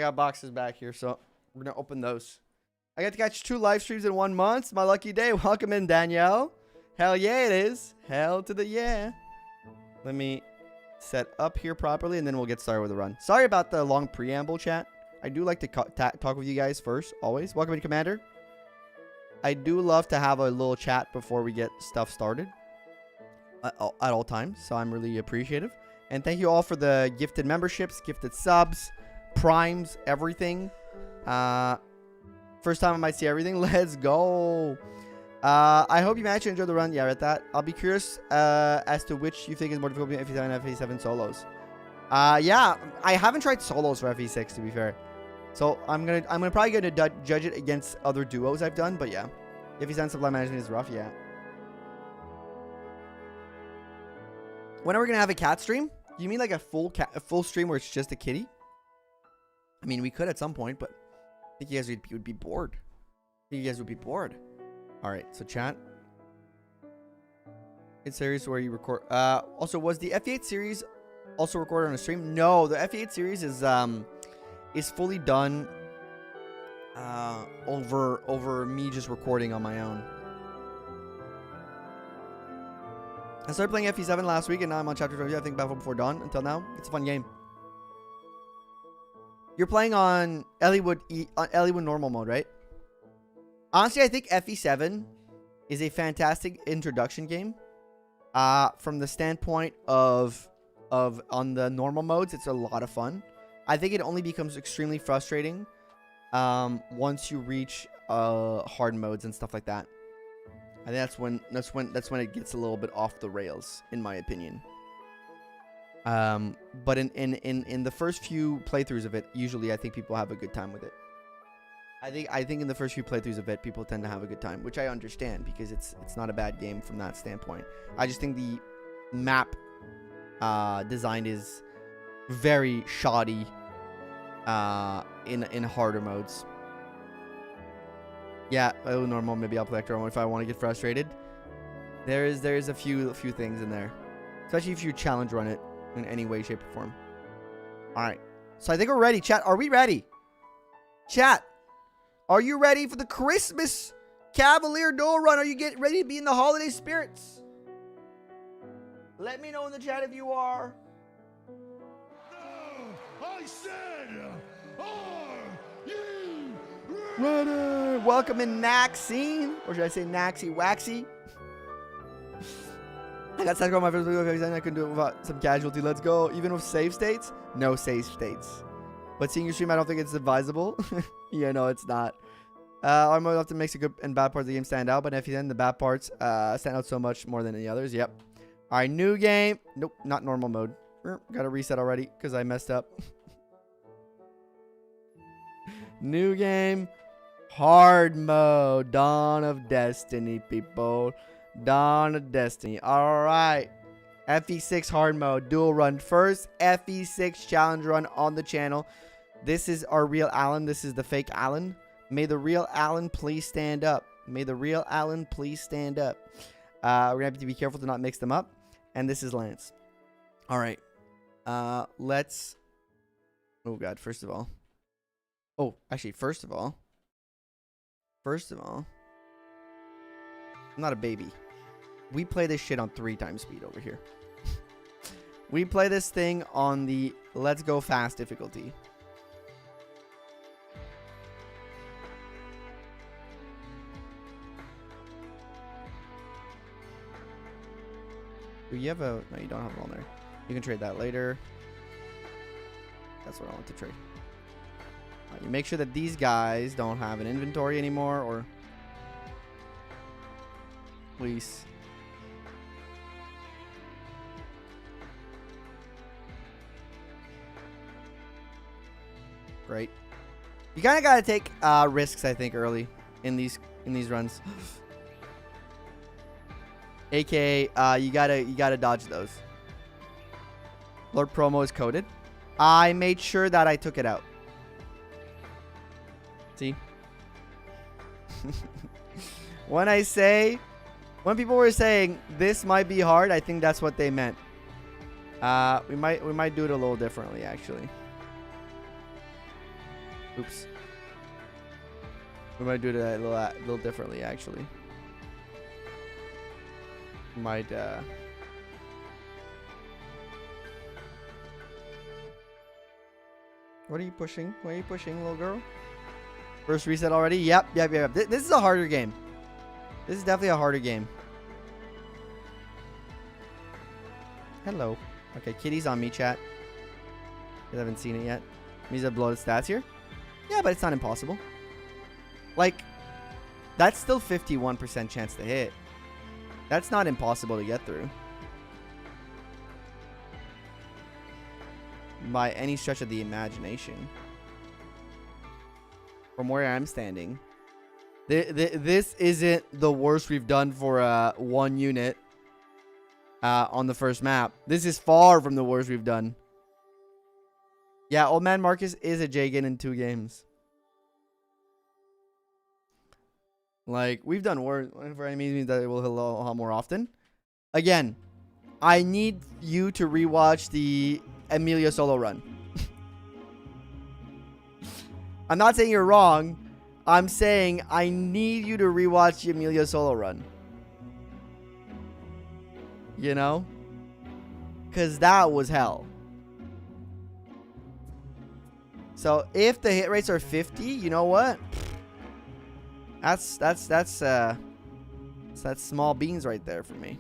I got boxes back here, so we're gonna open those. I got to catch 2 live streams in 1 month. It's my lucky day. Welcome in, Danielle. Hell yeah, it is. Hell to the yeah. Let me set up here properly, and then we'll get started with the run. Sorry about the long preamble, chat. I do like to talk with you guys first, always. Welcome in, Commander. I do love to have a little chat before we get stuff started at all times, so I'm really appreciative. And thank you all for the gifted memberships, gifted subs, primes, everything. First time I might see everything. Let's go. I hope you managed to enjoy the run. Yeah, read that. I'll be curious as to which you think is more difficult between FE7 and FE7 solos. Yeah, I haven't tried solos for FE6 to be fair. So I'm probably gonna judge it against other duos I've done, but yeah. FE7 supply management is rough, yeah. When are we gonna have a cat stream? Do you mean like a full stream where it's just a kitty? I mean, we could at some point, but I think you guys would be bored. I think you guys would be bored. All right, so chat. It's series where you record. Also, was the FE8 series also recorded on a stream? No, the FE8 series is fully done over me just recording on my own. I started playing FE7 last week, and now I'm on chapter 20. I think Battle Before Dawn. Until now, it's a fun game. You're playing on Elibe normal mode, right? Honestly, I think FE7 is a fantastic introduction game. From the standpoint of on the normal modes, it's a lot of fun. I think it only becomes extremely frustrating once you reach hard modes and stuff like that. I think that's when it gets a little bit off the rails, in my opinion. But in the first few playthroughs of it, usually I think people have a good time with it. I think in the first few playthroughs of it, people tend to have a good time, which I understand because it's not a bad game from that standpoint. I just think the map design is very shoddy in harder modes. Yeah, normal. Maybe I'll play extra mode if I want to get frustrated. There is a few things in there, especially if you challenge run it in any way, shape, or form. All right, so I think we're ready. Chat, are we ready? Chat, are you ready for the Christmas Cavalier duel run? Are you getting ready to be in the holiday spirits? Let me know in the chat if you are. No, I said, are you ready? Welcome in, Maxine, or should I say Naxy Waxy? I got sad on my first video. I couldn't do it without some casualty. Let's go. Even with save states, no save states. But seeing your stream, I don't think it's advisable. Yeah, no, it's not. Our mode often makes the good and bad parts of the game stand out, but if you then the bad parts stand out so much more than the others. Yep. All right, new game. Nope, not normal mode. Got to reset already because I messed up. New game. Hard mode. Dawn of Destiny, people. Dawn of Destiny. All right. FE6 hard mode. Dual run first. FE6 challenge run on the channel. This is our real Alen. This is the fake Alen. May the real Alen please stand up. May the real Alen please stand up. We're going to have to be careful to not mix them up. And this is Lance. All right. Let's... Oh, God. First of all. Oh, actually, first of all. I'm not a baby. We play this shit on 3 times speed over here. We play this thing on the Let's Go Fast difficulty. Do you have a... No, you don't have it on there. You can trade that later. That's what I want to trade. You make sure that these guys don't have an inventory anymore, or... Please. Great. You kind of got to take risks, I think, early in these runs. AKA, you gotta dodge those. Lord promo is coded. I made sure that I took it out. See? When people were saying this might be hard, I think that's what they meant. We might do it a little differently, actually. Oops. We might do it a little differently, actually. Might, What are you pushing? What are you pushing, little girl? First reset already? Yep. This is a harder game. This is definitely a harder game. Hello. Okay, kitty's on me, chat. You haven't seen it yet. Means I've bloated stats here. Yeah, but it's not impossible. Like, that's still 51% chance to hit. That's not impossible to get through. By any stretch of the imagination. From where I'm standing. This isn't the worst we've done for one unit on the first map. This is far from the worst we've done. Yeah, Old Man Marcus is a Jagan in 2 games. Like, we've done worse for enemies, means that it will hit a lot more often. Again, I need you to rewatch the Emilia solo run. I'm not saying you're wrong. I'm saying I need you to rewatch the Emilia solo run. You know? Because that was hell. So if the hit rates are 50, you know what? That's small beans right there for me.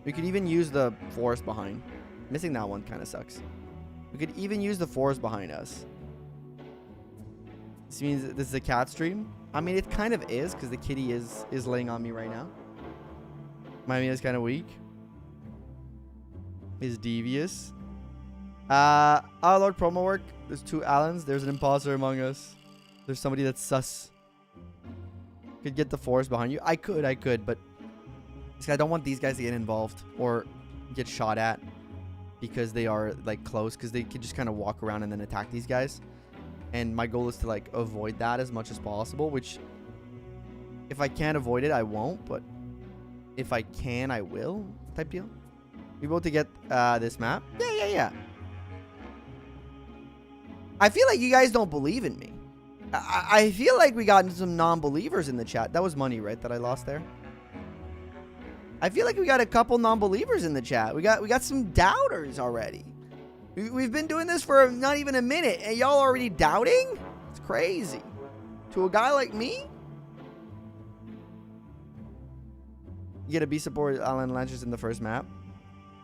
We could even use the forest behind. Missing that one kind of sucks. We could even use the forest behind us. This means this is a cat stream. I mean, it kind of is because the kitty is laying on me right now. My meal is kind of weak. Is devious. Our Lord promo work. There's 2 Alens. There's an imposter among us. There's somebody that's sus. Could get the forest behind you. I could, but I don't want these guys to get involved or get shot at because they are like close, because they could just kind of walk around and then attack these guys. And my goal is to like avoid that as much as possible, which if I can't avoid it, I won't, but if I can, I will, type deal. We able to get this map? Yeah. I feel like you guys don't believe in me. I feel like we got some non-believers in the chat. That was money, right, that I lost there? I feel like we got a couple non-believers in the chat. We got some doubters already. We've been doing this for not even a minute, and y'all already doubting? It's crazy. To a guy like me? You get a B support Alen Lancers in the first map.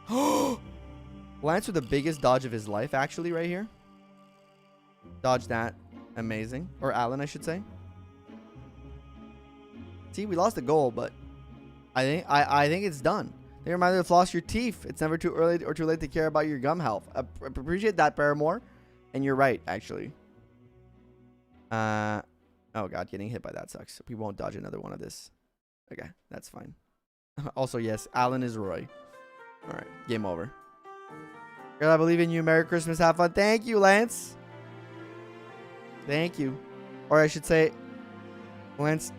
Lance with the biggest dodge of his life, actually, right here. Dodge that. Amazing. Or Alen, I should say. See, we lost the goal, but I think it's done. They remind you to floss your teeth. It's never too early or too late to care about your gum health. I appreciate that, Paramore. And you're right, actually. Oh, God. Getting hit by that sucks. We won't dodge another one of this. Okay. That's fine. Also, yes. Alen is Roy. All right. Game over. Girl, I believe in you. Merry Christmas. Have fun. Thank you, Lance. Thank you. Or I should say, Lance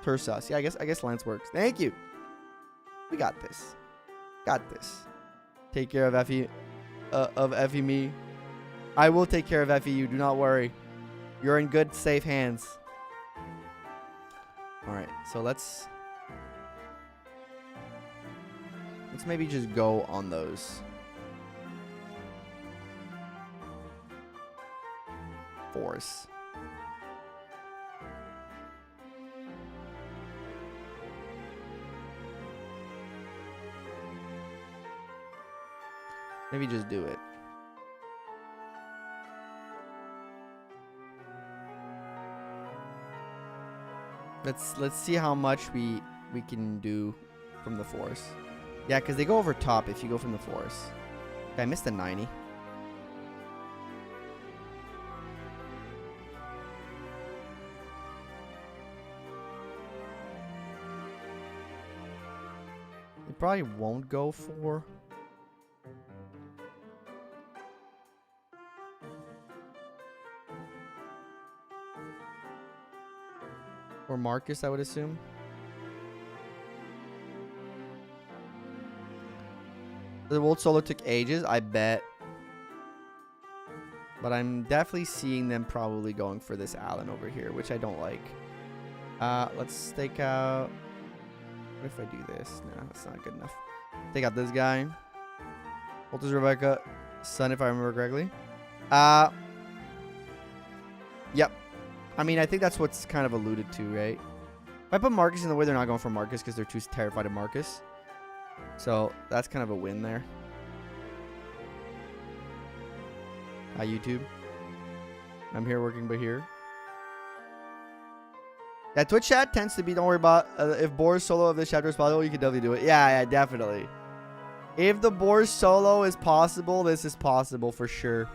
Tursus. Yeah, I guess Lance works. Thank you. We got this. Got this. Take care of Effie. Effie me. I will take care of Effie you. Do not worry. You're in good, safe hands. Alright, so let's maybe just go on those. Force. Maybe just do it. Let's see how much we can do from the force. Yeah, because they go over top if you go from the force. Okay, I missed a 90. They probably won't go for... Or Marcus, I would assume. The World Solo took ages, I bet. But I'm definitely seeing them probably going for this Alen over here, which I don't like. Let's stake out. What if I do this? No, that's not good enough. Take out this guy. Voltage Rebecca. Son, if I remember correctly. Yep. I mean, I think that's what's kind of alluded to, right? If I put Marcus in the way, they're not going for Marcus because they're too terrified of Marcus. So that's kind of a win there. Hi, YouTube. I'm here working, but here. Yeah, Twitch chat tends to be, don't worry about, if Boar's solo of this chapter is possible, you can definitely do it. Yeah, definitely. If the Boar's solo is possible, this is possible for sure.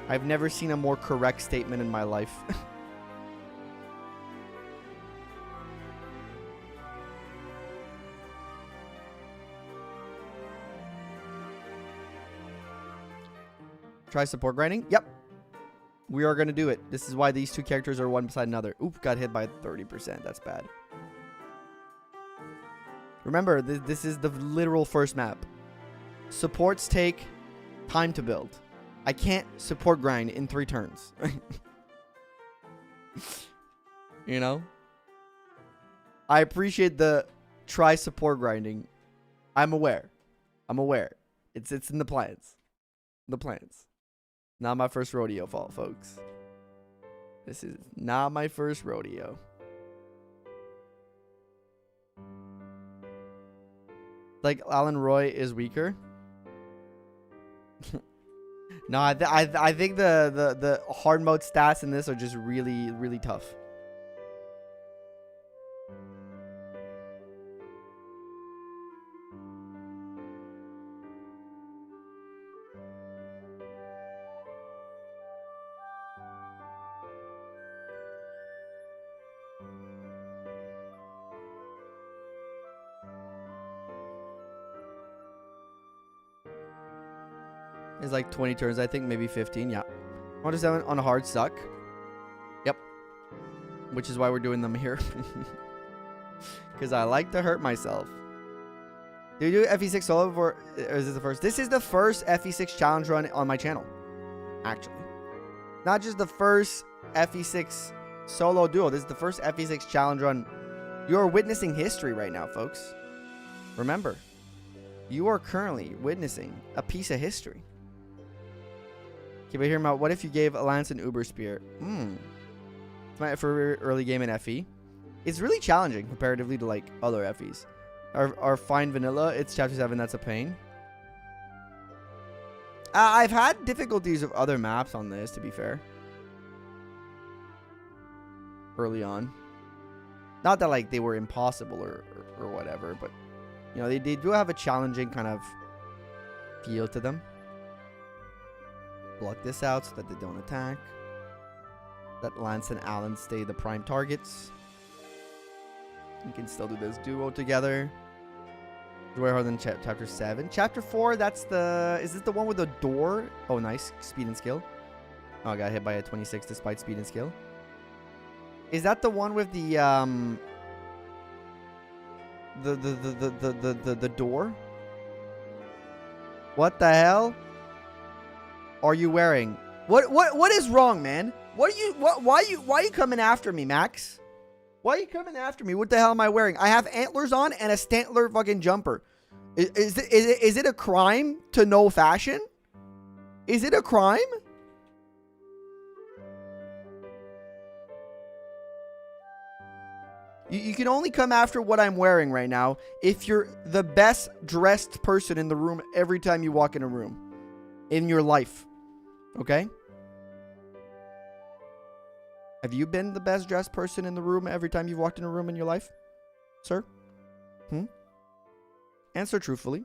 I've never seen a more correct statement in my life. Try support grinding? Yep. We are going to do it. This is why these two characters are one beside another. Oop, got hit by 30%. That's bad. Remember, this is the literal first map. Supports take time to build. I can't support grind in 3 turns. You know? I appreciate the try support grinding. I'm aware. I'm aware. It's in the plans. The plans. Not my first rodeo fault, folks. This is not my first rodeo. Like Alan Roy is weaker. No, I think the hard mode stats in this are just really, really tough. It's like 20 turns, I think, maybe 15. Yeah. 1-7 on a hard suck. Yep. Which is why we're doing them here. Because I like to hurt myself. Do you do FE6 solo before? Or is this the first? This is the first FE6 challenge run on my channel. Actually. Not just the first FE6 solo duo. This is the first FE6 challenge run. You are witnessing history right now, folks. Remember. You are currently witnessing a piece of history. Okay, but hear me out. What if you gave Lance an Uber Spear? For early game in FE. It's really challenging comparatively to like other FEs. Our fine vanilla, it's chapter 7, that's a pain. I've had difficulties with other maps on this, to be fair. Early on. Not that like they were impossible or whatever, but you know, they do have a challenging kind of feel to them. Block this out so that they don't attack. Let Lance and Alen stay the prime targets. We can still do this duo together. Way harder than chapter 7. Chapter 4, that's the... Is this the one with the door? Oh, nice. Speed and skill. Oh, I got hit by a 26 despite speed and skill. Is that the one with the door? What the hell are you wearing? What is wrong, man? Why are you coming after me, Max? Why are you coming after me? What the hell am I wearing? I have antlers on and a Stantler fucking jumper. Is it a crime to know fashion? Is it a crime? You can only come after what I'm wearing right now if you're the best dressed person in the room every time you walk in a room in your life. Okay? Have you been the best dressed person in the room every time you've walked in a room in your life, sir? Answer truthfully.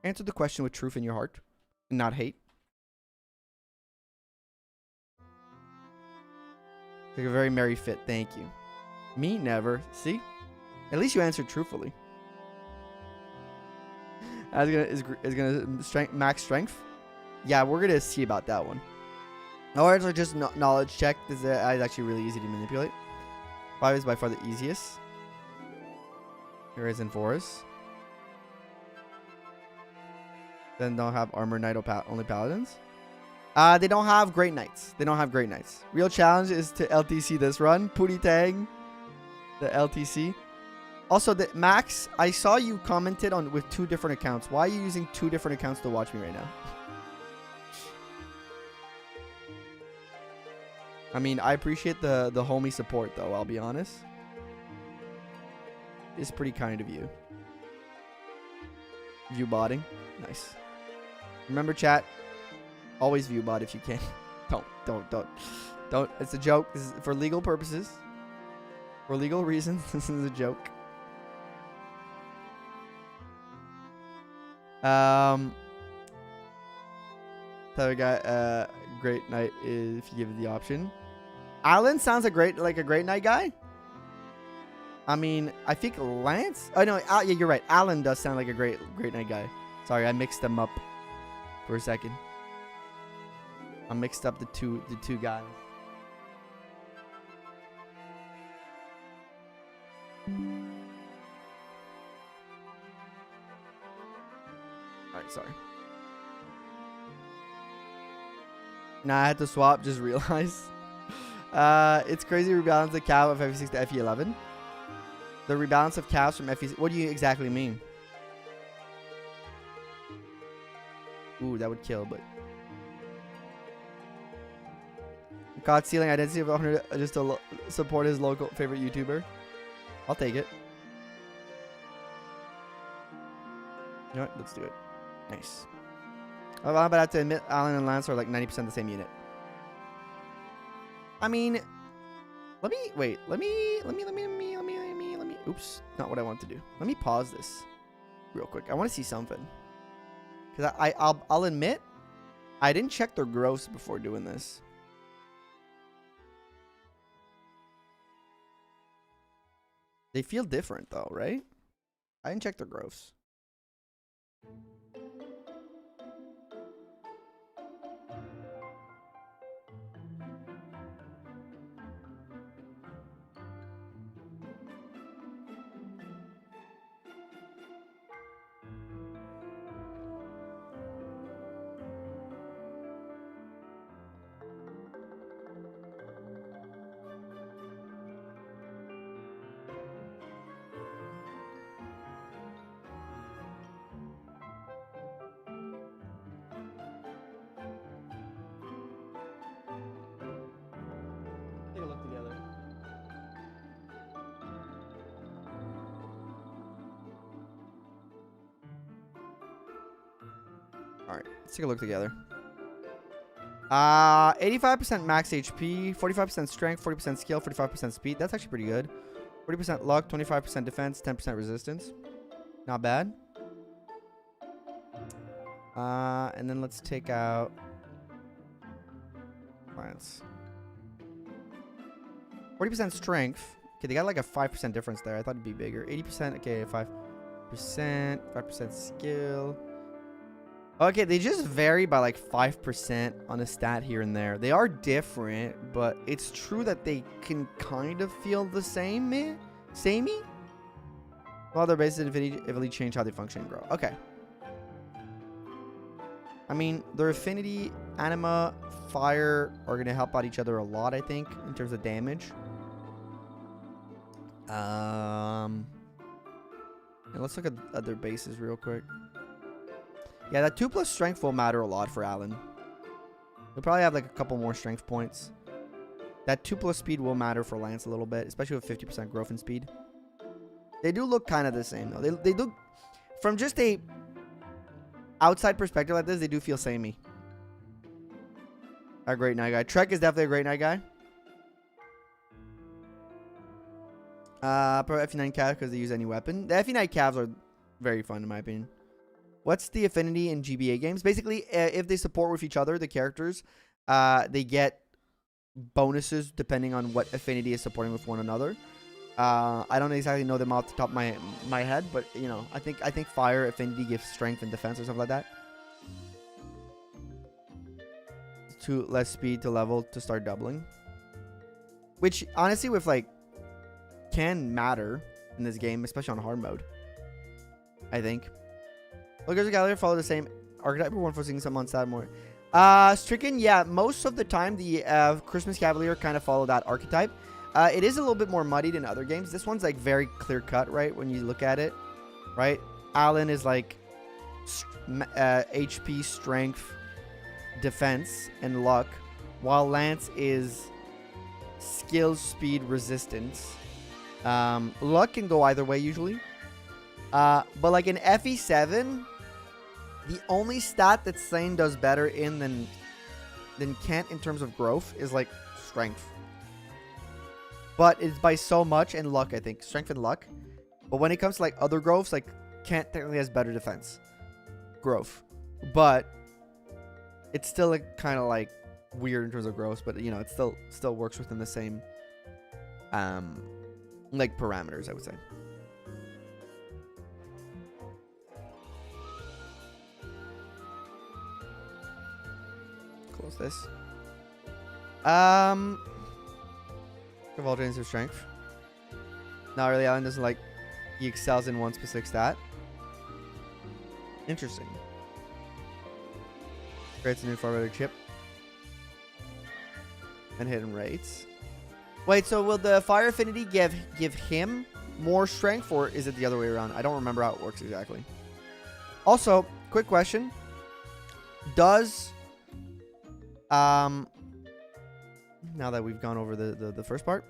Answer the question with truth in your heart and not hate. Like a very merry fit. Thank you. Me, never. See? At least you answered truthfully. Is gonna max strength? Yeah, we're gonna see about that one. Or it's just knowledge check. This is actually really easy to manipulate. 5 is by far the easiest. Here is in 4s. Then don't have armor knight or only paladins. They don't have great knights. They don't have great knights. Real challenge is to LTC this run. Pootie Tang, the LTC. Also, Max, I saw you commented on with 2 different accounts. Why are you using 2 different accounts to watch me right now? I mean, I appreciate the homie support, though. I'll be honest. It's pretty kind of you. View botting. Nice. Remember, chat. Always view bot if you can. Don't. It's a joke. This is for legal purposes. For legal reasons, this is a joke. Other guy, great knight if you give it the option. Alen sounds like a great knight guy. I mean, I think Lance. Oh no, yeah, you're right. Alen does sound like a great knight guy. Sorry, I mixed them up for a second. I mixed up the two guys. Alright, sorry. Nah, I had to swap, just realized. It's crazy to rebalance the cow of FE6 to FE11. The rebalance of cows from FE6. What do you exactly mean? Ooh, that would kill, but. God stealing identity of 100 just to support his local favorite YouTuber. I'll take it. You know what? Let's do it. Nice. But I have to admit, Alen and Lance are like 90% the same unit. I mean, let me. Oops, not what I want to do. Let me pause this real quick. I want to see something. Because I'll admit, I didn't check their gross before doing this. They feel different though, right? I didn't check their gross. Take a look together. All right, let's take a look together. 85% max HP, 45% strength, 40% skill, 45% speed. That's actually pretty good. 40% luck, 25% defense, 10% resistance. Not bad. And then let's take out Lance. 40% strength. Okay, they got like a 5% difference there. I thought it'd be bigger. 80%. Okay, 5%. 5% skill. Okay, they just vary by like 5% on a stat here and there. They are different, but it's true that they can kind of feel the same. Samey? Well, their bases eventually change how they function and grow. Okay. I mean, their affinity, anima, fire are going to help out each other a lot, I think, in terms of damage. And let's look at their bases real quick. Yeah, that 2+ strength will matter a lot for Alen. He'll probably have like a couple more strength points. That 2+ speed will matter for Lance a little bit, especially with 50% growth in speed. They do look kind of the same though. They look, from just a outside perspective like this, they do feel samey. A great night guy. Trek is definitely a great night guy. Pro FE9 Cav because they use any weapon. The FE9 Cavs are very fun in my opinion. What's the affinity in GBA games? Basically, if they support with each other, the characters, they get bonuses depending on what affinity is supporting with one another. I don't exactly know them off the top of my head, but you know, I think fire affinity gives strength and defense or something like that. 2 less speed to level to start doubling, which honestly with like can matter in this game, especially on hard mode. I think. Lookers and Gallery follow the same archetype, but one focusing some on stat more. Stricken, yeah, most of the time the Christmas Cavalier kind of follow that archetype. It is a little bit more muddied in other games. This one's like very clear cut, right? When you look at it, right? Alen is like HP, strength, defense, and luck, while Lance is skill, speed, resistance. Luck can go either way usually. But like in FE7, the only stat that Slane does better in than Kent in terms of growth is like strength. But it's by so much, and luck, I think. Strength and luck. But when it comes to like other growths, like Kent technically has better defense. Growth. But it's still like kind of like weird in terms of growth, but you know, it still works within the same like parameters, I would say. Close this. Caval drains their strength. Not really. Alen doesn't like. He excels in one specific stat. Interesting. Creates a new far better chip. And hidden rates. Wait, so will the fire affinity give him more strength, or is it the other way around? I don't remember how it works exactly. Also, quick question. Does now that we've gone over the first part.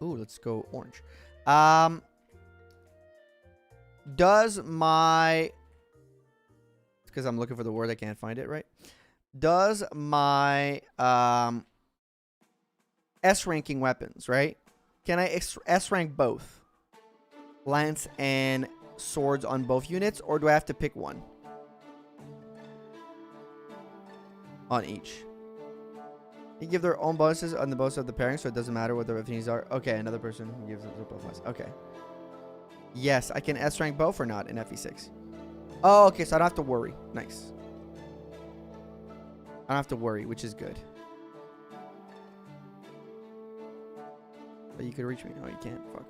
Ooh, let's go orange. Does my... It's because I'm looking for the word. I can't find it, right? Does my S-ranking weapons, right? Can I S-rank both? Lance and swords on both units, or do I have to pick one? On each. They give their own bonuses on the bonus of the pairing, so it doesn't matter what their affinities are. Okay, another person who gives them both less. Okay. Yes, I can S-rank both or not in FE6. Oh, okay, so I don't have to worry. Nice. I don't have to worry, which is good. But you could reach me. No, you can't. Fuck.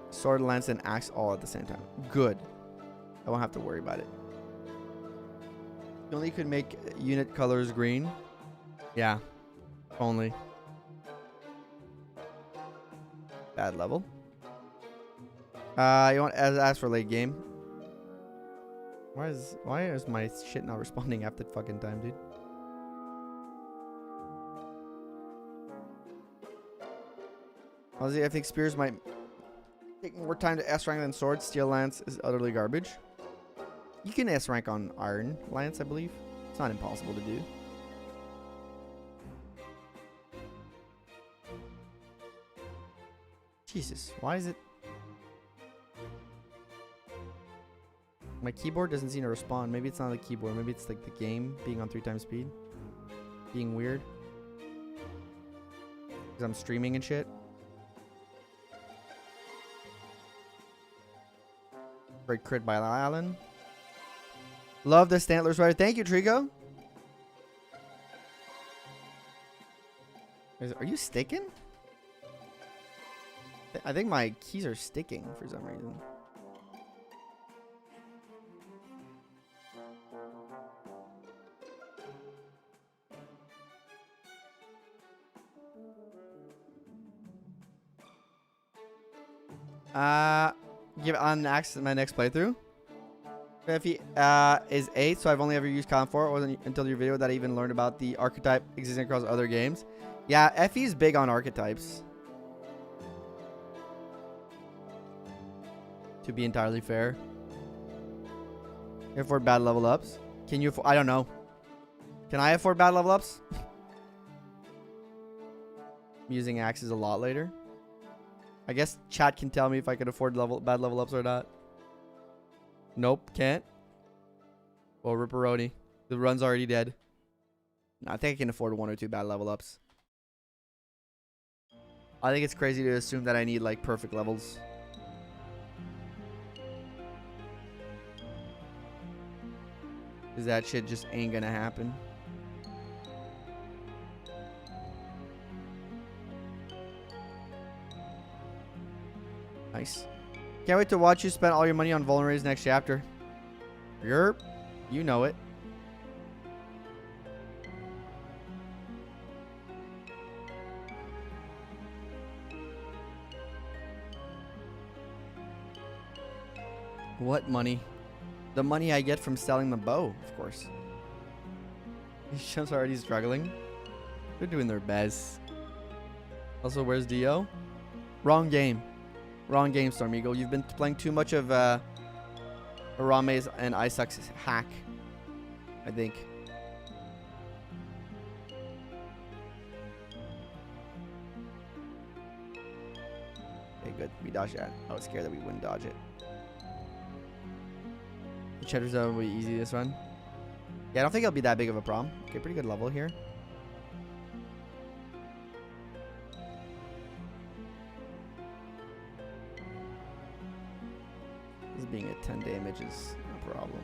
Sword, lance, and axe all at the same time. Good. I won't have to worry about it. You only could make unit colors green. Yeah. Only. Bad level. You want to ask for late game? Why is my shit not responding half the fucking time, dude? Honestly, I think spears might take more time to S rank than swords. Steel lance is utterly garbage. You can S rank on iron lance, I believe. It's not impossible to do. Jesus, why is it? My keyboard doesn't seem to respond. Maybe it's not the keyboard. Maybe it's like the game being on 3 times speed. Being weird. Because I'm streaming and shit. Great crit by Alen. Love the Stantlers rider. Thank you, Trigo. Are you sticking? I think my keys are sticking for some reason. Give on axe my next playthrough. If he is 8, so I've only ever used Con 4. It wasn't until your video that I even learned about the archetype existing across other games. Yeah, FE is big on archetypes. To be entirely fair. You afford bad level ups? Can you afford... I don't know. Can I afford bad level ups? I'm using axes a lot later. I guess chat can tell me if I can afford bad level ups or not. Nope, can't. Well, Ripperoni. The run's already dead. No, I think I can afford 1 or 2 bad level ups. I think it's crazy to assume that I need like perfect levels. Because that shit just ain't gonna happen. Nice. Can't wait to watch you spend all your money on vulneraries next chapter. Yerp. You know it. What money? The money I get from selling the bow, of course. These chumps are already struggling. They're doing their best. Also, where's Dio? Wrong game. Wrong game, Storm Eagle. You've been playing too much of Arame's and Isaac's hack, I think. Okay, good. We dodged that. I was scared that we wouldn't dodge it. The cheddar zone will be easy this run. Yeah, I don't think it'll be that big of a problem. Okay, pretty good level here. This being at 10 damage is no problem.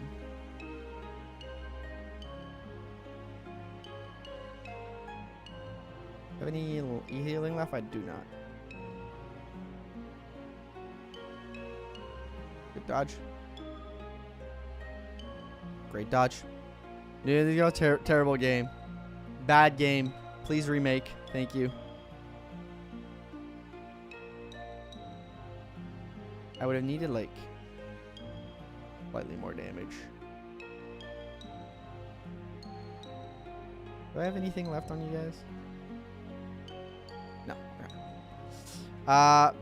Have any healing left? I do not. Good dodge. Great dodge. There you go. Terrible game. Bad game. Please remake. Thank you. I would have needed like slightly more damage. Do I have anything left on you guys? No.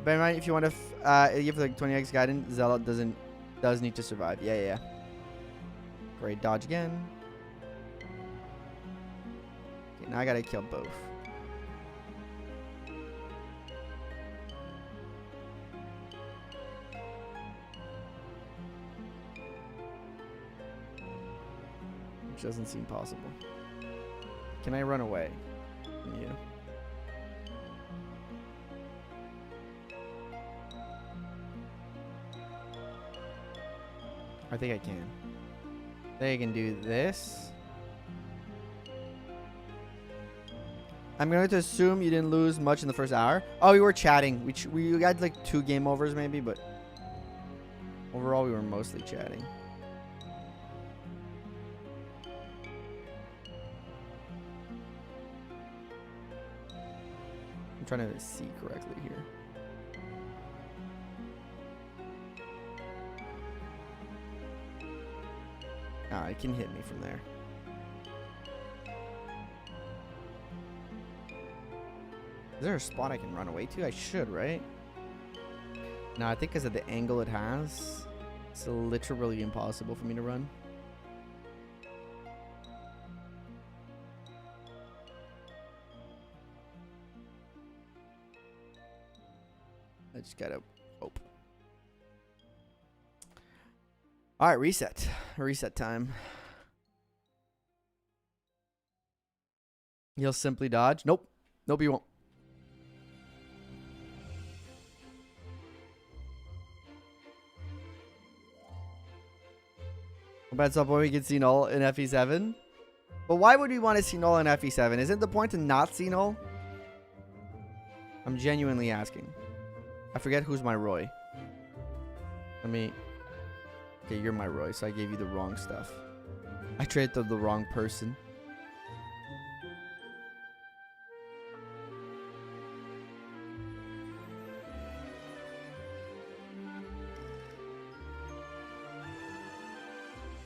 Bear in mind, if you want to give like 20x guidance, Zealot does need to survive. Yeah. Great dodge again. Okay, now I gotta kill both. Which doesn't seem possible. Can I run away from you? I think I can. I think I can do this. I'm going to assume you didn't lose much in the first hour. Oh, we were chatting. We got like 2 game overs maybe, but overall we were mostly chatting. I'm trying to see correctly here. Ah, it can hit me from there. Is there a spot I can run away to? I should, right? No, I think because of the angle it has, it's literally impossible for me to run. I just gotta hope. All right, reset. Reset time. He'll simply dodge. Nope. Nope, he won't. At some point we can see null in FE7. But why would we want to see null in FE7? Isn't the point to not see null? I'm genuinely asking. I forget who's my Roy. Let me... Okay, you're my Roy, so I gave you the wrong stuff. I traded to the wrong person.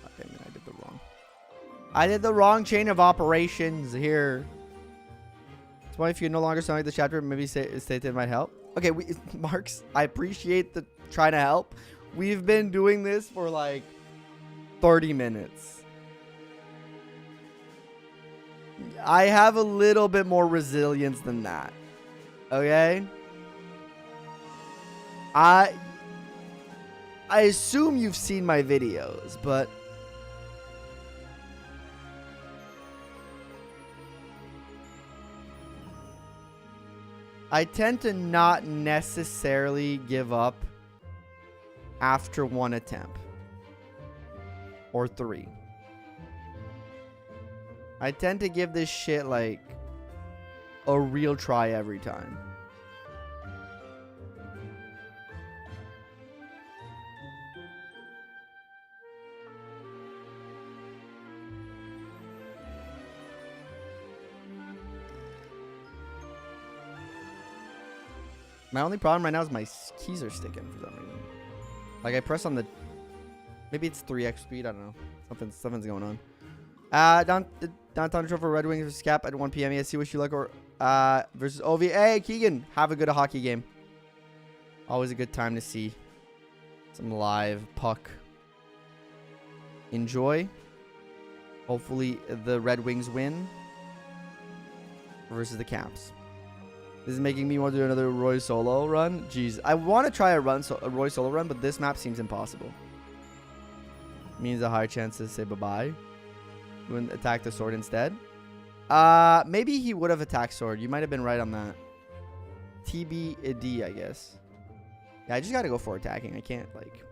Okay, man, I did the wrong. I did the wrong chain of operations here. That's why if you're no longer selling the chapter, maybe say it might help. Okay, Marks, I appreciate the trying to help. We've been doing this for like 30 minutes. I have a little bit more resilience than that. Okay? I assume you've seen my videos, but I tend to not necessarily give up after 1 attempt. Or 3. I tend to give this shit like a real try every time. My only problem right now is my keys are sticking for some reason. Like I press on the, maybe it's 3x speed. I don't know. Something's going on. Downtown Trophy Red Wings versus Cap at 1 p.m. ESC. Wish you luck or versus OV. Hey Keegan, have a good hockey game. Always a good time to see some live puck. Enjoy. Hopefully the Red Wings win versus the Caps. This is making me want to do another Roy solo run. Jeez, I want to try a Roy solo run, but this map seems impossible. Means a high chance to say bye-bye. You wouldn't attack the sword instead. Maybe he would have attacked sword. You might have been right on that. TBD, I guess. Yeah, I just got to go for attacking. I can't, like...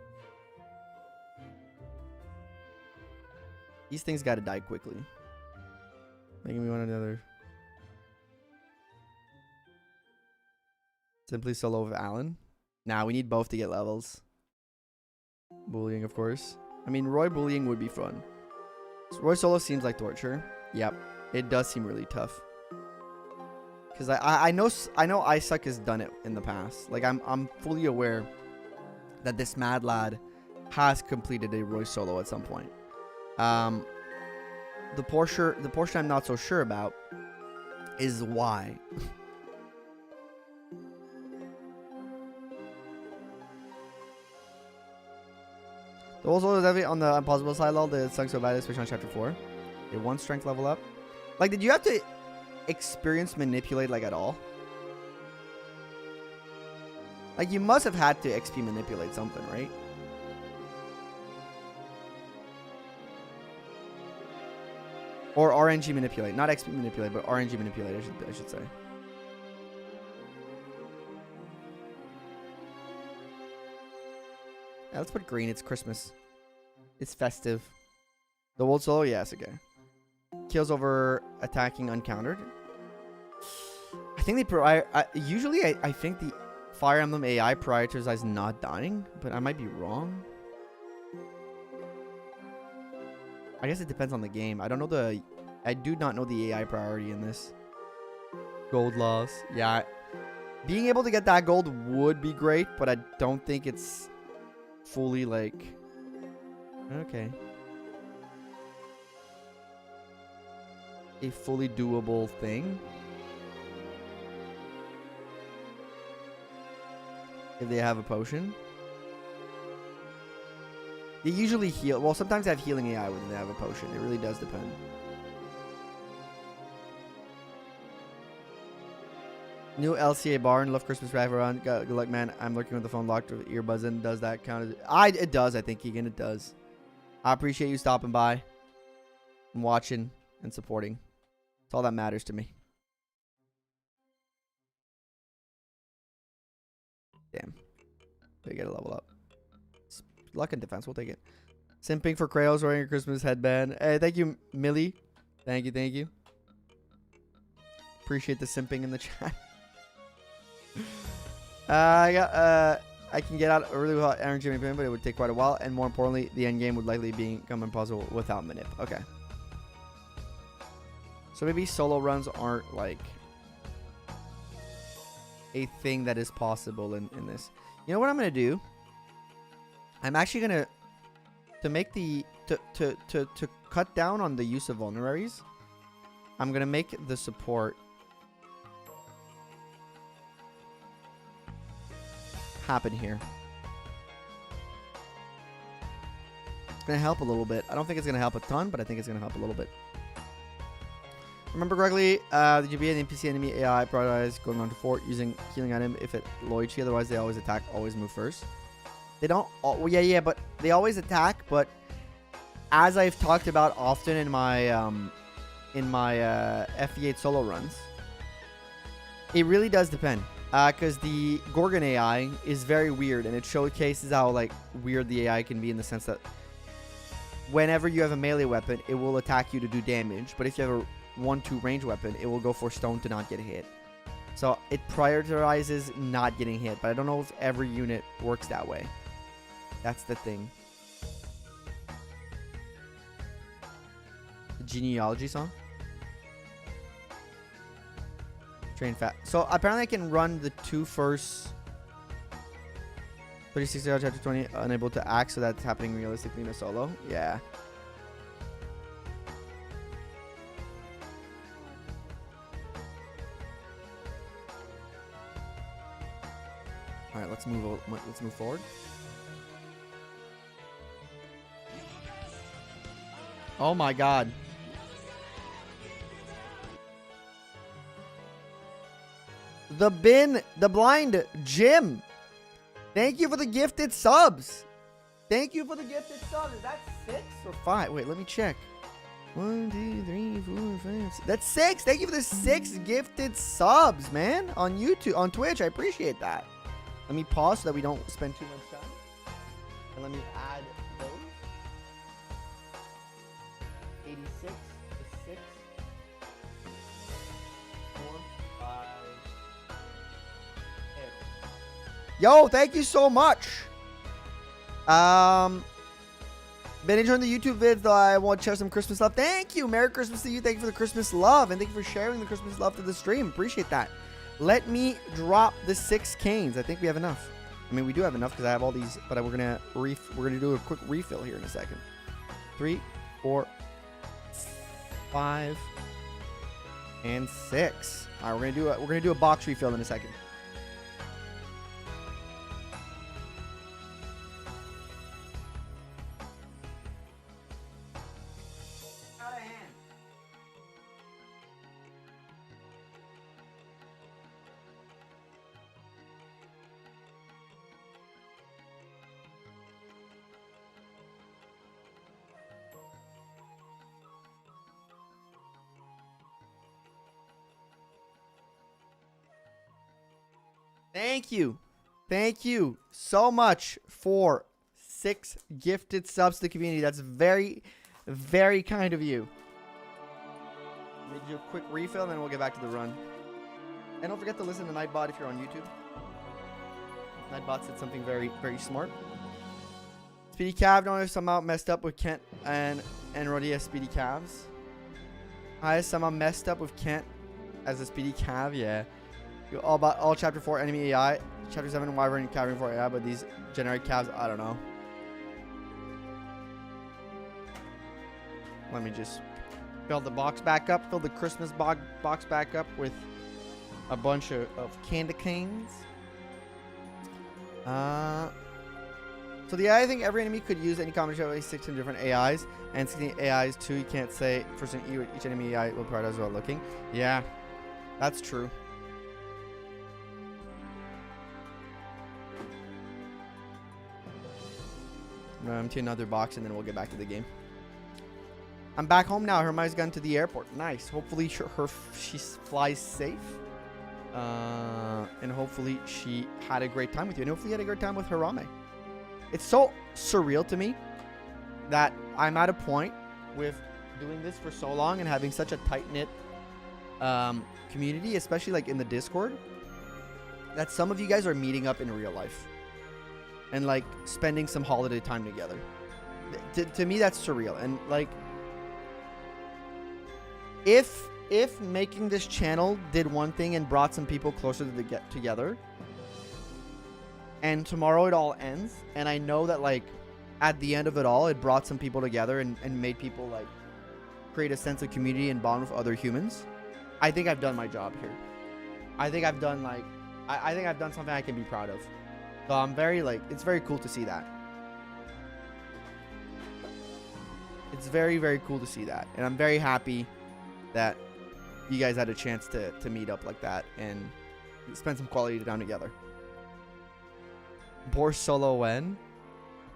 These things got to die quickly. Making me want another... Simply solo with Alen. Nah, we need both to get levels. Bullying, of course. I mean, Roy bullying would be fun. Roy solo seems like torture. Yep, it does seem really tough. Because I know Isaac has done it in the past. Like I'm fully aware that this mad lad has completed a Roy solo at some point. The portion I'm not so sure about is why. The whole solo is heavy on the impossible side, lol. The sunk so bad, especially on chapter 4. Did one strength level up? Like, did you have to experience manipulate, like, at all? Like, you must have had to XP manipulate something, right? Or RNG manipulate. Not XP manipulate, but RNG manipulate, I should say. Yeah, let's put green. It's Christmas. It's festive. The world solo? Yes, okay. Kills over attacking uncountered. I think they usually I think the Fire Emblem AI prioritizes not dying, but I might be wrong. I guess it depends on the game. I do not know the AI priority in this. Gold loss. Yeah. Being able to get that gold would be great, but I don't think it's fully like okay, a fully doable thing if they have a potion. They usually heal. Well, sometimes they have healing AI when they have a potion. It really does depend. New LCA Bern. Love Christmas Drive around. Good luck, man. I'm lurking with the phone locked with ear buzzing. Does that count as... It does, I think, Keegan. It does. I appreciate you stopping by and watching and supporting. That's all that matters to me. Damn. They get a level up. Luck and defense. We'll take it. Simping for Kraos wearing a Christmas headband. Hey, thank you, Millie. Thank you, thank you. Appreciate the simping in the chat. I can get out early without RNG manipulation, but it would take quite a while, and more importantly, the end game would likely become impossible without manip. Okay. So maybe solo runs aren't like a thing that is possible in this. You know what I'm gonna do? I'm actually gonna make the to cut down on the use of vulneraries. I'm gonna make the support happen here. It's gonna help a little bit. I don't think it's gonna help a ton, but I think it's gonna help a little bit. Remember correctly, the GBA and NPC enemy AI prioritize going on to fort using healing item if it low HP. Otherwise, they always attack, always move first. They don't. Well, yeah, but they always attack. But as I've talked about often in my FE8 solo runs, it really does depend. Because the Gorgon AI is very weird, and it showcases how like weird the AI can be in the sense that whenever you have a melee weapon, it will attack you to do damage. But if you have a 1-2 range weapon, it will go for stone to not get hit. So it prioritizes not getting hit, but I don't know if every unit works that way. That's the thing. The genealogy song. Train fat. So apparently I can run the 2 first 36 chapter 20 unable to act, so that's happening realistically in a solo. Yeah. All right, let's move forward. Oh my god. The blind Jim. Thank you for the gifted subs. Thank you for the gifted subs. Is that 6 or 5? Wait, let me check. 1, 2, 3, 4, 5, 6. That's 6. Thank you for the 6 gifted subs, man. On YouTube, on Twitch. I appreciate that. Let me pause so that we don't spend too much time. And let me add those. 86 to 6. 4, 5. 6. Yo, thank you so much. Been enjoying the YouTube vids, though. I want to share some Christmas love. Thank you. Merry Christmas to you. Thank you for the Christmas love. And thank you for sharing the Christmas love to the stream. Appreciate that. Let me drop the 6 canes. I think we have enough. I mean, we do have enough because I have all these, but we're gonna do a quick refill here in a second. 3, 4, 5, and 6. All right, we're gonna do a box refill in a second. Thank you. Thank you so much for 6 gifted subs to the community. That's very, very kind of you. Let me do a quick refill, and then we'll get back to the run. And don't forget to listen to Nightbot if you're on YouTube. Nightbot said something very, very smart. Speedy Cav, don't know if somehow messed up with Kent and Roddy as Speedy Cavs. I somehow messed up with Kent as a Speedy Cav, yeah. All chapter 4 enemy AI, chapter 7 Wyvern Cavern 4 AI, but these generic calves, I don't know. Let me just fill the box back up, fill the Christmas box back up with a bunch of candy canes. So the AI thing, every enemy could use any combination of 16 different AIs, and 16 AIs too. You can't say first each enemy AI will provide as well looking. Yeah, that's true. I'm going to empty another box and then we'll get back to the game. I'm back home now. Hermione's gone to the airport. Nice. Hopefully she flies safe. And hopefully she had a great time with you. And hopefully you had a great time with Herame. It's so surreal to me that I'm at a point with doing this for so long and having such a tight-knit community, especially like in the Discord, that some of you guys are meeting up in real life. And like spending some holiday time together. To me, that's surreal. And like, if making this channel did one thing and brought some people closer to get together, and tomorrow it all ends, and I know that like at the end of it all, it brought some people together and made people like create a sense of community and bond with other humans, I think I've done my job here. I think I've done like I think I've done something I can be proud of. So I'm very like, it's very cool to see that. It's very, very cool to see that. And I'm very happy that you guys had a chance to meet up like that and spend some quality time together. Boar solo when?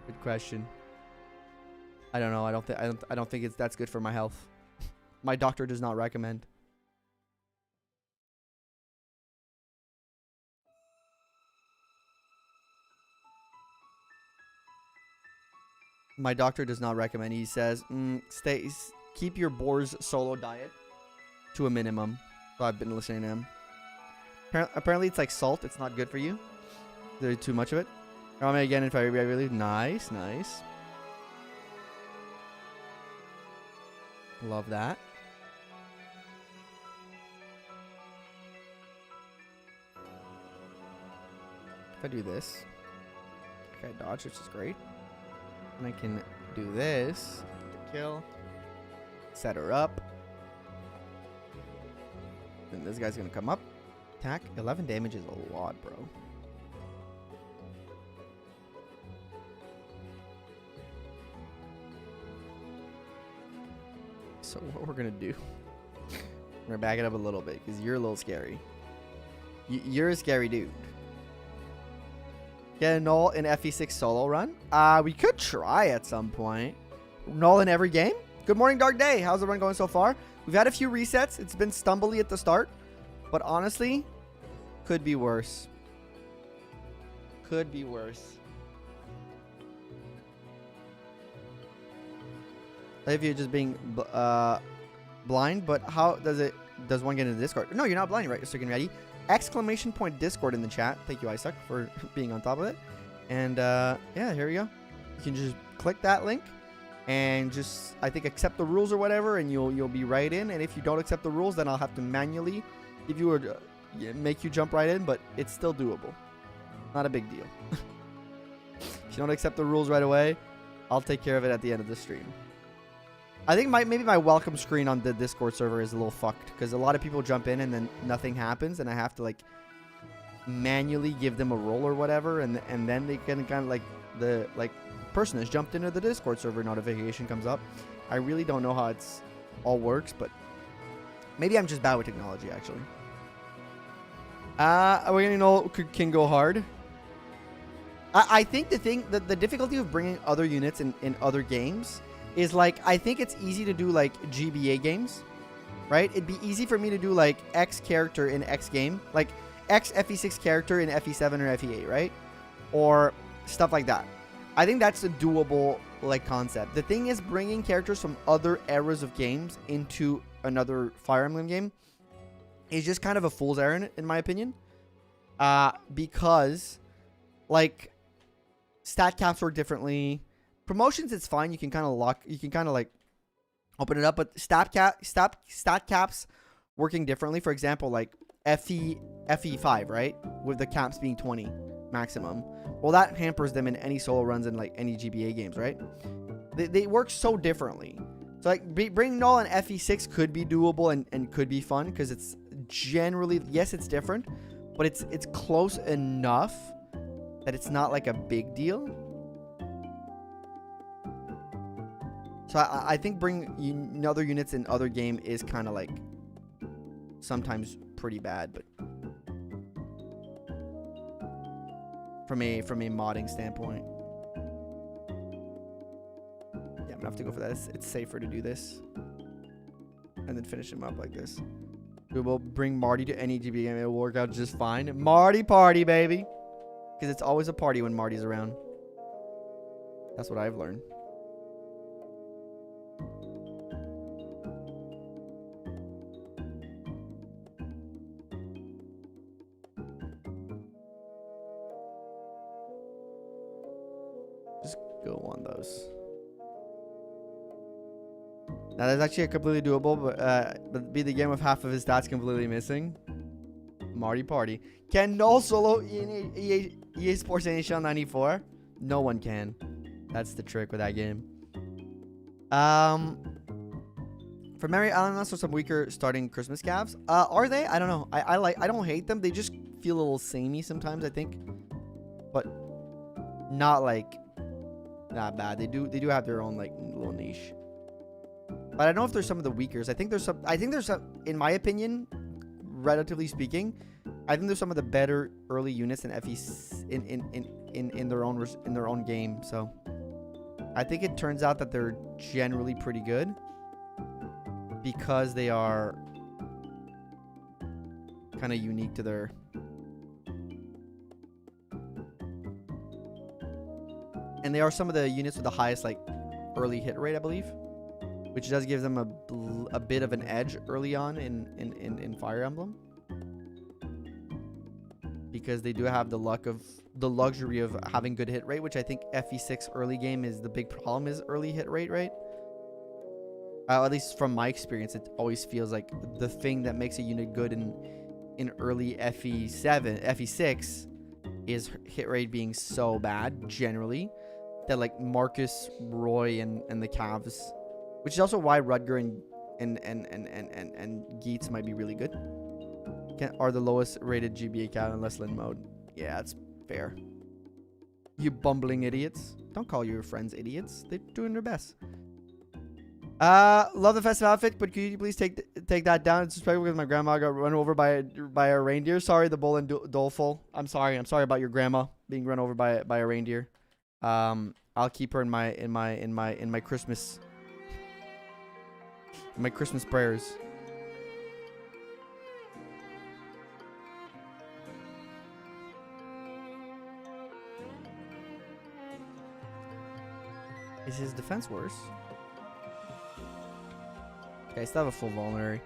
Good question. I don't know. I don't think that's good for my health. My doctor does not recommend. My doctor does not recommend. He says, keep your boar's solo diet to a minimum. So I've been listening to him. Apparently it's like salt. It's not good for you. There's too much of it. Rame again in Fire Emblem. Nice, nice. Love that. if I do this, okay, dodge, which is great. And I can do this to kill. Set her up. Then this guy's gonna come up. Attack. 11 damage is a lot, bro. So what we're gonna do, we're gonna back it up a little bit because you're a little scary. You're a scary dude. Get a null in FE6 solo run? We could try at some point. Null in every game? Good morning, Dark Day. How's the run going so far? We've had a few resets. It's been stumbly at the start. But honestly, could be worse. Could be worse. If you're just being blind, but how does it... Does one get into Discord? No, you're not blind, right? You're still getting ready. Exclamation point Discord in the chat. Thank you, Isaac, for being on top of it. And yeah, here we go. You can just click that link and just, I think, accept the rules or whatever, and you'll be right in. And if you don't accept the rules, then I'll have to manually give you a make you jump right in, but it's still doable. Not a big deal. If you don't accept the rules right away, I'll take care of it at the end of the stream. I think maybe my welcome screen on the Discord server is a little fucked because a lot of people jump in and then nothing happens, and I have to like manually give them a roll or whatever, and then they can kind of like the person has jumped into the Discord server notification comes up. I really don't know how it's all works, but maybe I'm just bad with technology actually. We're gonna know can go hard. I think the difficulty of bringing other units in other games is like, I think it's easy to do like GBA games, right? It'd be easy for me to do like X character in X game, like X FE6 character in FE7 or FE8, right? Or stuff like that. I think that's a doable like concept. The thing is, bringing characters from other eras of games into another Fire Emblem game is just kind of a fool's errand in my opinion, because like stat caps work differently. Promotions, it's fine. You can kind of like open it up, but stat caps working differently. For example, like FE5, right? With the caps being 20 maximum. Well, that hampers them in any solo runs in like any GBA games, right? They work so differently. So like bringing null in FE6 could be doable and could be fun because it's generally, yes, it's different, but it's close enough that it's not like a big deal. So I think bring other units in other game is kind of like sometimes pretty bad, but from a modding standpoint, yeah, I'm gonna have to go for that. It's safer to do this and then finish him up like this. We will bring Marty to any GBA game. It'll work out just fine. Marty party, baby, because it's always a party when Marty's around. That's what I've learned. Go on those. Now that's actually completely doable, but be the game with half of his stats completely missing. Marty party. Can null solo EA Sports NHL 94? No one can. That's the trick with that game. For Mary Alen, also some weaker starting Christmas Cavs. Are they? I don't know. I don't hate them. They just feel a little samey sometimes, I think. But not like that bad. They do have their own like little niche. But I don't know if there's some of the weakers. I think there's some, in my opinion, relatively speaking, I think there's some of the better early units in FE in their own game. So I think it turns out that they're generally pretty good because they are kind of unique to their. And they are some of the units with the highest like early hit rate, I believe, which does give them a bit of an edge early on in Fire Emblem, because they do have the luxury of having good hit rate, which I think FE6 early game is the big problem, is early hit rate, right? At least from my experience, it always feels like the thing that makes a unit good in early FE6 is hit rate being so bad generally that like Marcus, Roy, and the Cavs, which is also why Rudger and Geets might be really good, are the lowest rated GBA Cav in less Lin mode. Yeah, that's fair. You bumbling idiots. Don't call your friends idiots. They're doing their best. Love the festive outfit, but could you please take that down? It's disrespectful because my grandma got run over by a reindeer. Sorry, the bull and doleful. I'm sorry about your grandma being run over by a reindeer. I'll keep her in my Christmas prayers. Is his defense worse? Okay, I still have a full vulnerary.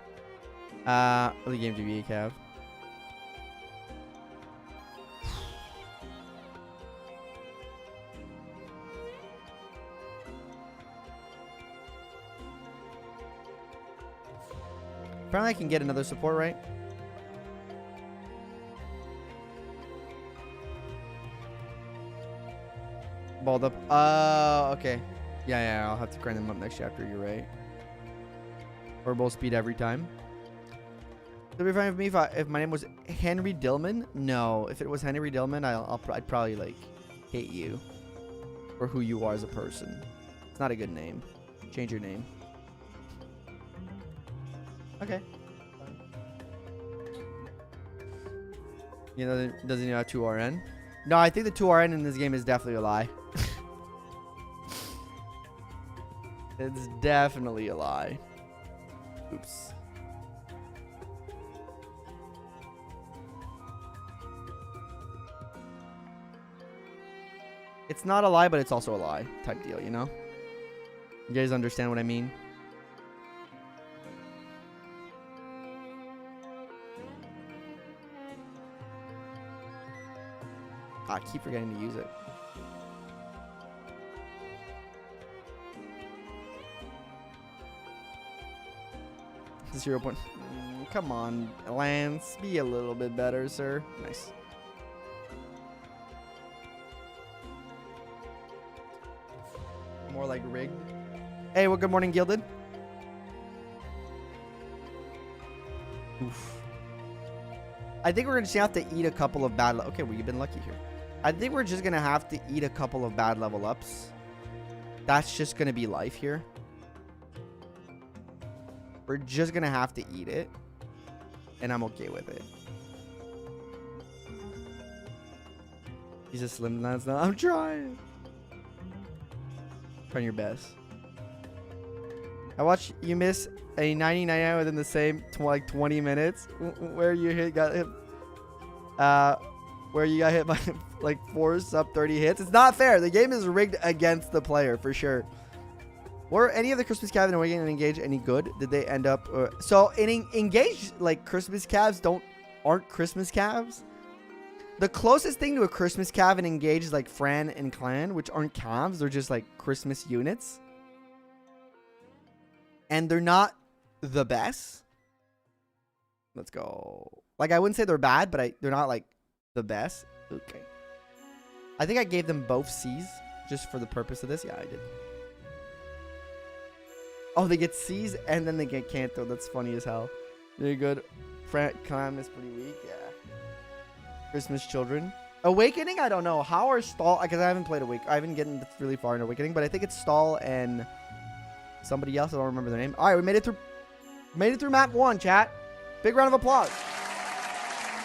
Early game GBA Cav. Apparently I can get another support, right? Balled up. Okay. Yeah, I'll have to grind them up next chapter. You're right. Orbital speed every time. Would it be fine with me if my name was Henry Dillman? No. If it was Henry Dillman, I'd probably like hate you for who you are as a person. It's not a good name. Change your name. Okay. You know, doesn't he have 2RN? No, I think the 2RN in this game is definitely a lie. It's definitely a lie. Oops. It's not a lie, but it's also a lie type deal, you know? You guys understand what I mean? I keep forgetting to use it. 0. Come on, Lance. Be a little bit better, sir. Nice. More like rigged. Hey, well, good morning, Gilded. Oof. I think we're just gonna have to eat a couple of bad. Okay, well, you've been lucky here. I think we're just gonna have to eat a couple of bad level ups. That's just gonna be life here. We're just gonna have to eat it, and I'm okay with it. He's a slim lance now. I'm trying. Trying your best. I watched you miss a 90-99 within the same like 20 minutes, where you got hit. Where you got hit by like 4 sub 30 hits. It's not fair. The game is rigged against the player for sure. Were any of the Christmas Cav and Awakening and Engage any good? Did they end up... so, in Engage, like, Christmas Cavs aren't Christmas Cavs. The closest thing to a Christmas Cav and Engage is, like, Fran and Clan, which aren't Cavs. They're just, like, Christmas units. And they're not the best. Let's go. Like, I wouldn't say they're bad, but they're not, like, the best. Okay. I think I gave them both C's just for the purpose of this. Yeah, I did. Oh, they get C's and then they get Kanto. That's funny as hell. Very good. Clan is pretty weak. Yeah. Christmas Children. Awakening, I don't know. How are Stall... Because I haven't played Awakening. I haven't gotten really far in Awakening. But I think it's Stall and somebody else. I don't remember their name. All right, we made it through. Made it through map 1, chat. Big round of applause.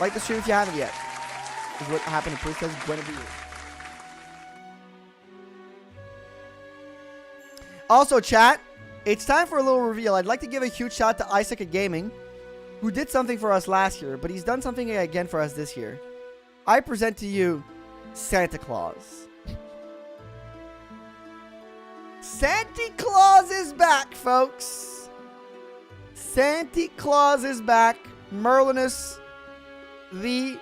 Like the stream if you haven't yet. This is what happened to Princess Guinevere. Also, chat. It's time for a little reveal. I'd like to give a huge shout to Isaac at Gaming, who did something for us last year, but he's done something again for us this year. I present to you Santa Claus. Santa Claus is back, folks. Santa Claus is back. Merlinus, the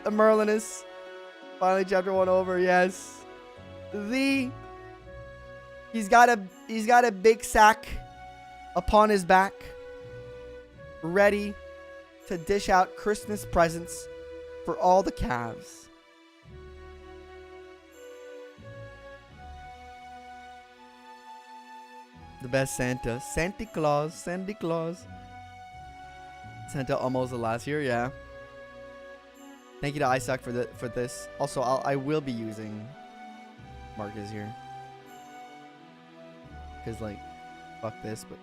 Merlinus. Finally, chapter 1 over. Yes. He's got a big sack upon his back, ready to dish out Christmas presents for all the calves. The best Santa. Santa Claus. Santa Claus. Santa almost the last year, yeah. Thank you to Isaac for this. Also, I will be using Marcus here. Because, like, fuck this, but...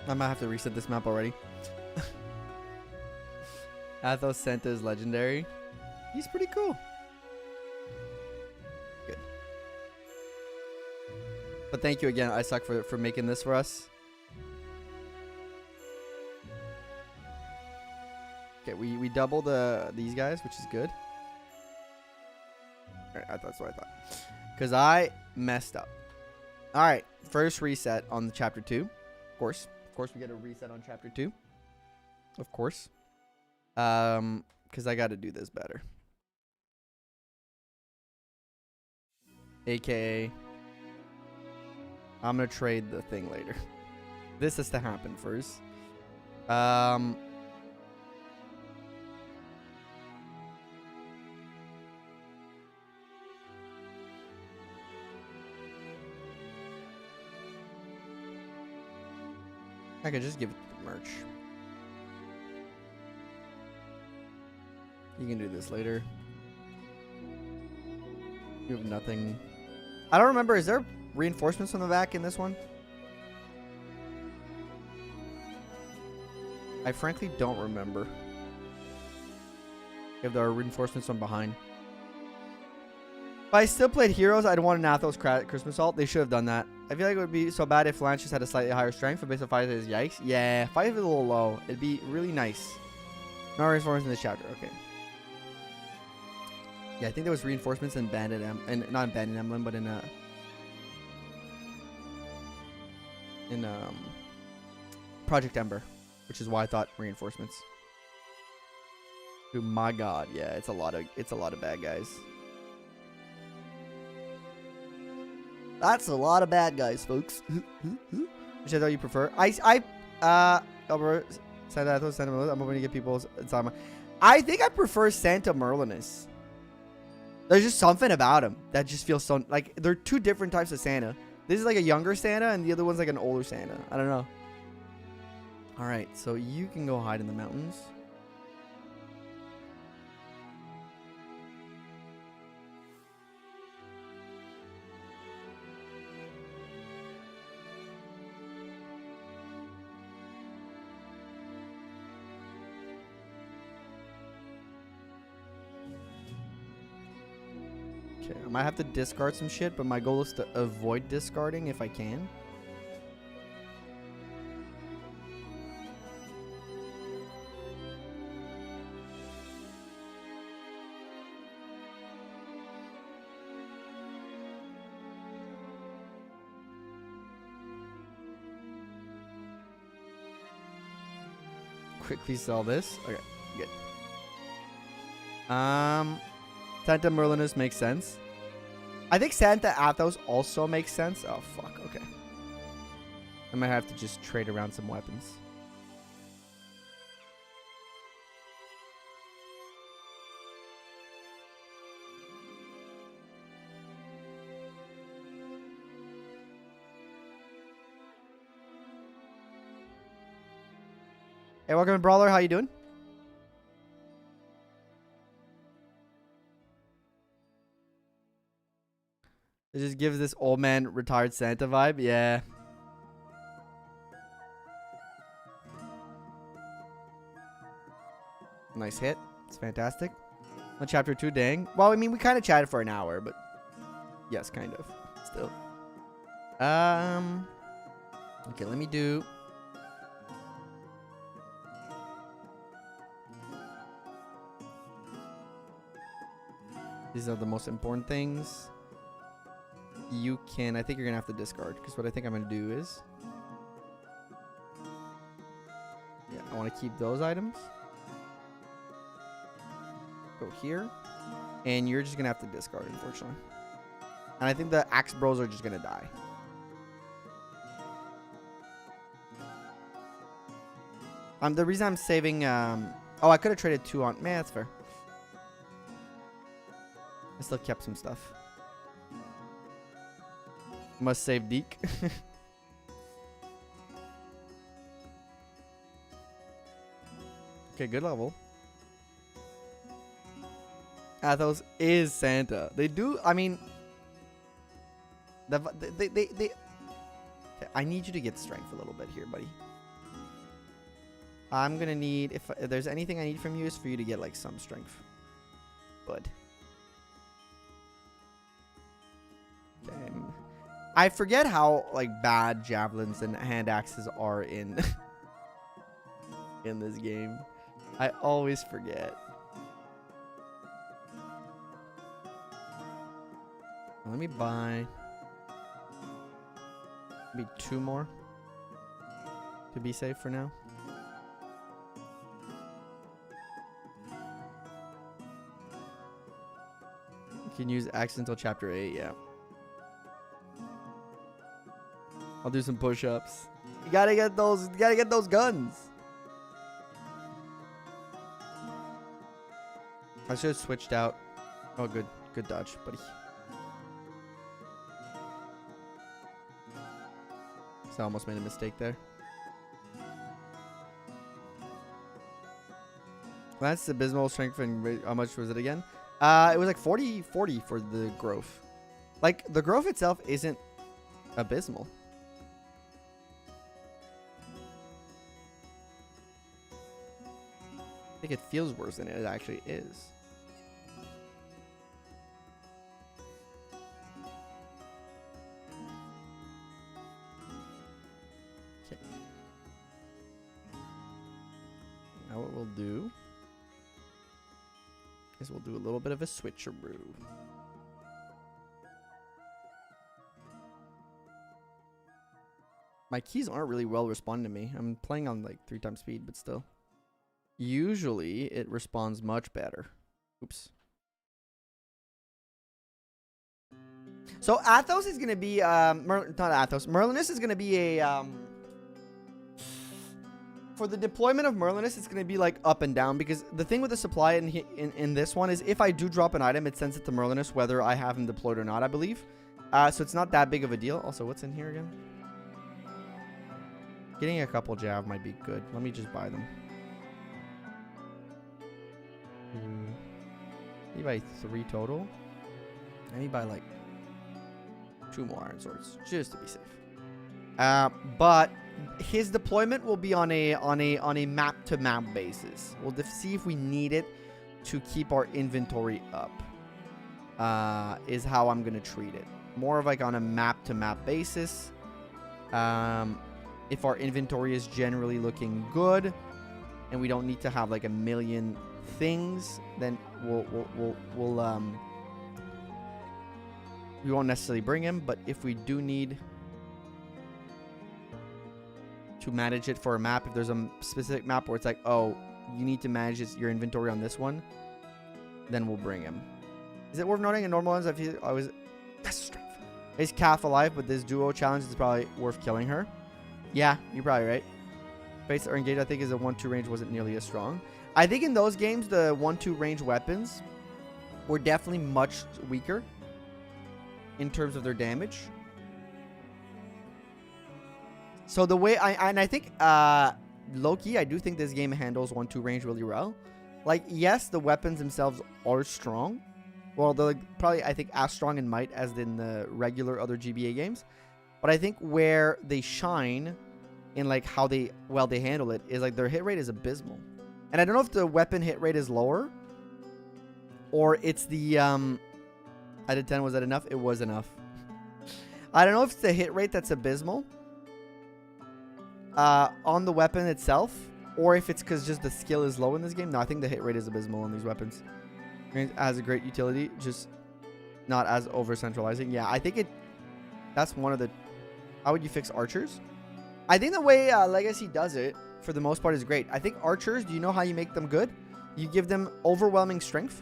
I might have to reset this map already. Athos Santa is legendary. He's pretty cool. Good. But thank you again, Isaac, for making this for us. Okay, we double these guys, which is good. Alright, that's what I thought. Because I messed up. Alright, first reset on the chapter 2. Of course, we get a reset on chapter 2. Of course. Because I got to do this better. AKA, I'm going to trade the thing later. This has to happen first. I could just give it the merch. You can do this later. You have nothing. I don't remember. Is there reinforcements on the back in this one? I frankly don't remember if there are reinforcements on behind. If I still played Heroes, I'd want an Athos Christmas Alt. They should have done that. I feel like it would be so bad if Lanches had a slightly higher strength, but based on 5 is yikes. Yeah, 5 is a little low. It'd be really nice. No reinforcements in this chapter. Okay. Yeah, I think there was reinforcements in Bandit and not in Bandit Emblem, but in Project Ember, which is why I thought reinforcements. Oh my god, yeah, it's a lot of bad guys. That's a lot of bad guys, folks. Which I thought you prefer. Albert Santa Merlinus. I'm hoping to get people's time. I think I prefer Santa Merlinus. There's just something about him that just feels so like they're two different types of Santa. This is like a younger Santa, and the other one's like an older Santa. I don't know. All right, so you can go hide in the mountains. Okay, I might have to discard some shit, but my goal is to avoid discarding if I can. Quickly sell this. Okay, good. Santa Merlinus makes sense. I think Santa Athos also makes sense. Oh, fuck. Okay. I might have to just trade around some weapons. Hey, welcome to Brawler. How you doing? It just gives this old man retired Santa vibe. Yeah. Nice hit. It's fantastic. On chapter 2, dang. Well, I mean, we kind of chatted for an hour, but yes, kind of. Still. Okay, let me do. These are the most important things. You can, I think you're going to have to discard. Because what I think I'm going to do is... Yeah, I want to keep those items. Go here. And you're just going to have to discard, unfortunately. And I think the Axe Bros are just going to die. The reason I'm saving... oh, I could have traded 2 on... Man, that's fair. I still kept some stuff. Must save Deke. Okay, good level. Athos is Santa. They do... I mean... They okay, I need you to get strength a little bit here, buddy. I'm gonna need... If there's anything I need from you, is for you to get, like, some strength. Bud. Okay. I forget how, like, bad javelins and hand axes are in... in this game. I always forget. Let me buy... maybe 2 more. To be safe for now. You can use axe until chapter 8, yeah. I'll do some push-ups. You gotta get those guns. I should have switched out. Oh, good. Good dodge, buddy. So I almost made a mistake there. That's abysmal strength and how much was it again? It was like 40 for the growth. Like, the growth itself isn't abysmal. I think it feels worse than it actually is. Okay. Now what we'll do is we'll do a little bit of a switcheroo. My keys aren't really well responding to me. I'm playing on like 3 times speed, but still. Usually it responds much better. Oops. So Athos is gonna be not Athos. Merlinus is gonna be a for the deployment of Merlinus, it's gonna be like up and down, because the thing with the supply in this one is if I do drop an item, it sends it to Merlinus whether I have him deployed or not, I believe. So it's not that big of a deal. Also, what's in here again? Getting a couple Jav might be good. Let me just buy them. Maybe buy 3 total. Maybe buy like 2 more Iron Swords just to be safe. But his deployment will be on a map to map basis. We'll see if we need it to keep our inventory up. Is how I'm gonna treat it. More of like on a map to map basis. If our inventory is generally looking good, and we don't need to have like a million things, then we won't necessarily bring him. But if we do need to manage it for a map, if there's a specific map where it's like, oh, you need to manage your inventory on this one, then we'll bring him. Is it worth noting in normal ones? I feel I was that's strength. Is Calf alive? But this duo challenge is probably worth killing her. Yeah, you're probably right. Face or engage, I think, is a 1-2 range wasn't nearly as strong. I think in those games, the 1-2 range weapons were definitely much weaker in terms of their damage. So the way I think low-key, I do think this game handles 1-2 range really well. Like, yes, the weapons themselves are strong. Well, they're like probably, I think, as strong in might as in the regular other GBA games. But I think where they shine in like how they handle it is like their hit rate is abysmal. And I don't know if the weapon hit rate is lower or it's the out of 10, was that enough? It was enough. I don't know if it's the hit rate that's abysmal on the weapon itself, or if it's because just the skill is low in this game. No, I think the hit rate is abysmal on these weapons. It has a great utility, just not as over centralizing. Yeah, I think that's one of the. How would you fix archers? I think the way Legacy does it, for the most part, is great. I think archers, do you know how you make them good? You give them overwhelming strength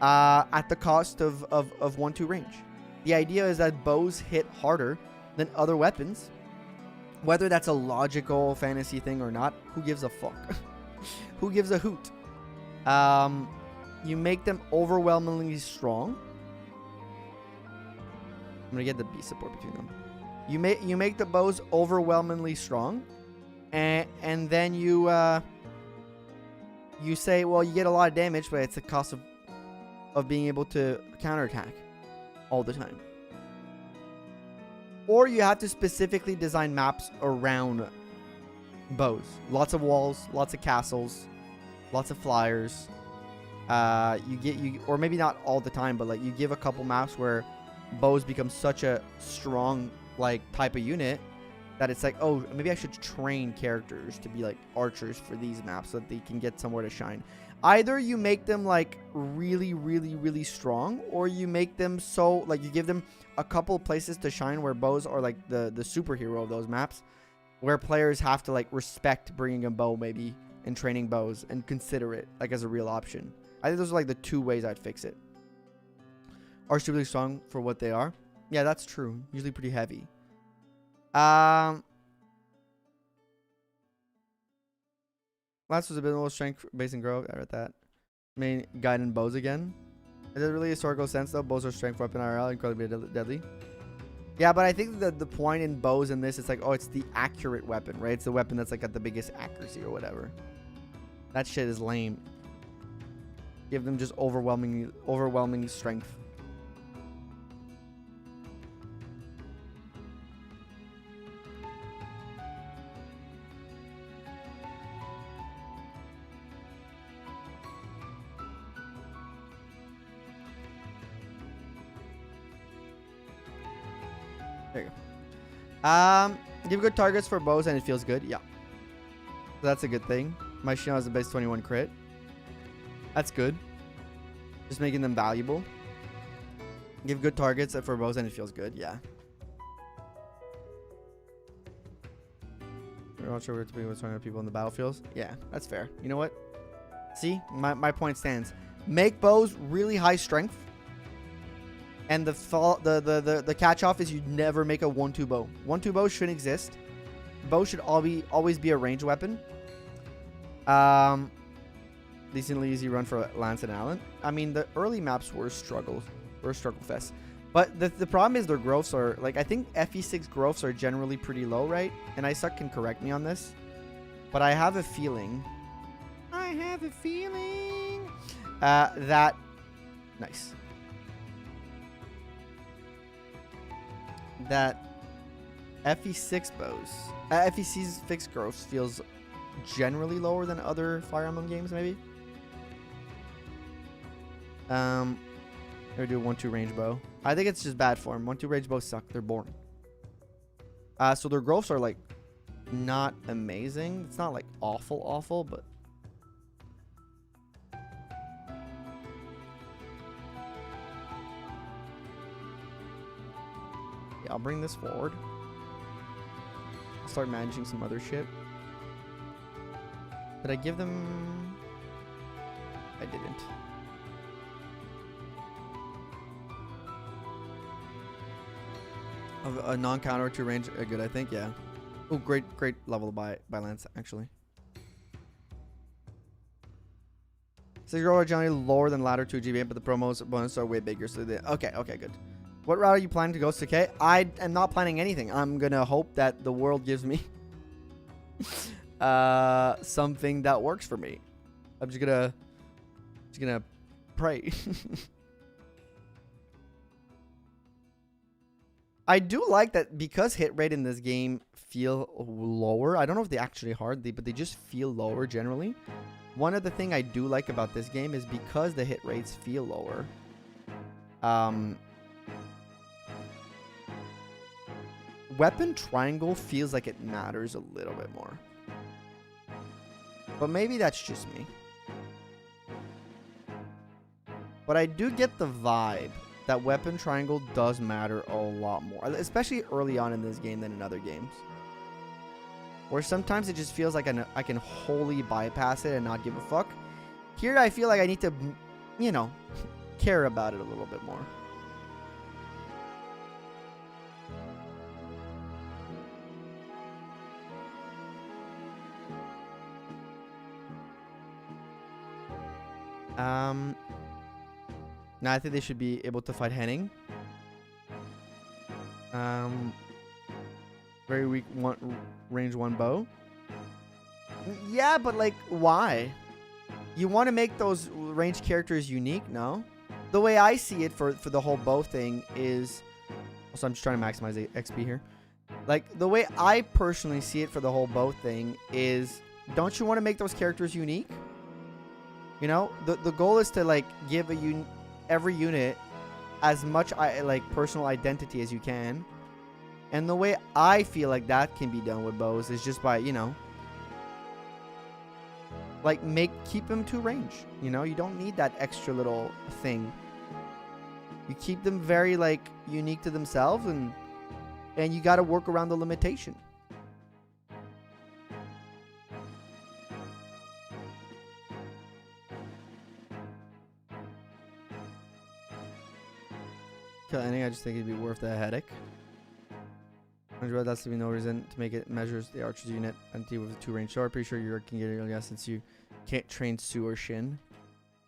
at the cost of 1-2 range. The idea is that bows hit harder than other weapons. Whether that's a logical fantasy thing or not, who gives a fuck? Who gives a hoot? You make them overwhelmingly strong. I'm going to get the B support between them. You make the bows overwhelmingly strong, and then you say, well, you get a lot of damage, but it's the cost of being able to counterattack all the time. Or you have to specifically design maps around bows. Lots of walls, lots of castles, lots of flyers. Or maybe not all the time, but like you give a couple maps where bows become such a strong like type of unit that it's like, oh, maybe I should train characters to be like archers for these maps so that they can get somewhere to shine. Either you make them like really, really, really strong, or you make them so like you give them a couple places to shine where bows are like the superhero of those maps, where players have to like respect bringing a bow maybe and training bows and consider it like as a real option. I think those are like the two ways I'd fix it. Are stupidly strong for what they are. Yeah, that's true. Usually pretty heavy. Last was a bit more strength based in growth. I read that. Main guide in bows again. Is it really historical sense though? Bows are strength weapon IRL, incredibly deadly. Yeah, but I think that the point in bows in this, it's like, oh, it's the accurate weapon, right? It's the weapon that's like got the biggest accuracy or whatever. That shit is lame. Give them just overwhelming strength. There you go. Give good targets for bows and it feels good. Yeah. So that's a good thing. My shield has a base 21 crit. That's good. Just making them valuable. Give good targets for bows and it feels good. Yeah. We're not sure to be what's trying to people in the battlefields. Yeah, that's fair. You know what? See, my point stands. Make bows really high strength. And the catch off is you never make a 1-2 bow. 1-2 bow shouldn't exist. Bow should always be a ranged weapon. Decently easy run for Lance and Alen. I mean, the early maps were struggle fest. But the problem is their growths are like, I think FE6 growths are generally pretty low, right? And Isaac can correct me on this, but I have a feeling. That nice. That FE6 bows, FE6 fixed growth feels generally lower than other Fire Emblem games, maybe. Or do a 1-2 range bow. I think it's just bad form. 1-2 range bows suck. They're boring. So their growths are like not amazing. It's not like awful, but yeah, I'll bring this forward. I'll start managing some other shit. Did I give them? I didn't. A non-counter to range, good, I think, yeah. Oh, great level by Lance, actually. 6-year-old are generally lower than ladder 2 GBA, but the promos bonus are way bigger, so they... Okay, good. What route are you planning to go, Suke? I am not planning anything. I'm gonna hope that the world gives me something that works for me. I'm just gonna pray. I do like that because hit rate in this game feel lower. I don't know if they actually hard, but they just feel lower generally. One of the things I do like about this game is because the hit rates feel lower. Weapon triangle feels like it matters a little bit more. But maybe that's just me. But I do get the vibe that weapon triangle does matter a lot more, especially early on in this game than in other games. Where sometimes it just feels like I can wholly bypass it and not give a fuck. Here I feel like I need to, you know, care about it a little bit more. Now I think they should be able to fight Henning. Very weak range 1 bow. Yeah, but like, why? You want to make those ranged characters unique, no? The way I see it for the whole bow thing is... Also, I'm just trying to maximize the XP here. Like, the way I personally see it for the whole bow thing is... Don't you want to make those characters unique? You know? The goal is to, like, give every unit as much personal identity as you can. And the way I feel like that can be done with bows is just by, you know, like keep them to range. You know, you don't need that extra little thing. You keep them very like unique to themselves, and you got to work around the limitation. Kill any, I just think it'd be worth the headache. That's to be no reason to make it measures the archer's unit empty with a 2 range sword. Pretty sure you can get it, yes, since you can't train Sue or Shin.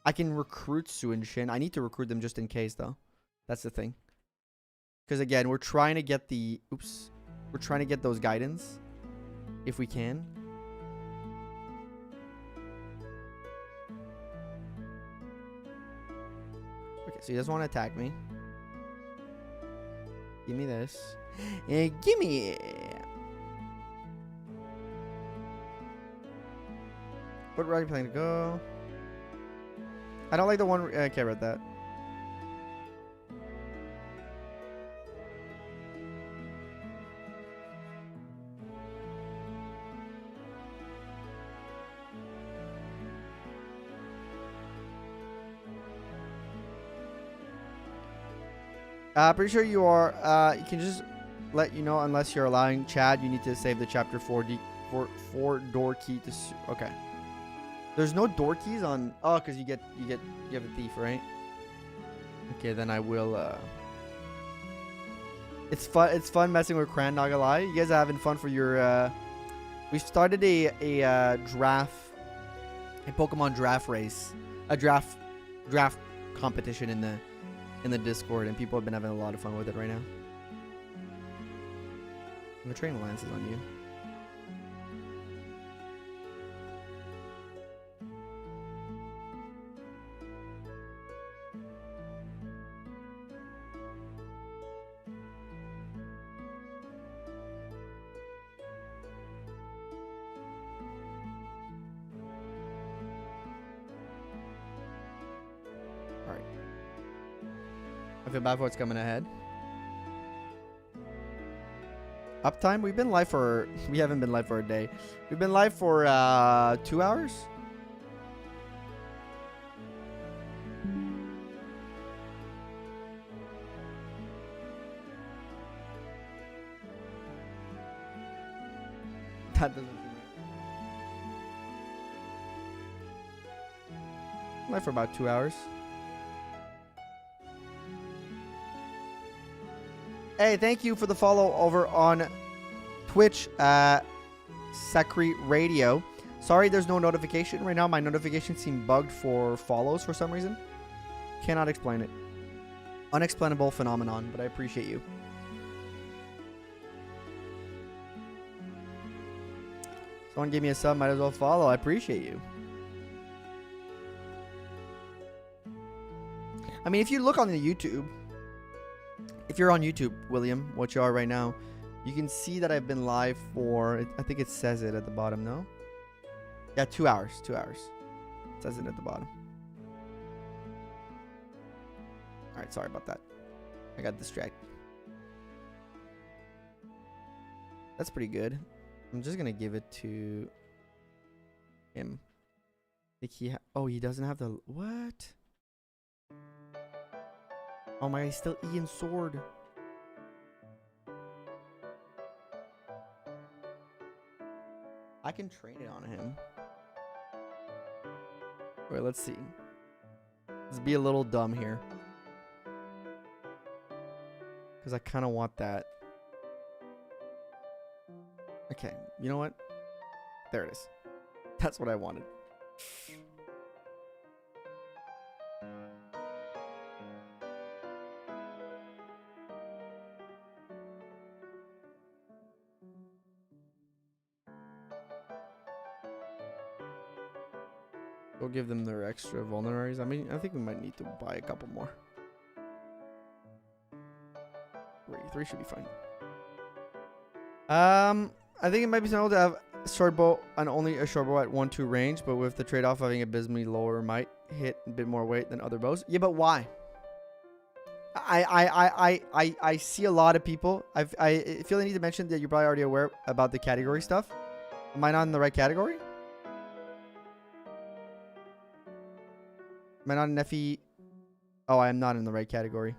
I can recruit Sue and Shin. I need to recruit them just in case, though. That's the thing. Because again, we're trying to get the we're trying to get those guidance if we can. Okay, so he doesn't want to attack me. Give me this. Gimme. What route are you planning to go? I don't like the one. I care about that. Pretty sure you are. You can just let you know unless you're allowing Chad. You need to save the chapter 4 door key to. Okay. There's no door keys on. Oh, because you have a thief, right? Okay, then I will. It's fun. It's fun messing with Cran. Not gonna lie, you guys are having fun for your. We've started a Pokemon draft race, a draft competition in the Discord, and people have been having a lot of fun with it right now. I'm gonna train lances on you. I feel bad for what's coming ahead. Uptime? We've been live for... We haven't been live for a day. We've been live for 2 hours? That doesn't seem right. Live for about 2 hours. Hey, thank you for the follow over on Twitch, Sacri Radio. Sorry there's no notification right now. My notifications seem bugged for follows for some reason. Cannot explain it. Unexplainable phenomenon, but I appreciate you. Someone gave me a sub, might as well follow. I appreciate you. I mean, if you look on the YouTube... If you're on YouTube, William, what you are right now, you can see that I've been live for, I think it says it at the bottom, no? Yeah, 2 hours. 2 hours. It says it at the bottom. Alright, sorry about that. I got distracted. That's pretty good. I'm just going to give it to him. I think he doesn't have the... What? Oh my god, he's still Ian's sword. I can train it on him. Wait, let's see. Let's be a little dumb here. Because I kind of want that. Okay, you know what? There it is. That's what I wanted. We'll give them their extra vulneraries. I mean, I think we might need to buy a couple more. Three should be fine. I think it might be simple to have short bow and only a short bow at 1-2 range, but with the trade-off of having abysmally lower might hit a bit more weight than other bows. Yeah, but why? I see a lot of people. I feel I need to mention that you're probably already aware about the category stuff. Am I not in the right category? Am I not an FE? Oh, I am not in the right category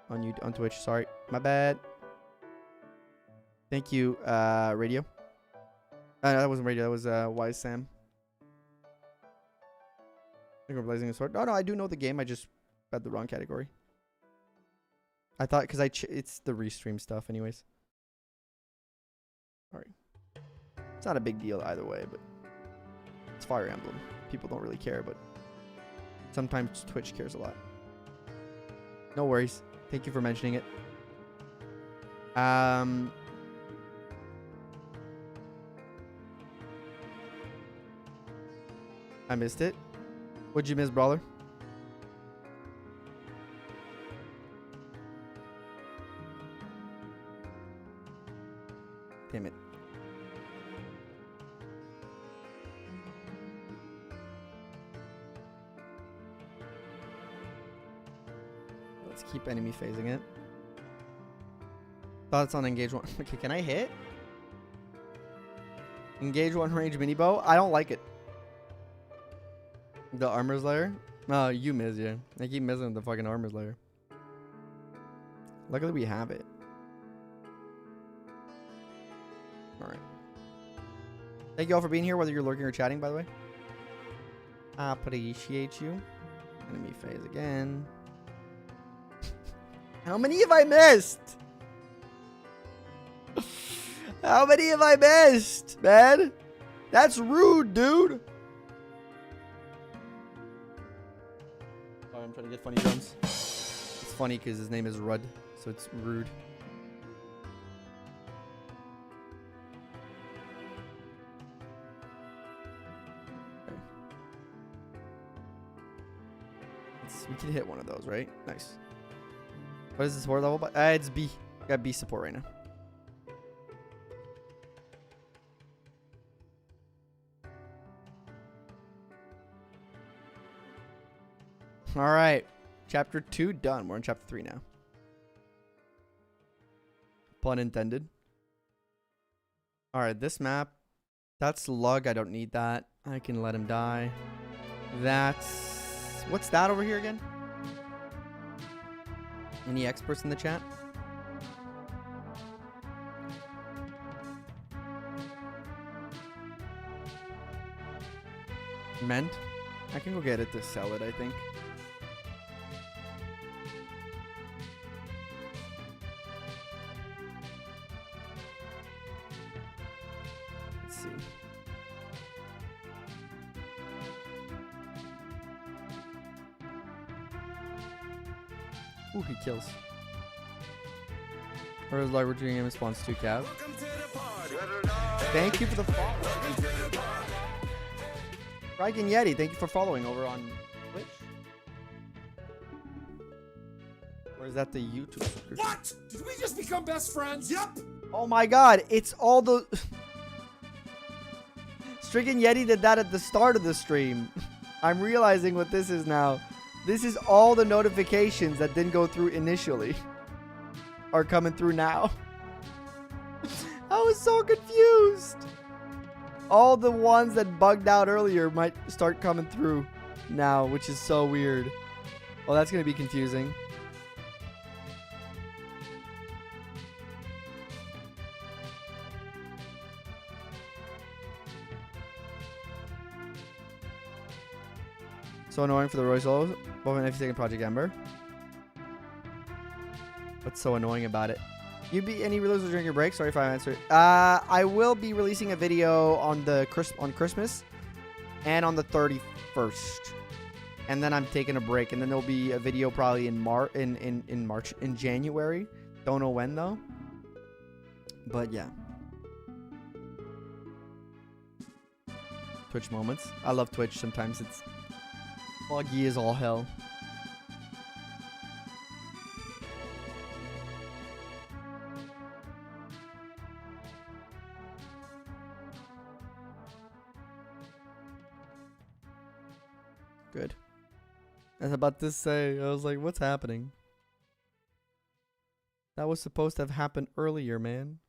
on Twitch. Sorry, my bad. Thank you, Radio. No, that wasn't Radio. That was Wise Sam. I think we're blazing a sword. No, I do know the game. I just read the wrong category. I thought because it's the restream stuff, anyways. Sorry. It's not a big deal either way, but it's Fire Emblem. People don't really care, but sometimes Twitch cares a lot. No worries. Thank you for mentioning it. I missed it. What'd you miss, brawler? Damn it. Let's keep enemy phasing it. Thoughts on engage one. Okay, can I hit? Engage one range mini bow? I don't like it. The armor's layer? No, you miss, yeah. I keep missing the fucking armor's layer. Luckily we have it. Alright. Thank you all for being here, whether you're lurking or chatting, by the way. I appreciate you. Enemy phase again. How many have I missed? How many have I missed, man? That's rude, dude. Sorry, I'm trying to get funny drums. It's funny because his name is Rudd, so it's rude. Okay. We can hit one of those, right? Nice. What is the support level? It's B. I got B support right now. All right. Chapter 2 done. We're on chapter 3 now. Pun intended. All right. This map. That's Lug. I don't need that. I can let him die. That's... What's that over here again? Any experts in the chat? Meant? I can go get it to sell it, I think. Let's see. Ooh, he kills. Or is like we're doing in response to Cav. Thank you for the follow. Dragon Yeti, thank you for following over on Twitch. Or is that the YouTube subscription? What? Did we just become best friends? Yep. Oh my god, it's all the... Stricken Yeti did that at the start of the stream. I'm realizing what this is now. This is all the notifications that didn't go through initially are coming through now. I was so confused. All the ones that bugged out earlier might start coming through now, which is so weird. Well, that's going to be confusing. So annoying for the Roy Solos. Both an FE2 Project Ember. What's so annoying about it? You be any releases during your break? Sorry if I answered. I will be releasing a video on on Christmas and on the 31st. And then I'm taking a break, and then there'll be a video probably in January. Don't know when though. But yeah. Twitch moments. I love Twitch. Sometimes it's buggy as all hell. Good. I was about to say, I was like, what's happening? That was supposed to have happened earlier, man.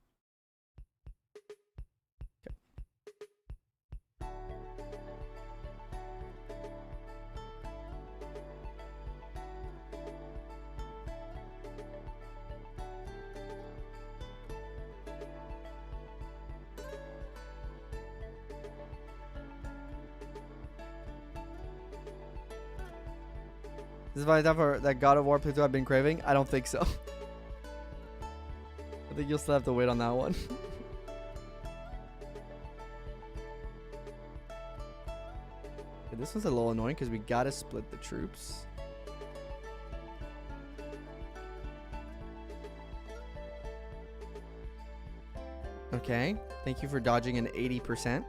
This is my time for that God of War playthrough I've been craving. I don't think so. I think you'll still have to wait on that one. This one's a little annoying because we gotta split the troops. Okay, thank you for dodging an 80%.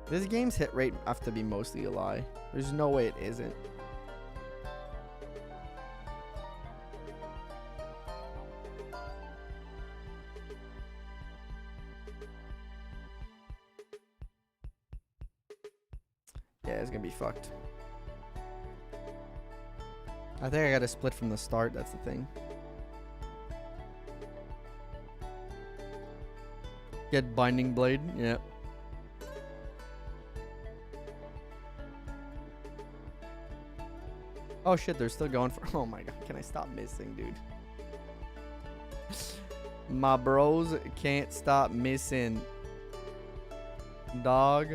This game's hit rate have to be mostly a lie. There's no way it isn't. Yeah, it's gonna be fucked. I think I gotta split from the start, that's the thing. Get Binding Blade, yeah. Oh shit, they're still going for. Oh my god, can I stop missing, dude? My bros can't stop missing. Dog.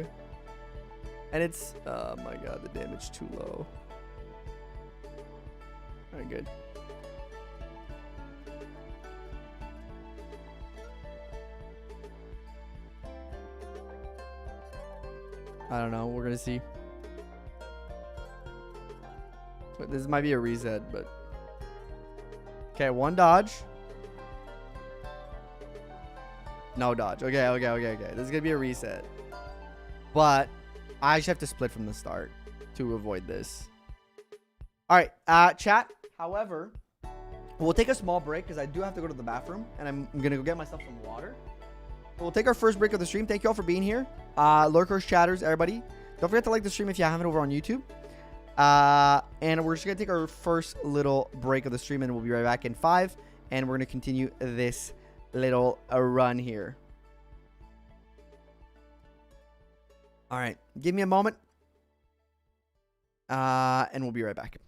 And it's. Oh my god, the damage too low. Alright, good. I don't know, we're gonna see. But this might be a reset, but okay, one dodge. No dodge. Okay. This is gonna be a reset. But I just have to split from the start to avoid this. Alright, chat. However, we'll take a small break because I do have to go to the bathroom and I'm gonna go get myself some water. So we'll take our first break of the stream. Thank you all for being here. Lurkers, chatters, everybody. Don't forget to like the stream if you haven't over on YouTube. And we're just gonna take our first little break of the stream and we'll be right back in 5, and we're gonna continue this little run here. All right, give me a moment, and we'll be right back.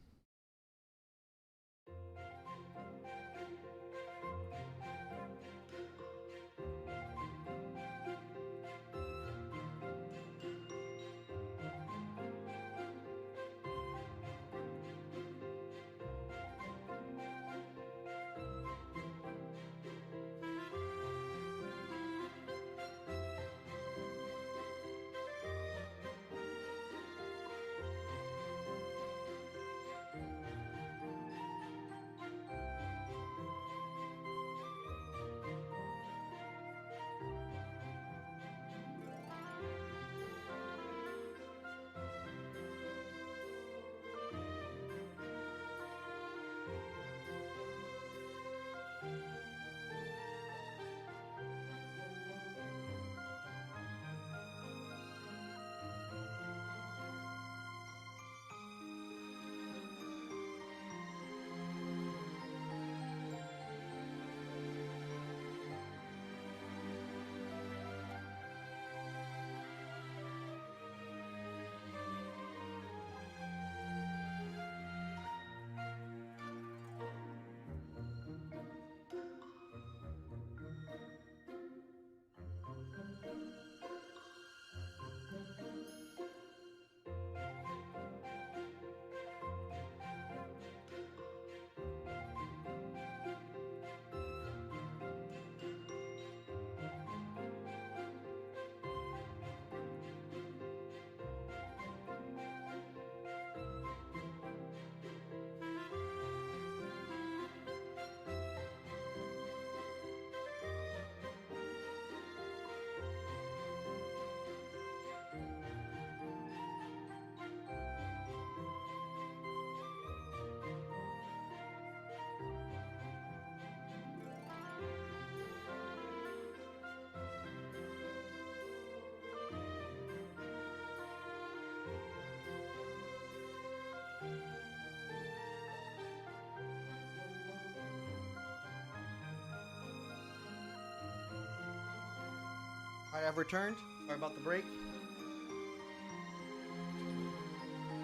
Alright, I've returned. Sorry about the break.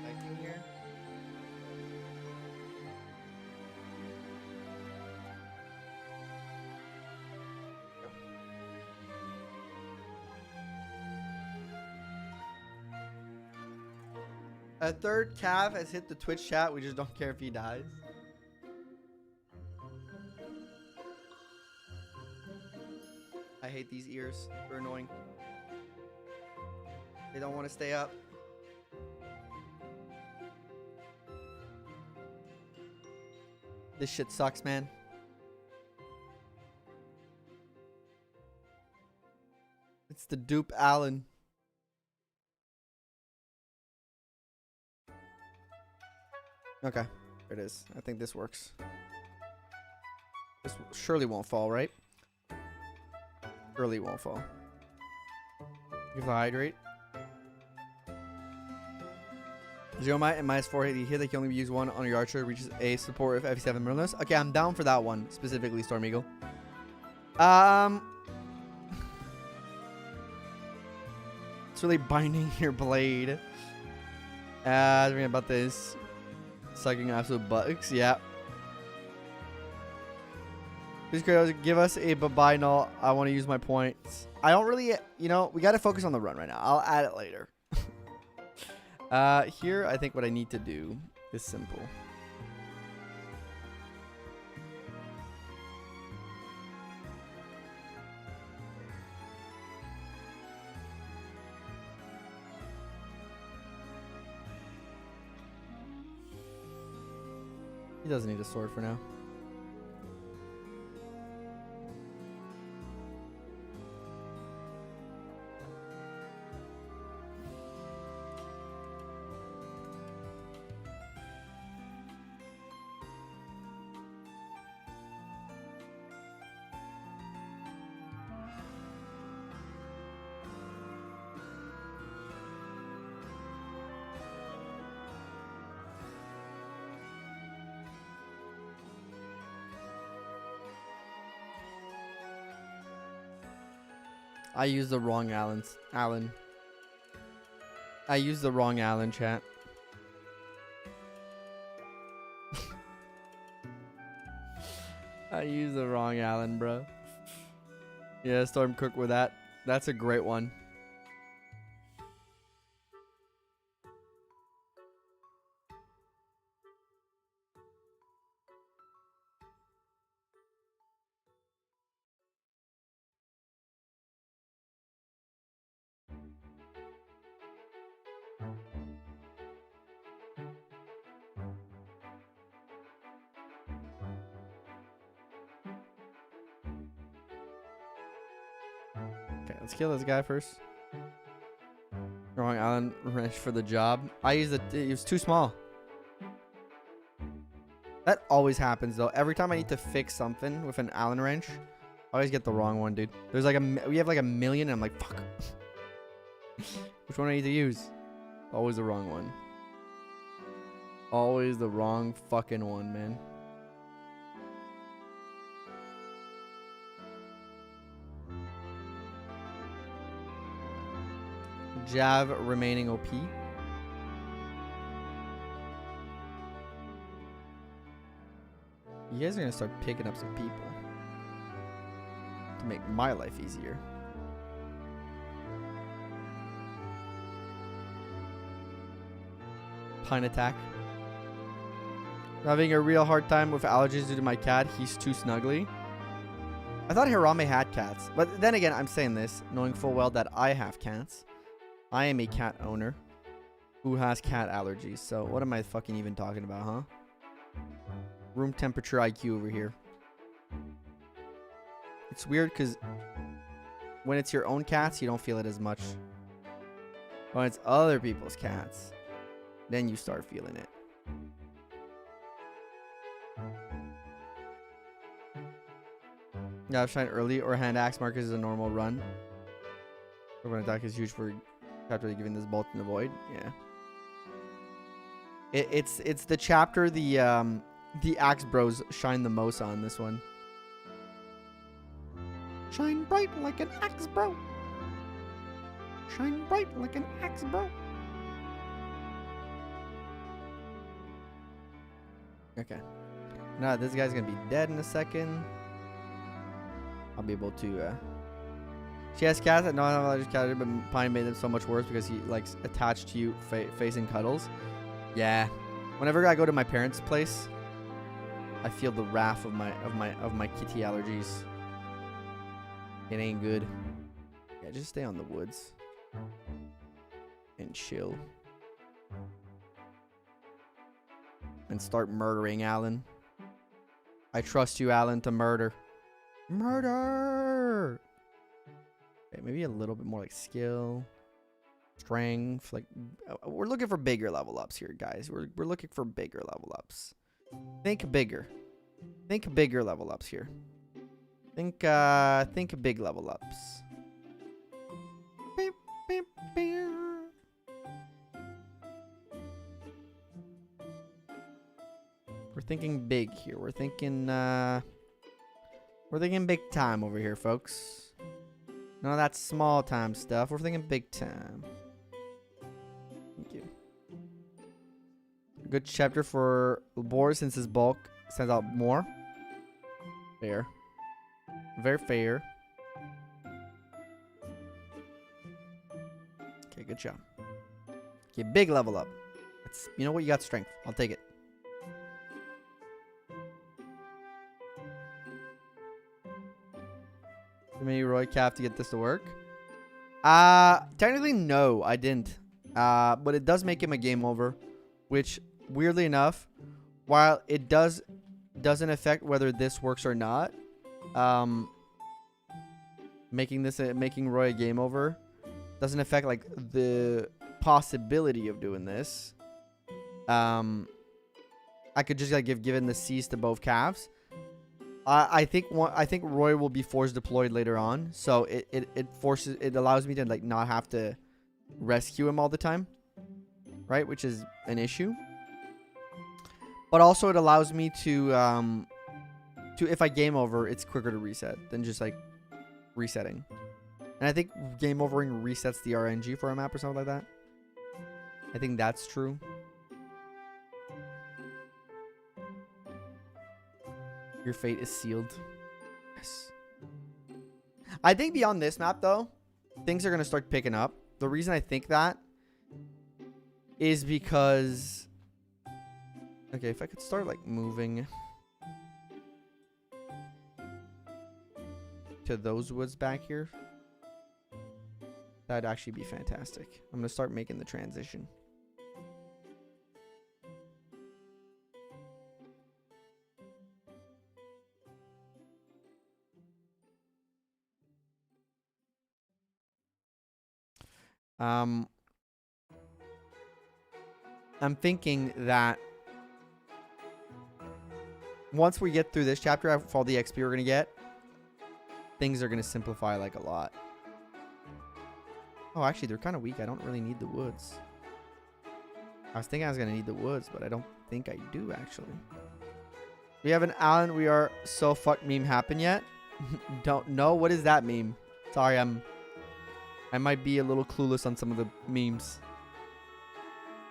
Back in here. A third Cav has hit the Twitch chat. We just don't care if he dies. I hate these ears. They're annoying. They don't want to stay up. This shit sucks, man. It's the dupe Alen. Okay, there it is. I think this works. This surely won't fall, right? Surely won't fall. Give the hydrate. 0 might and -4 hit. You hit, they can only use one on your archer. Reaches a support of F7 Merlinus. Okay, I'm down for that one specifically, Storm Eagle. It's really binding your blade. Reading about this. Sucking absolute buttocks, yeah. Please give us a bye-bye null. I want to use my points. I don't really, you know, we got to focus on the run right now. I'll add it later. Here, I think what I need to do is simple. He doesn't need a sword for now. I used the wrong Alen. I used the wrong Alen, chat. I used the wrong Alen, bro. Yeah, Storm Cook with that. That's a great one. Okay, let's kill this guy first. Wrong Alen wrench for the job. I used it. It was too small. That always happens though. Every time I need to fix something with an Alen wrench, I always get the wrong one, dude. There's like we have like a million, and I'm like, fuck. Which one do I need to use? Always the wrong one. Always the wrong fucking one, man. Jav remaining OP. You guys are gonna start picking up some people to make my life easier. Pine attack. I'm having a real hard time with allergies due to my cat. He's too snuggly. I thought Hirame had cats, but then again, I'm saying this knowing full well that I have cats. I am a cat owner who has cat allergies. So what am I fucking even talking about, huh? Room temperature IQ over here. It's weird because when it's your own cats, you don't feel it as much. When it's other people's cats, then you start feeling it. Yeah, I've shined early or hand axe markers is a normal run. Urban attack is huge for chapter giving this bolt in the void. Yeah. It's the chapter the axe bros shine the most on this one. Shine bright like an axe bro. Shine bright like an axe, bro. Okay. Now this guy's gonna be dead in a second. I'll be able to. She has cats that know how to cat, but Pine made them so much worse because he likes attached to you, facing cuddles. Yeah. Whenever I go to my parents' place, I feel the wrath of my kitty allergies. It ain't good. Yeah, just stay on the woods and chill. And start murdering Alen. I trust you, Alen, to murder. Murder! Okay, maybe a little bit more like skill. Strength. Like, we're looking for bigger level ups here, guys. We're looking for bigger level ups. Think bigger. Think bigger level ups here. Think big level ups. Beep, beep, beep. We're thinking big here. We're thinking big time over here, folks. None of that small time stuff. We're thinking big time. Thank you. A good chapter for Labor since his bulk sends out more. Fair. Very fair. Okay, good job. Okay, big level up. You know what? You got strength. I'll take it. Too many Roy Calf to get this to work? Technically, no, I didn't. But it does make him a game over, which, weirdly enough, while it doesn't affect whether this works or not, making Roy a game over doesn't affect like the possibility of doing this. I could just like given the C's to both calves. I think Roy will be force deployed later on, so it allows me to like not have to rescue him all the time, right? Which is an issue. But also it allows me to if I game over, it's quicker to reset than just like resetting. And I think game overing resets the RNG for a map or something like that. I think that's true. Your fate is sealed. Yes. I think beyond this map, though, things are going to start picking up. The reason I think that is because... Okay, if I could start, like, moving to those woods back here, that'd actually be fantastic. I'm going to start making the transition. I'm thinking that once we get through this chapter, for all the XP we're going to get, things are going to simplify like a lot. Oh, actually, they're kind of weak. I don't really need the woods. I was thinking I was going to need the woods, but I don't think I do, actually. We have an Alen, we are so fucked meme happen yet? Don't know. What is that meme? Sorry, I might be a little clueless on some of the memes.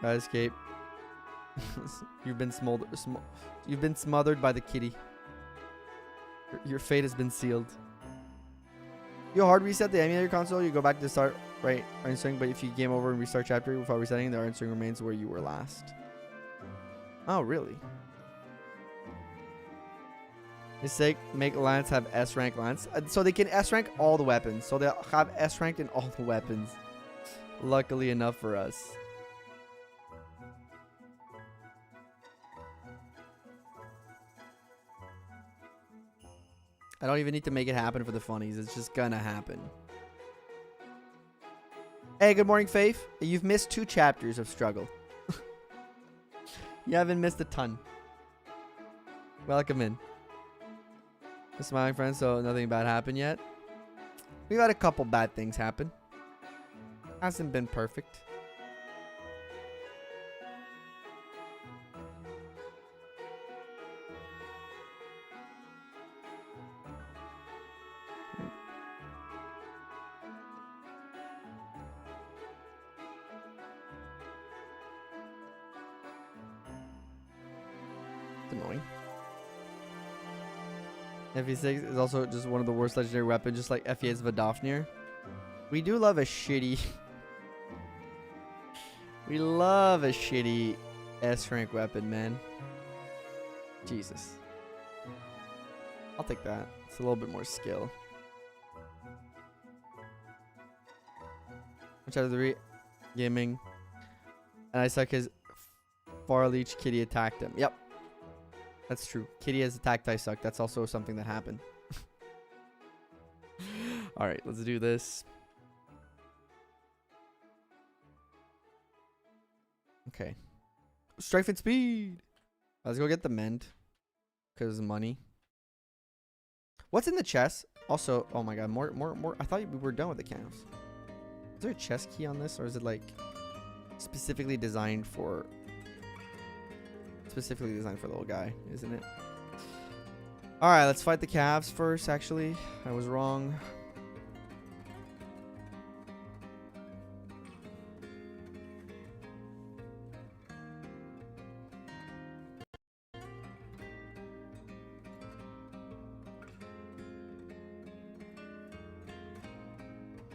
Escape. You've been smothered by the kitty. Your fate has been sealed. You hard reset the emulator console, you go back to the start, right? Answering, but if you game over and restart chapter without resetting, the answering remains where you were last. Oh, really? Mistake, make Lance have S rank Lance. So they can S rank all the weapons. So they'll have S ranked in all the weapons. Luckily enough for us. I don't even need to make it happen for the funnies. It's just gonna happen. Hey, good morning, Faith. You've missed 2 chapters of struggle. You haven't missed a ton. Welcome in. The smiling friend, so nothing bad happened yet. We've had a couple bad things happen. Hasn't been perfect. It's annoying. FE6 is also just one of the worst legendary weapons, just like FE8's Vidofnir. We do love a shitty... we love a shitty S-rank weapon, man. Jesus. I'll take that. It's a little bit more skill. Which out of the three? Gaming. And I suck his Far Leech Kitty attacked him. Yep. That's true. Kitty has attacked I suck. That's also something that happened. Alright, let's do this. Okay. Strength and speed. Let's go get the mend. Because money. What's in the chest? Also, oh my god, more. I thought we were done with the candles. Is there a chest key on this? Or is it like specifically designed for the little guy, isn't it? Alright, let's fight the calves first, actually. I was wrong.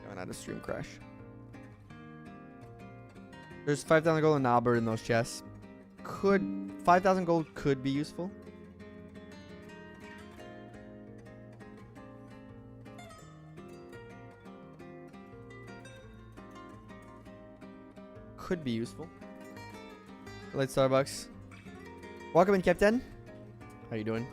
Going out of stream crash. There's 5,000 gold and Albert in those chests. 5,000 gold could be useful. Could be useful. Late Starbucks. Welcome in, Captain. How you doing?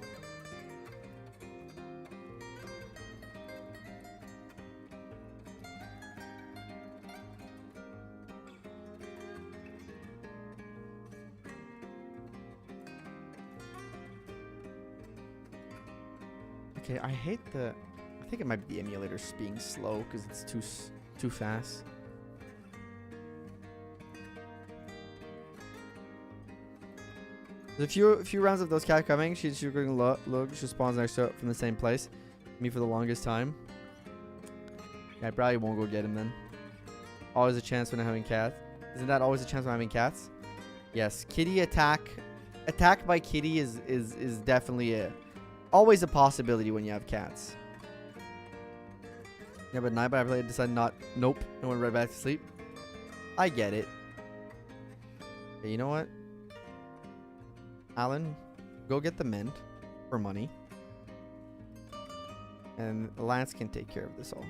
Okay, I hate the... I think it might be the emulator being slow because it's too fast. There's a few rounds of those cat coming. She's going to look. She spawns next to it from the same place. Me for the longest time. Yeah, I probably won't go get him then. Always a chance when I'm having cats. Isn't that always a chance when I'm having cats? Yes. Kitty attack. Attack by kitty is definitely always a possibility when you have cats. Yeah, but night, but I really decided not. Nope. I went right back to sleep. I get it. Okay, you know what? Alen, go get the mend for money. And Lance can take care of this all.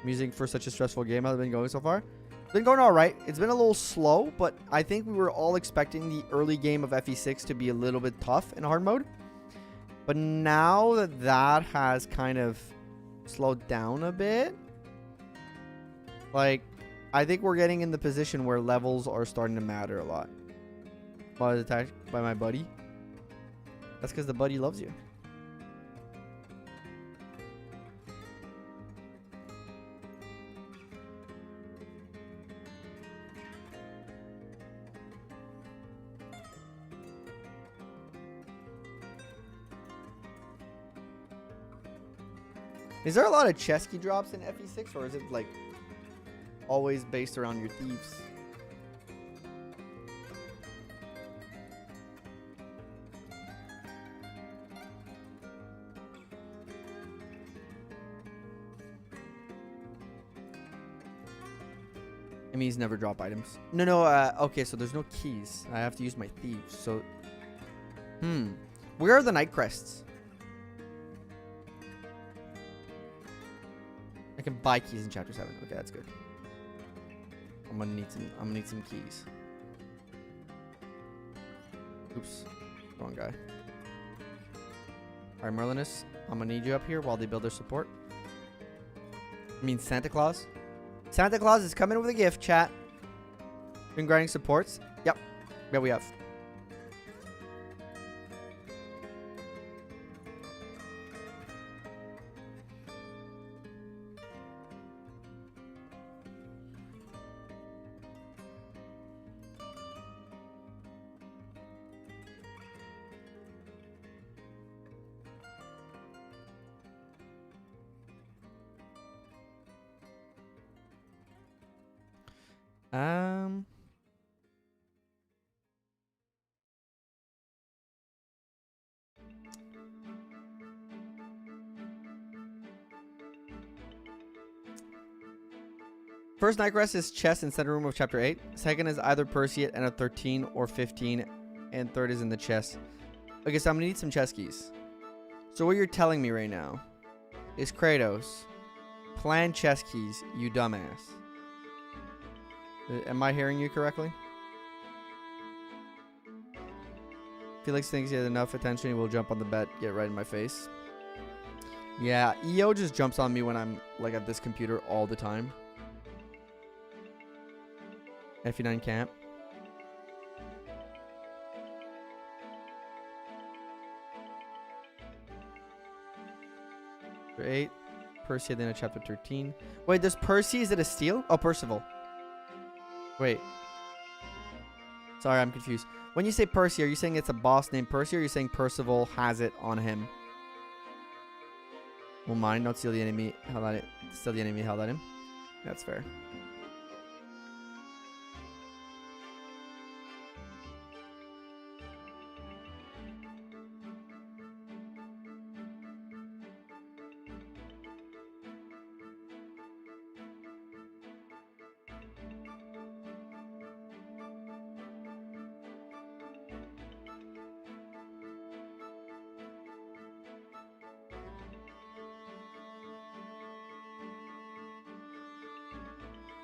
Music for such a stressful game. How's it been going so far? It's been going alright. It's been a little slow, but I think we were all expecting the early game of FE6 to be a little bit tough in hard mode. But now that that has kind of slowed down a bit, like, I think we're getting in the position where levels are starting to matter a lot. I was attacked by my buddy. That's because the buddy loves you. Is there a lot of chest key drops in FE6, or is it like always based around your thieves? Enemies never drop items. No, okay, so there's no keys. I have to use my thieves, so... Where are the night crests? I can buy keys in chapter 7. Okay, that's good. I'm gonna need some keys. Oops. Wrong guy. Alright, Merlinus, I'm gonna need you up here while they build their support. I mean Santa Claus. Santa Claus is coming with a gift, chat. Been grinding supports. Yep. Yeah, we have. First night quest is chest in center room of chapter 8. Second is either Perseid and a 13 or 15. And third is in the chest. Okay, so I'm gonna need some chest keys. So what you're telling me right now is Kratos, plan chest keys, you dumbass. Am I hearing you correctly? Felix thinks he has enough attention. He will jump on the bed, get right in my face. Yeah, EO just jumps on me when I'm like at this computer all the time. FE9 camp. Chapter 8. Percy then at chapter 13. Wait, does Percy, is it a steal? Oh, Percival. Wait. Sorry, I'm confused. When you say Percy, are you saying it's a boss named Percy, or are you saying Percival has it on him? Well, mine, don't steal the enemy. Held at it. Steal the enemy held at him. That's fair.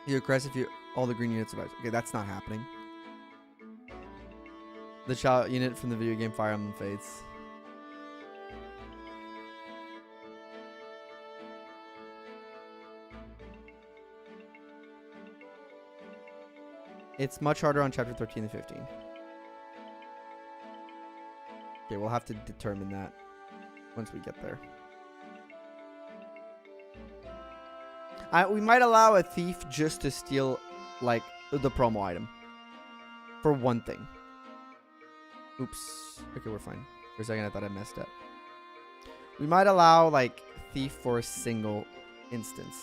You crest if you all the green units survive. Okay, that's not happening. The child unit from the video game Fire Emblem Fates. It's much harder on chapter 13 and 15. Okay, we'll have to determine that once we get there. We might allow a thief just to steal, like, the promo item. For one thing. Oops. Okay, we're fine. For a second, I thought I messed up. We might allow, like, thief for a single instance.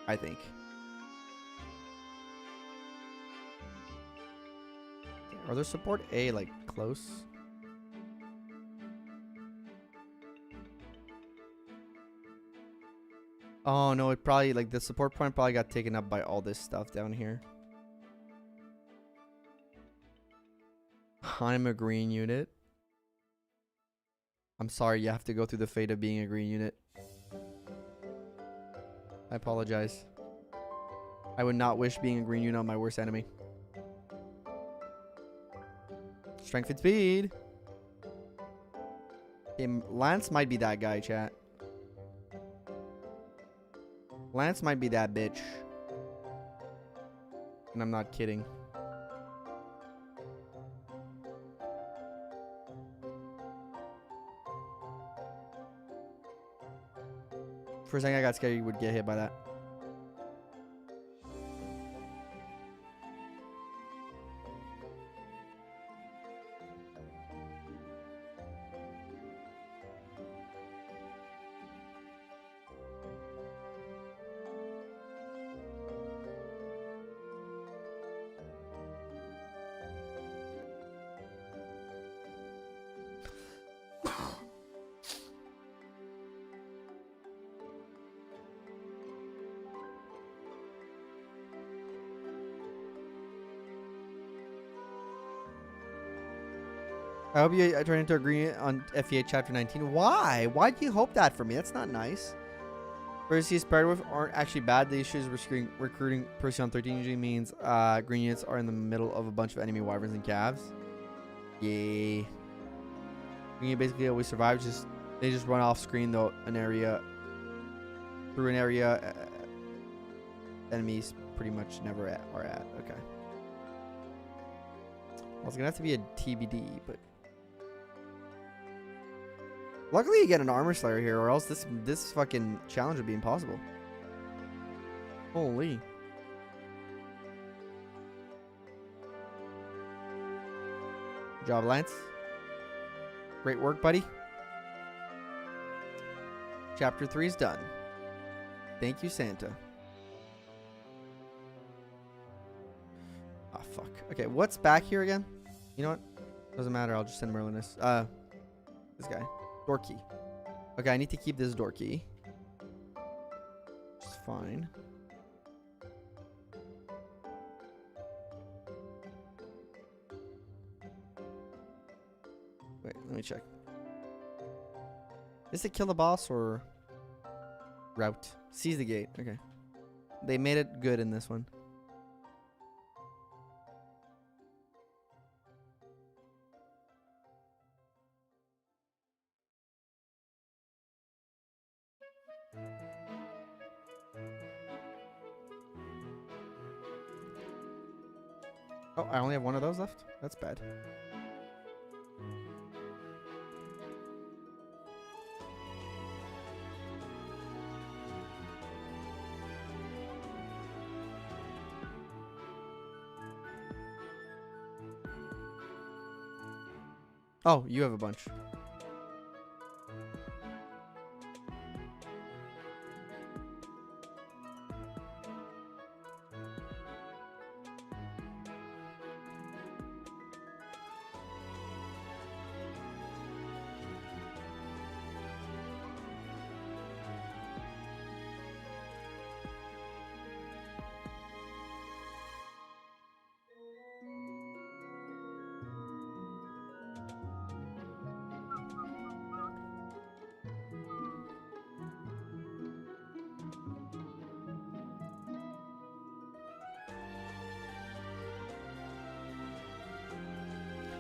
I think. Are there support A, like, close? Oh, no, it probably, like, the support point probably got taken up by all this stuff down here. I'm a green unit. I'm sorry, you have to go through the fate of being a green unit. I apologize. I would not wish being a green unit on my worst enemy. Strength and speed. Okay, Lance might be that guy, chat. Lance might be that bitch. And I'm not kidding. For a second, I got scared you would get hit by that. I hope you turn into a green on FE8 chapter 19. Why? Why do you hope that for me? That's not nice. Percy's paired with aren't actually bad. The issues recruiting Percy on 13 usually means green units are in the middle of a bunch of enemy wyverns and calves. Yay. Green basically always survive. They just run off screen though through an area enemies pretty much never are at. Okay. Well, it's gonna have to be a TBD, but luckily you get an armor slayer here, or else this fucking challenge would be impossible. Holy. Good job, Lance. Great work, buddy. Chapter 3 is done. Thank you, Santa. Oh, fuck. Okay, what's back here again? You know what? Doesn't matter. I'll just send Merlinus. This guy. Door key. Okay, I need to keep this door key. Which is fine. Wait, let me check. Is it kill the boss or route? Seize the gate. Okay. They made it good in this one. Oh, I only have one of those left? That's bad. Oh, you have a bunch.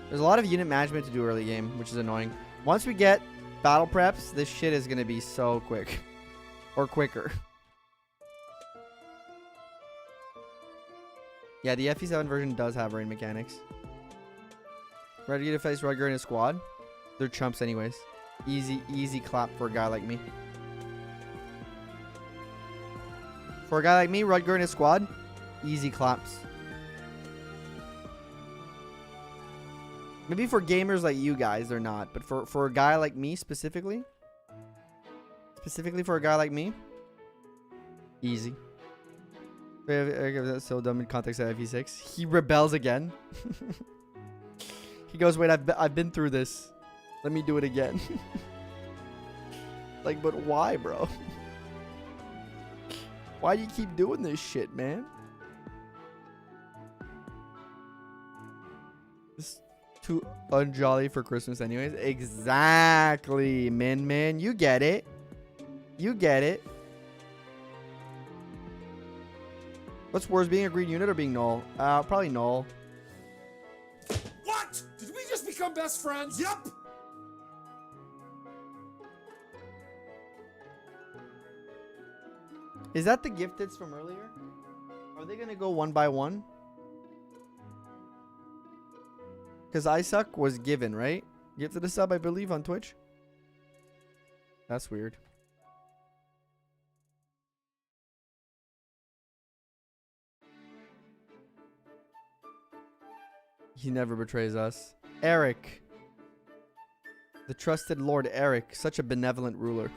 There's a lot of unit management to do early game, which is annoying. Once we get battle preps, this shit is going to be so quick. Or quicker. Yeah, the FE7 version does have rain mechanics. Ready to face Rudger and his squad? They're chumps anyways. Easy clap for a guy like me. For a guy like me, Rudger and his squad, easy claps. Maybe for gamers like you guys, they're not. But for a guy like me specifically for a guy like me, easy. That's so dumb in context of FE6. He rebels again. He goes, wait, I've been through this. Let me do it again. Like, but why, bro? Why do you keep doing this shit, man? This too unjolly for Christmas anyways. Exactly, man. You get it. You get it. What's worse, being a green unit or being null? Probably null. What? Did we just become best friends? Yep. Is that the gifteds from earlier? Are they gonna go one by one? Because I suck was given, right? Gifted a sub, I believe, on Twitch. That's weird. He never betrays us. Eric. The trusted Lord Eric. Such a benevolent ruler.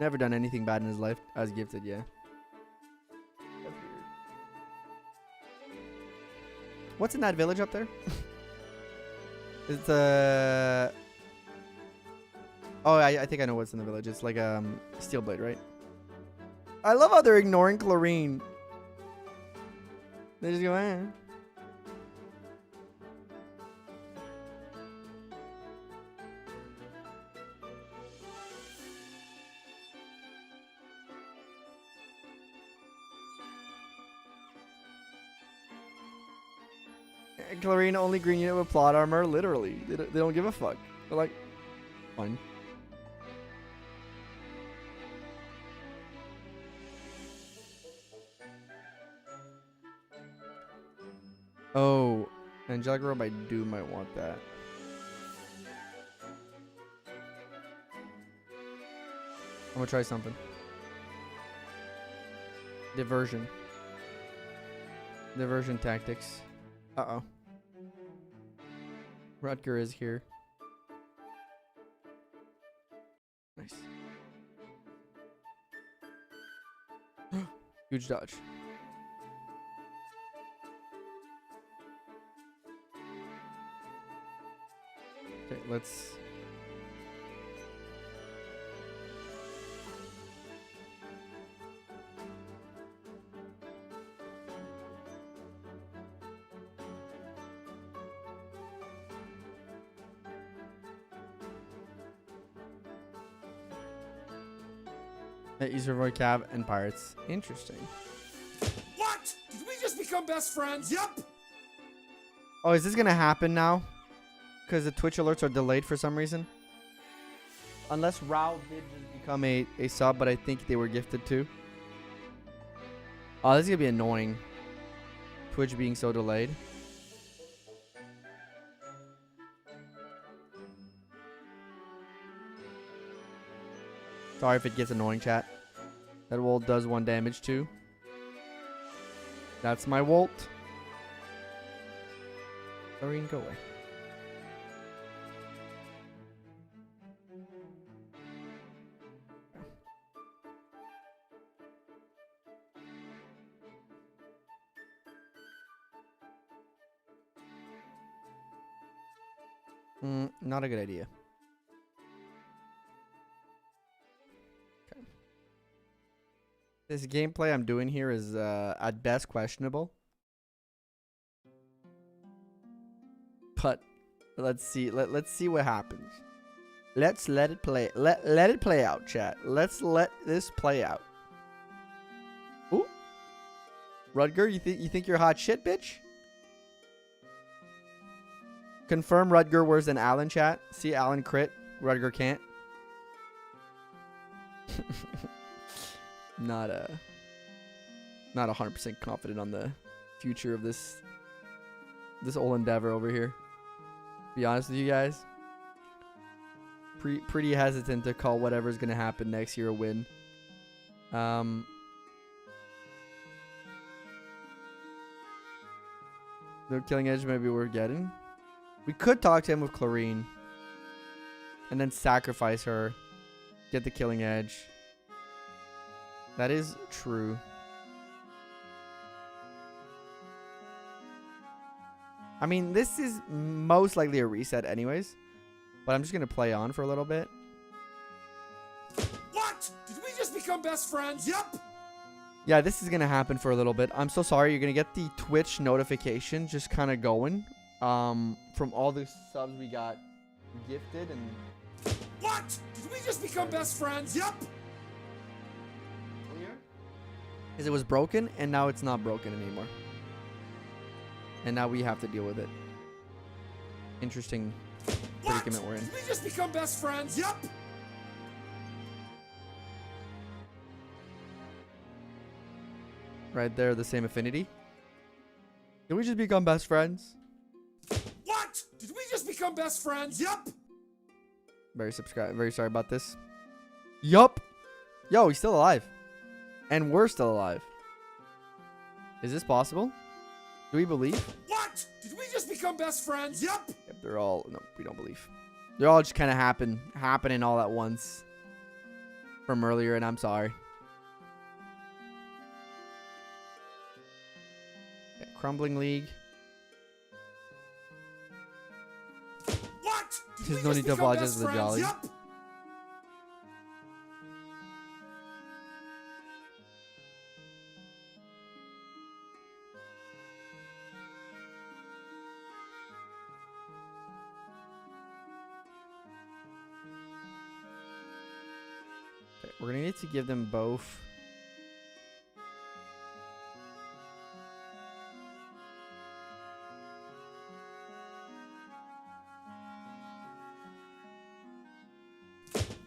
Never done anything bad in his life. As gifted, yeah. That's weird. What's in that village up there? It's oh, I think I know what's in the village. It's like steel blade, right? I love how they're ignoring chlorine. They just go, eh. Chlorine only green unit with plot armor. Literally, they don't give a fuck. They're like, fine. Oh, Angelic Robe, I do might want that. I'm gonna try something. Diversion. Diversion tactics. Uh-oh. Rutger is here. Nice. Huge dodge. Okay, let's... User void cav and pirates. Interesting. What? Did we just become best friends? Yep. Oh, is this gonna happen now? Because the Twitch alerts are delayed for some reason. Unless Rao did just become a sub, but I think they were gifted too. Oh, this is gonna be annoying. Twitch being so delayed. Sorry if it gets annoying, chat. That Wolt does 1 damage too. That's my Wolt. Doreen, go away. Not a good idea. Okay. This gameplay I'm doing here is at best questionable. But let's see. Let's see what happens. Let's let it play. Let it play out, chat. Let's let this play out. Ooh. Rudger, you think you're hot shit, bitch? Confirm Rudger worse than Alen, chat. See Alen crit. Rudger can't. Not 100% confident on the future of this whole endeavor over here. Be honest with you guys. Pretty hesitant to call whatever's gonna happen next year a win. The killing edge maybe we're getting. We could talk to him with Chlorine. And then sacrifice her. Get the killing edge. That is true. I mean, this is most likely a reset anyways. But I'm just going to play on for a little bit. What? Did we just become best friends? Yep. Yeah, this is going to happen for a little bit. I'm so sorry. You're going to get the Twitch notification just kind of going. From all the subs we got gifted and... What? Did we just become best friends? Yep. Because it was broken, and now it's not broken anymore. And now we have to deal with it. Interesting predicament we're in. Did we just become best friends? Yep. Right there, the same affinity. Did we just become best friends? What? Did we just become best friends? Yep. Very sorry about this. Yup. Yo, he's still alive. And we're still alive. Is this possible? Do we believe? What? Did we just become best friends? Yep. Yep, they're all... No, we don't believe. They're all just kind of happening all at once. From earlier, and I'm sorry. Okay, Crumbling League. What? There's no need to apologize for the jolly. Yep. Okay, we're gonna need to give them both.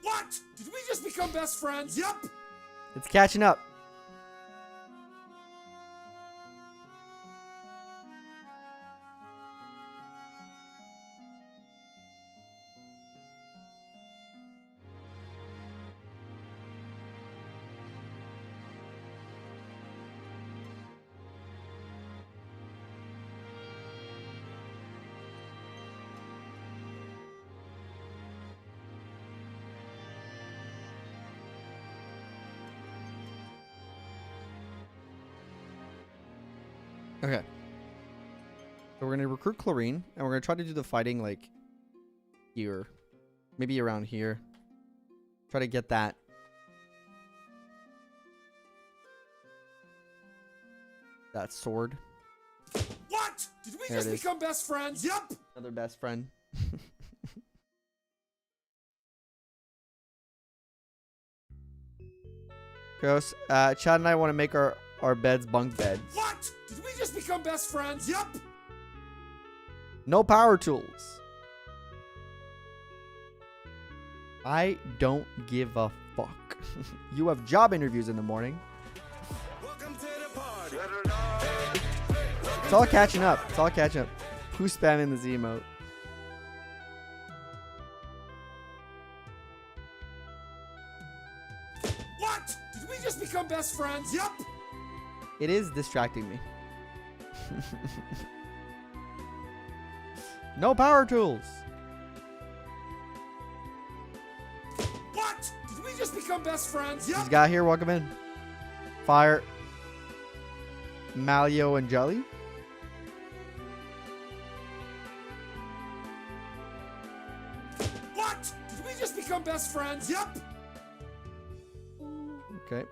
What? Did we just become best friends? Yep. It's catching up. Okay. So we're going to recruit Chlorine, and we're going to try to do the fighting, like, here. Maybe around here. Try to get that. That sword. What? Did we There just it is. become best friends? Yep. Another best friend. Gross. Chad and I want to make our beds bunk beds. What? Did we just become best friends? Yup. No power tools. I don't give a fuck. You have job interviews in the morning. It's all catching up. It's all catching up. Who's spamming this emote? What? Did we just become best friends? Yup. It is distracting me. No power tools. What? Did we just become best friends? Yup. This guy here, welcome in. Fire, Malio, and Jelly. What? Did we just become best friends? Yup. Okay.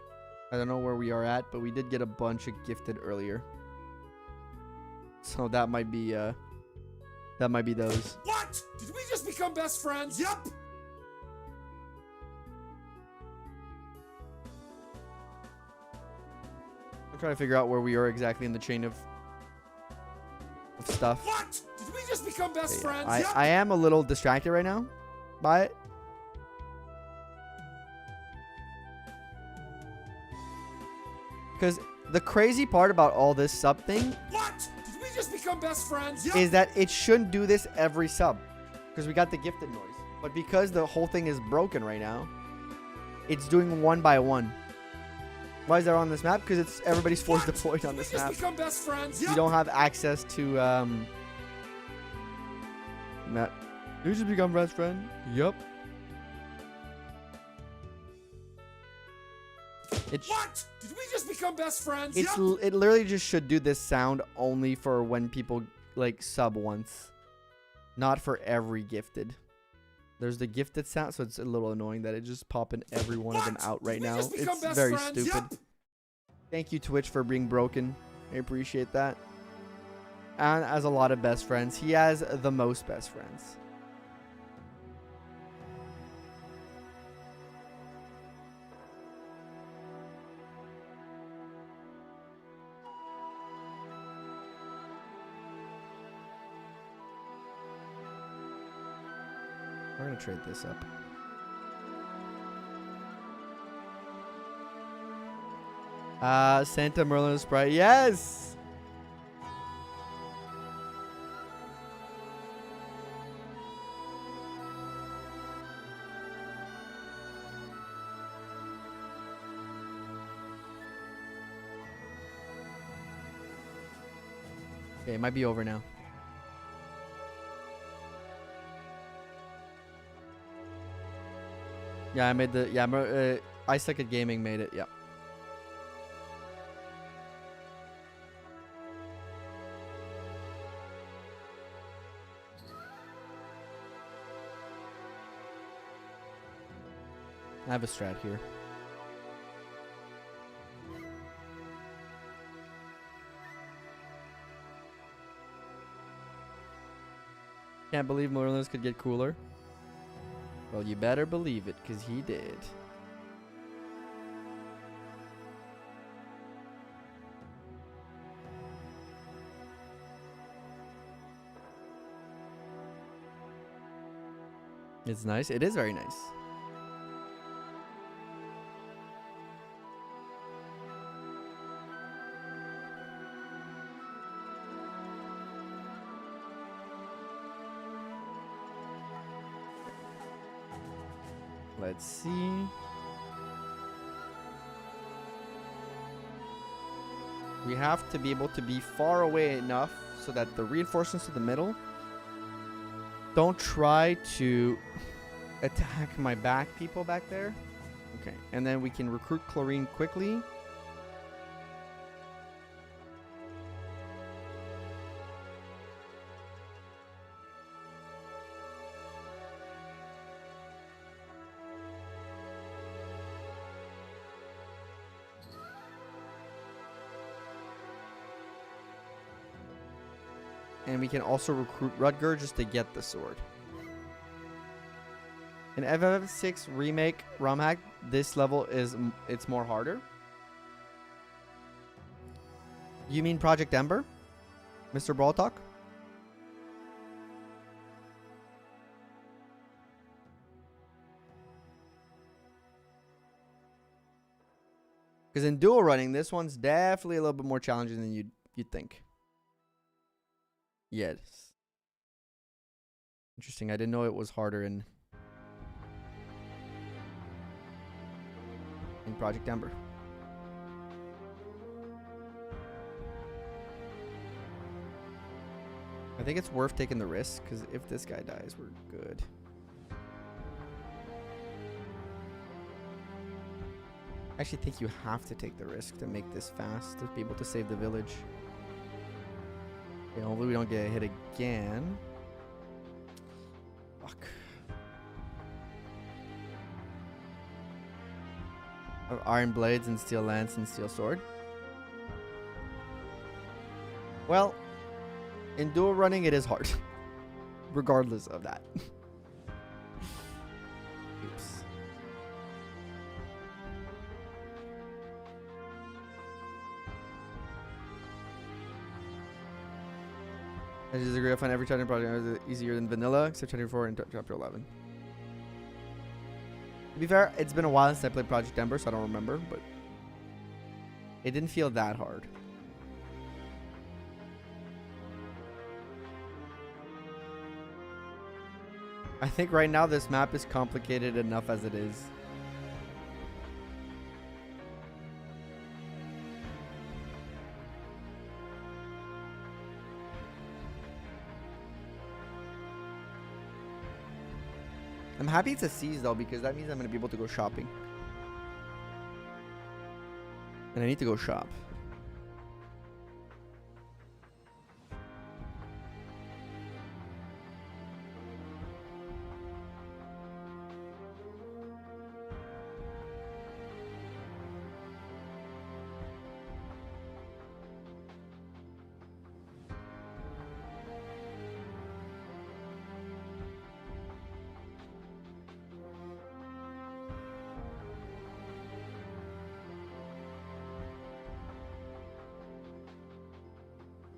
I don't know where we are at, but we did get a bunch of gifted earlier. So that might be those. What? Did we just become best friends? Yup. I'm trying to figure out where we are exactly in the chain of stuff. What? Did we just become best friends? Yup. I am a little distracted right now by it. Because the crazy part about all this sub thing What? Did we just become best friends? Yup. is that it shouldn't do this every sub. Because we got the gifted noise. But because the whole thing is broken right now, it's doing one by one. Why is that on this map? Because it's everybody's force deployed on this we map. just become best friends? You Yup. don't have access to map. You just become best friend. Yup. It's What? Did we just become best friends? It's Yup. it literally just should do this sound only for when people like sub once, not for every gifted. There's the gifted sound, so it's a little annoying that it just popping every one of them out right now. It's very stupid. Yup. Thank you, Twitch, for being broken. I appreciate that. And as a lot of best friends, he has the most best friends. We're gonna trade this up. Santa Merlin Sprite. Yes! Okay, it might be over now. Yeah, I made the... Yeah, I Suck at Gaming made it, yeah. I have a strat here. Can't believe Merlin's could get cooler. Well, you better believe it, because he did. It's nice. It is very nice. Let's see. We have to be able to be far away enough so that the reinforcements to the middle don't try to attack my back people back there. Okay, and then we can recruit chlorine quickly. And we can also recruit Rutger just to get the sword. In FF6 Remake ROM hack, this level is it's more harder. You mean Project Ember, Mr. Brawl Talk? Because in dual running, this one's definitely a little bit more challenging than you'd think. Yes. Interesting. I didn't know it was harder in Project Ember. I think it's worth taking the risk, because if this guy dies, we're good. I actually think you have to take the risk to make this fast to be able to save the village. Okay, hopefully we don't get hit again. Fuck. Iron blades and steel lance and steel sword. Well, in dual running it is hard. Regardless of that. Oops. I disagree. I find every chapter project easier than vanilla, except chapter 4 and chapter 11. To be fair, it's been a while since I played Project Ember, so I don't remember, but it didn't feel that hard. I think right now this map is complicated enough as it is. I'm happy it's a C's though, because that means I'm going to be able to go shopping. And I need to go shop.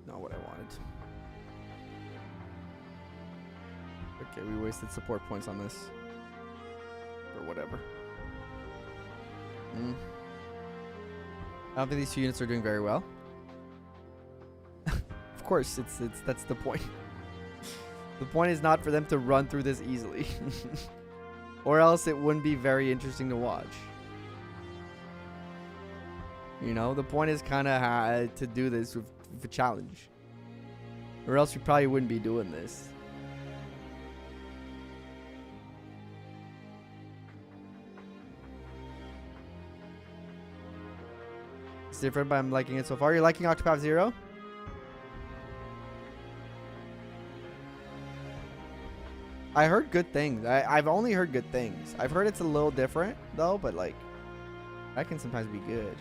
Not what I wanted. Okay, we wasted support points on this. Or whatever. I don't think these two units are doing very well. Of course, that's the point. The point is not for them to run through this easily. Or else it wouldn't be very interesting to watch. You know, the point is kind of to do this with a challenge, or else we probably wouldn't be doing this. It's different, but I'm liking it so far. You're liking Octopath Zero? I heard good things. I've only heard good things. I've heard it's a little different though, but like that can sometimes be good.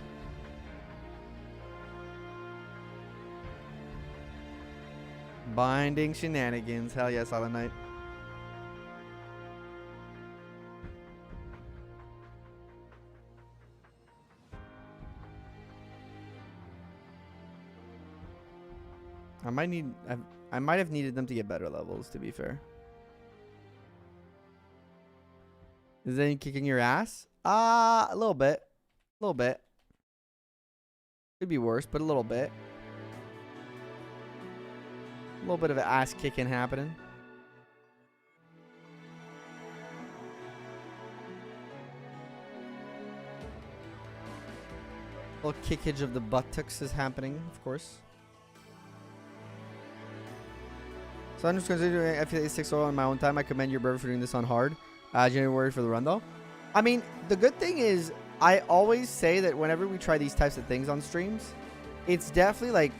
Binding shenanigans. Hell yes, Silent Night. I might have needed them to get better levels, to be fair. Is anything kicking your ass? A little bit. A little bit. Could be worse, but a little bit. A little bit of an ass kicking happening. A little kickage of the buttocks is happening, of course. So I'm just considering FA6 on my own time. I commend your bravery for doing this on hard. January for the run though. I mean, the good thing is I always say that whenever we try these types of things on streams, it's definitely like,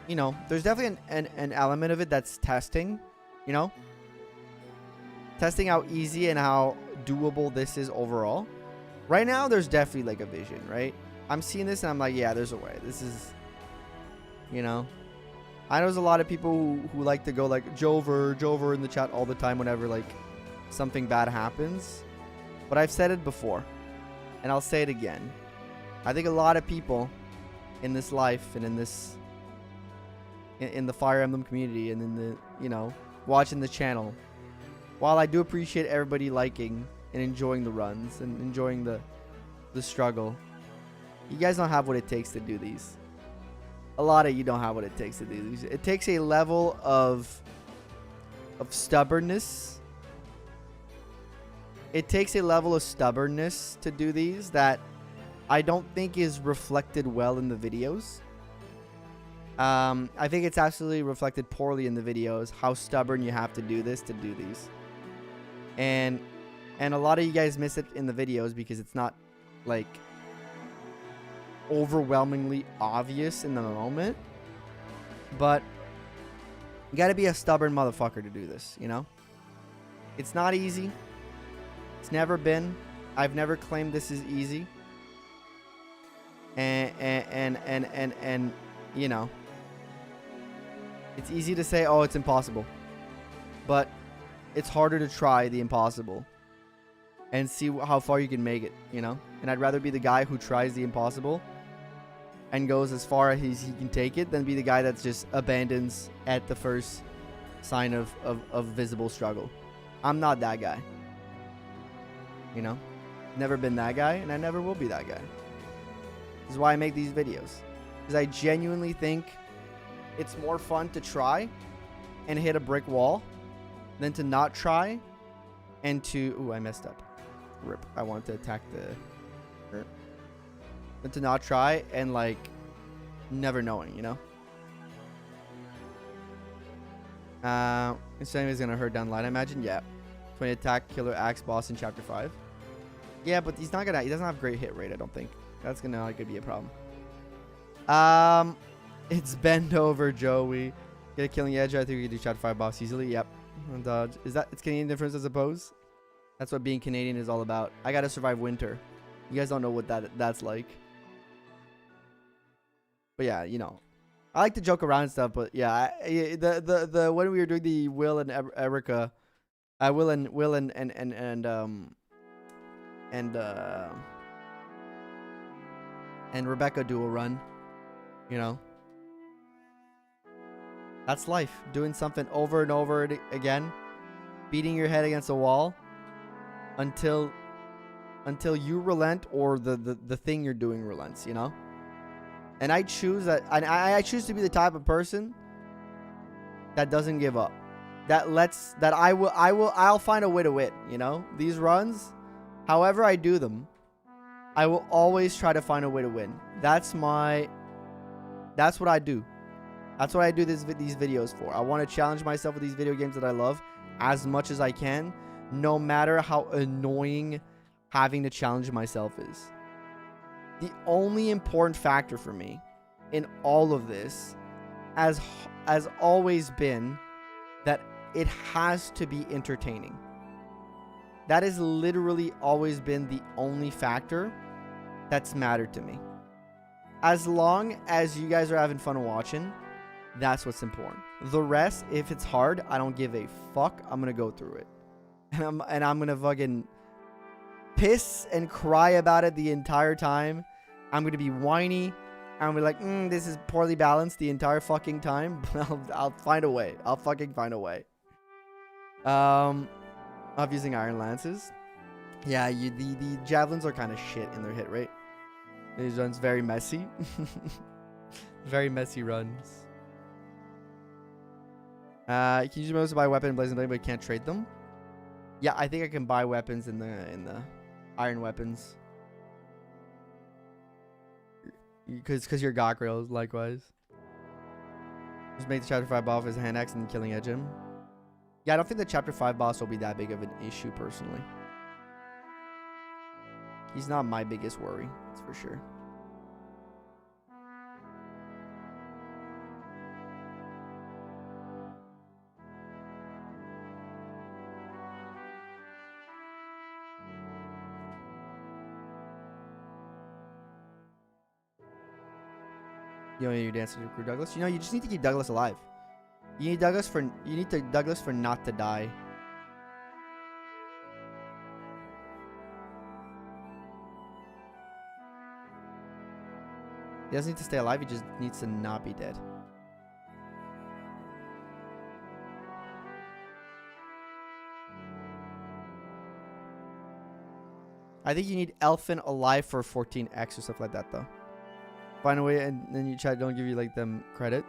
you know, there's definitely an element of it that's testing, you know, testing how easy and how doable this is overall. Right now, there's definitely like a vision, right? I'm seeing this and I'm like, yeah, there's a way. This is, you know, I know there's a lot of people who like to go like Jover in the chat all the time whenever like something bad happens. But I've said it before, and I'll say it again. I think a lot of people in this life and in this in the Fire Emblem community and in the, you know, watching the channel, while I do appreciate everybody liking and enjoying the runs and enjoying the struggle, you guys don't have what it takes to do these. A lot of you don't have what it takes to do these. It takes a level of stubbornness. It takes a level of stubbornness to do these that I don't think is reflected well in the videos. I think it's absolutely reflected poorly in the videos how stubborn you have to do this to do these. And a lot of you guys miss it in the videos because it's not like overwhelmingly obvious in the moment. But you gotta be a stubborn motherfucker to do this, you know? It's not easy. It's never been. I've never claimed this is easy. And you know, it's easy to say, oh, it's impossible. But it's harder to try the impossible and see how far you can make it, you know? And I'd rather be the guy who tries the impossible and goes as far as he can take it than be the guy that just abandons at the first sign of visible struggle. I'm not that guy. You know? Never been that guy, and I never will be that guy. This is why I make these videos. Because I genuinely think it's more fun to try and hit a brick wall than to not try and to... Ooh, I messed up. Rip. I wanted to attack the... Than to not try and, like, never knowing, you know? Is anybody's gonna hurt down the line, I imagine? Yeah. 20 attack, killer, axe, boss in chapter 5. Yeah, but he's not gonna... He doesn't have great hit rate, I don't think. That's gonna, like, be a problem. It's bend over, Joey. Get a killing edge. I think we can do chapter 5 boss easily. Yep. And dodge. Is that... It's Canadian difference, I suppose? That's what being Canadian is all about. I gotta survive winter. You guys don't know what that's like. But yeah, you know, I like to joke around and stuff. But yeah, the when we were doing the Will and Erica, Will and Rebecca dual run, you know, that's life. Doing something over and over again, beating your head against a wall until you relent or the thing you're doing relents, you know. And I choose that. I choose to be the type of person that doesn't give up. I'll find a way to win. You know, these runs, however I do them, I will always try to find a way to win. That's what I do. That's what I do these videos for. I want to challenge myself with these video games that I love as much as I can, no matter how annoying having to challenge myself is. The only important factor for me in all of this has always been that it has to be entertaining. That has literally always been the only factor that's mattered to me. As long as you guys are having fun watching, that's what's important. The rest, if it's hard, I don't give a fuck. I'm gonna go through it. And I'm gonna fucking piss and cry about it the entire time. I'm gonna be whiny. I'm gonna be like, this is poorly balanced the entire fucking time. I'll find a way. I'll fucking find a way. Of using iron lances. Yeah, the javelins are kind of shit in their hit rate. These runs very messy. Very messy runs. Can you use to buy weapon and blazing blade, but can't trade them? Yeah, I think I can buy weapons in the iron weapons. Because you're Gockrils, likewise. Just make the chapter 5 boss as a hand axe and killing edge him. Yeah, I don't think the chapter 5 boss will be that big of an issue, personally. He's not my biggest worry, that's for sure. You know, you're dancing to crew Douglas. You know, you just need to keep Douglas alive. You need Douglas for not to die. He doesn't need to stay alive. He just needs to not be dead. I think you need Elfin alive for 14x or stuff like that, though. Find a way, and then you chat. Don't give you like them credit.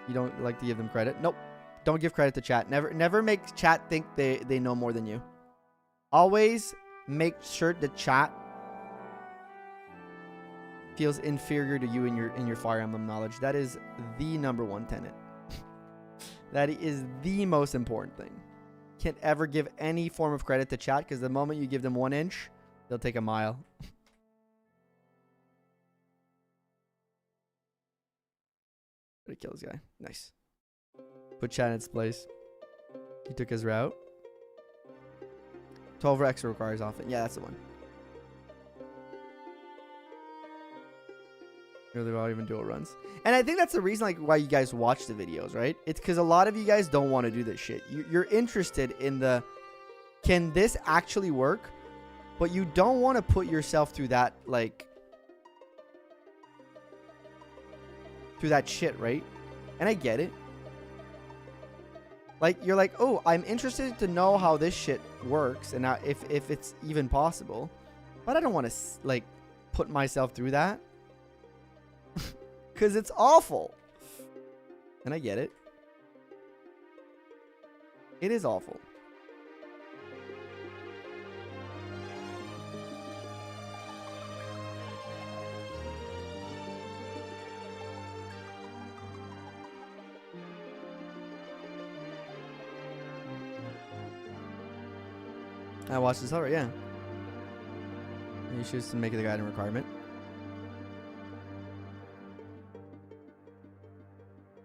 You don't like to give them credit. Nope. Don't give credit to chat. Never make chat think they know more than you. Always make sure the chat feels inferior to you in your Fire Emblem knowledge. That is the #1 tenet. That is the most important thing. Can't ever give any form of credit to chat, because the moment you give them 1 inch, they'll take a mile. Gotta kill this guy. Nice. Put chat in its place. He took his route. 12x requires often. Yeah, that's the one. Really well, even dual runs. And I think that's the reason, like, why you guys watch the videos, right? It's because a lot of you guys don't want to do this shit. You're interested in the, can this actually work? But you don't want to put yourself through that, like, through that shit, right? And I get it. Like, you're like, oh, I'm interested to know how this shit works and if it's even possible. But I don't want to, like, put myself through that. Because it's awful. And I get it. It is awful. I watched this already, yeah. You choose to make it a guiding requirement.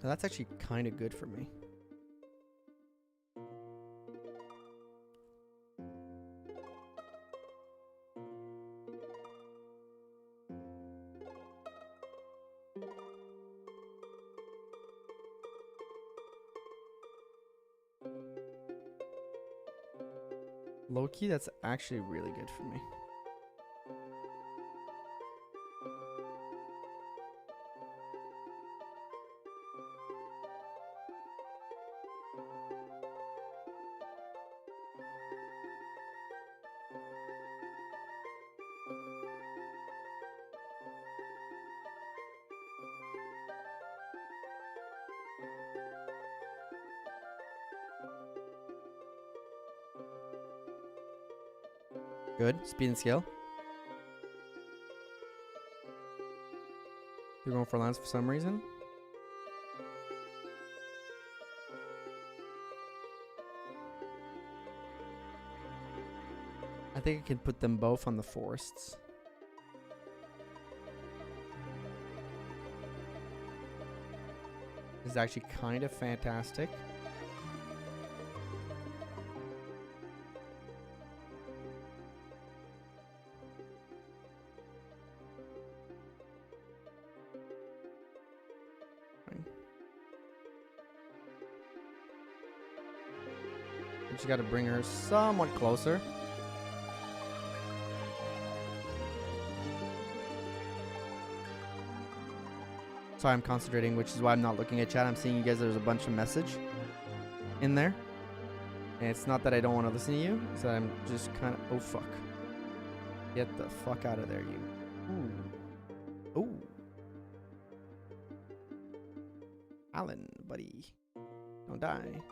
So that's actually kind of good for me. Low-key, that's actually really good for me. Good. Speed and skill. You're going for lance for some reason. I think I can put them both on the forests. This is actually kind of fantastic. Just got to bring her somewhat closer. Sorry, I'm concentrating, which is why I'm not looking at chat. I'm seeing you guys. There's a bunch of message in there. And it's not that I don't want to listen to you. It's that I'm just kind of... Oh, fuck. Get the fuck out of there, you. Ooh. Ooh. Alen, buddy. Don't die.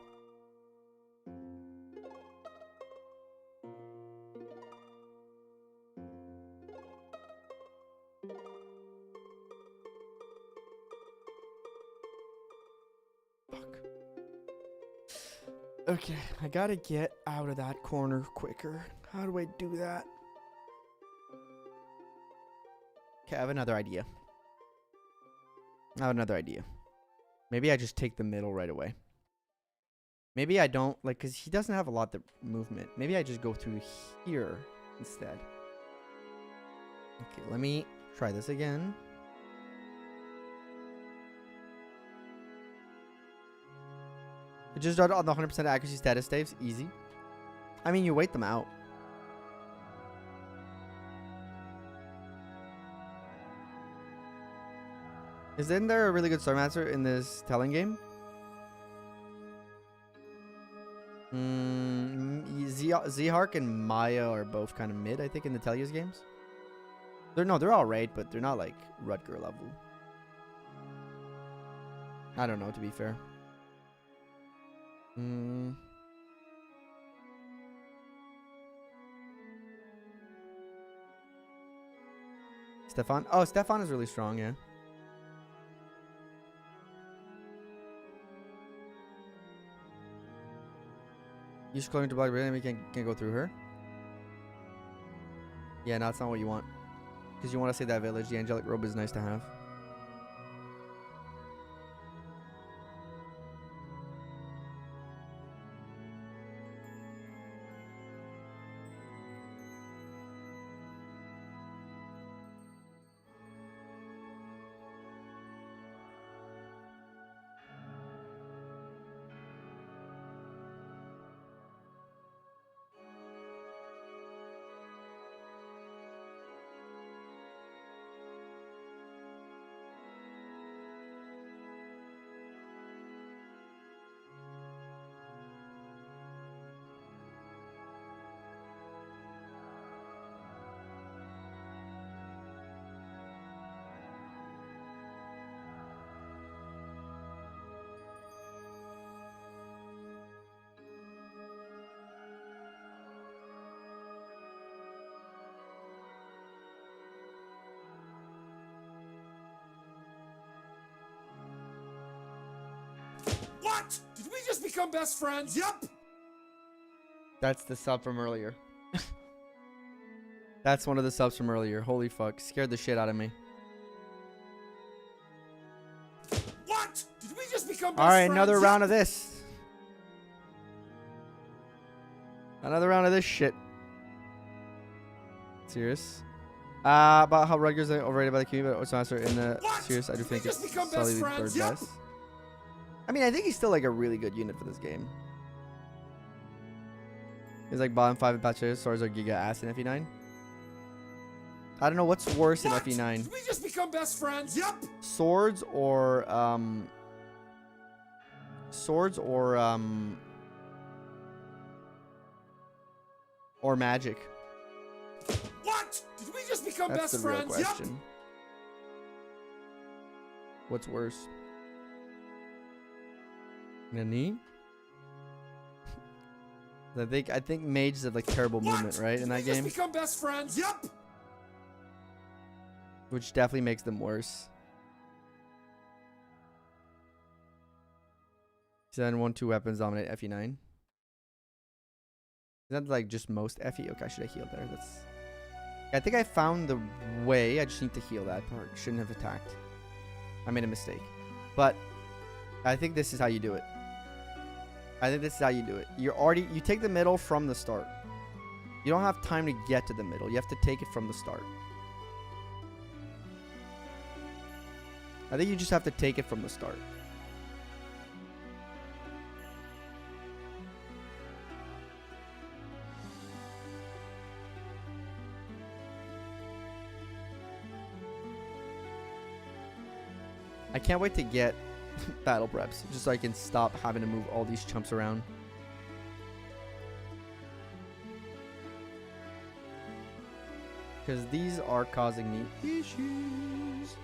Okay, I gotta get out of that corner quicker. How do I do that? Okay, I have another idea. Maybe I just take the middle right away. Maybe I don't, like, because he doesn't have a lot of movement. Maybe I just go through here instead. Okay, let me try this again. I just started on the 100% accuracy status saves. Easy. I mean, you wait them out. Isn't there a really good Swordmaster in this Telling game? Zhark and Maya are both kind of mid, I think, in the Tellius games. They're all right, but they're not like Rutger level. I don't know, to be fair. Stefan? Oh, Stefan is really strong, yeah. Use clothing to block the enemy, can't go through her. Yeah, no, that's not what you want. Because you want to save that village. The angelic robe is nice to have. What? Did we just become best friends? Yep. That's the sub from earlier. That's one of the subs from earlier. Holy fuck. Scared the shit out of me. What? Did we just become best friends? Alright, another Yep. round of this. Another round of this shit. Serious? About how Rutgers are overrated by the community, but Swordmaster in the serious, I do think it's solidly third best. I mean, I think he's still like a really good unit for this game. He's like bottom 5 in patches. Swords are giga ass in FE9. I don't know what's worse in FE9. Did we just become best friends? Yep. Swords or magic. What? Did we just become That's best the real friends? question. Yep. What's worse? Nani? I think mages have like terrible movement, right, in that game, Just become best friends. Yep. which definitely makes them worse. Then 1-2 weapons dominate FE9. Is that like just most FE? Okay, I should have healed there. I think I found the way. I just need to heal that part. Shouldn't have attacked. I made a mistake. But I think this is how you do it. You take the middle from the start. You don't have time to get to the middle. You have to take it from the start. I think you just have to take it from the start. I can't wait to get battle preps, just so I can stop having to move all these chumps around. Because these are causing me issues.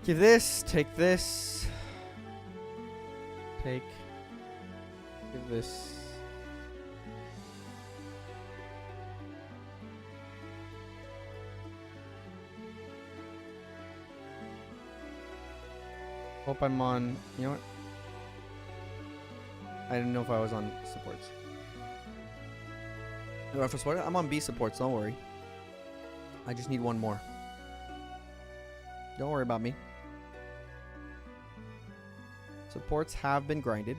Give this, take this. Give this. Hope I'm on, you know what? I didn't know if I was on supports. You are for support? I'm on B supports, don't worry. I just need one more. Don't worry about me. Supports have been grinded.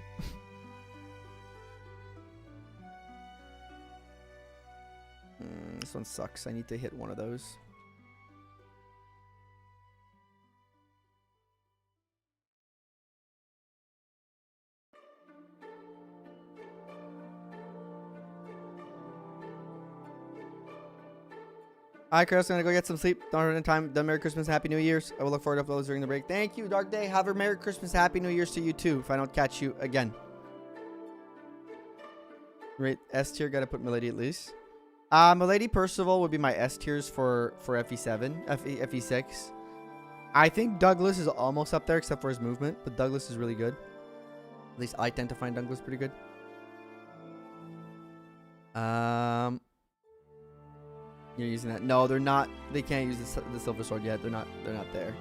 This one sucks. I need to hit one of those. Alright, Chris, I'm gonna go get some sleep. Don't run in time. Done. Merry Christmas, Happy New Year's. I will look forward to uploads during the break. Thank you, Dark Day. Have a Merry Christmas, Happy New Year's to you too. If I don't catch you again. Right, S tier. Gotta put Milady at least. Milady Percival would be my S tiers for FE7, FE6. I think Douglas is almost up there except for his movement, but Douglas is really good. At least I tend to find Douglas pretty good. You're using that? No, they're not. They can't use the silver sword yet. They're not there.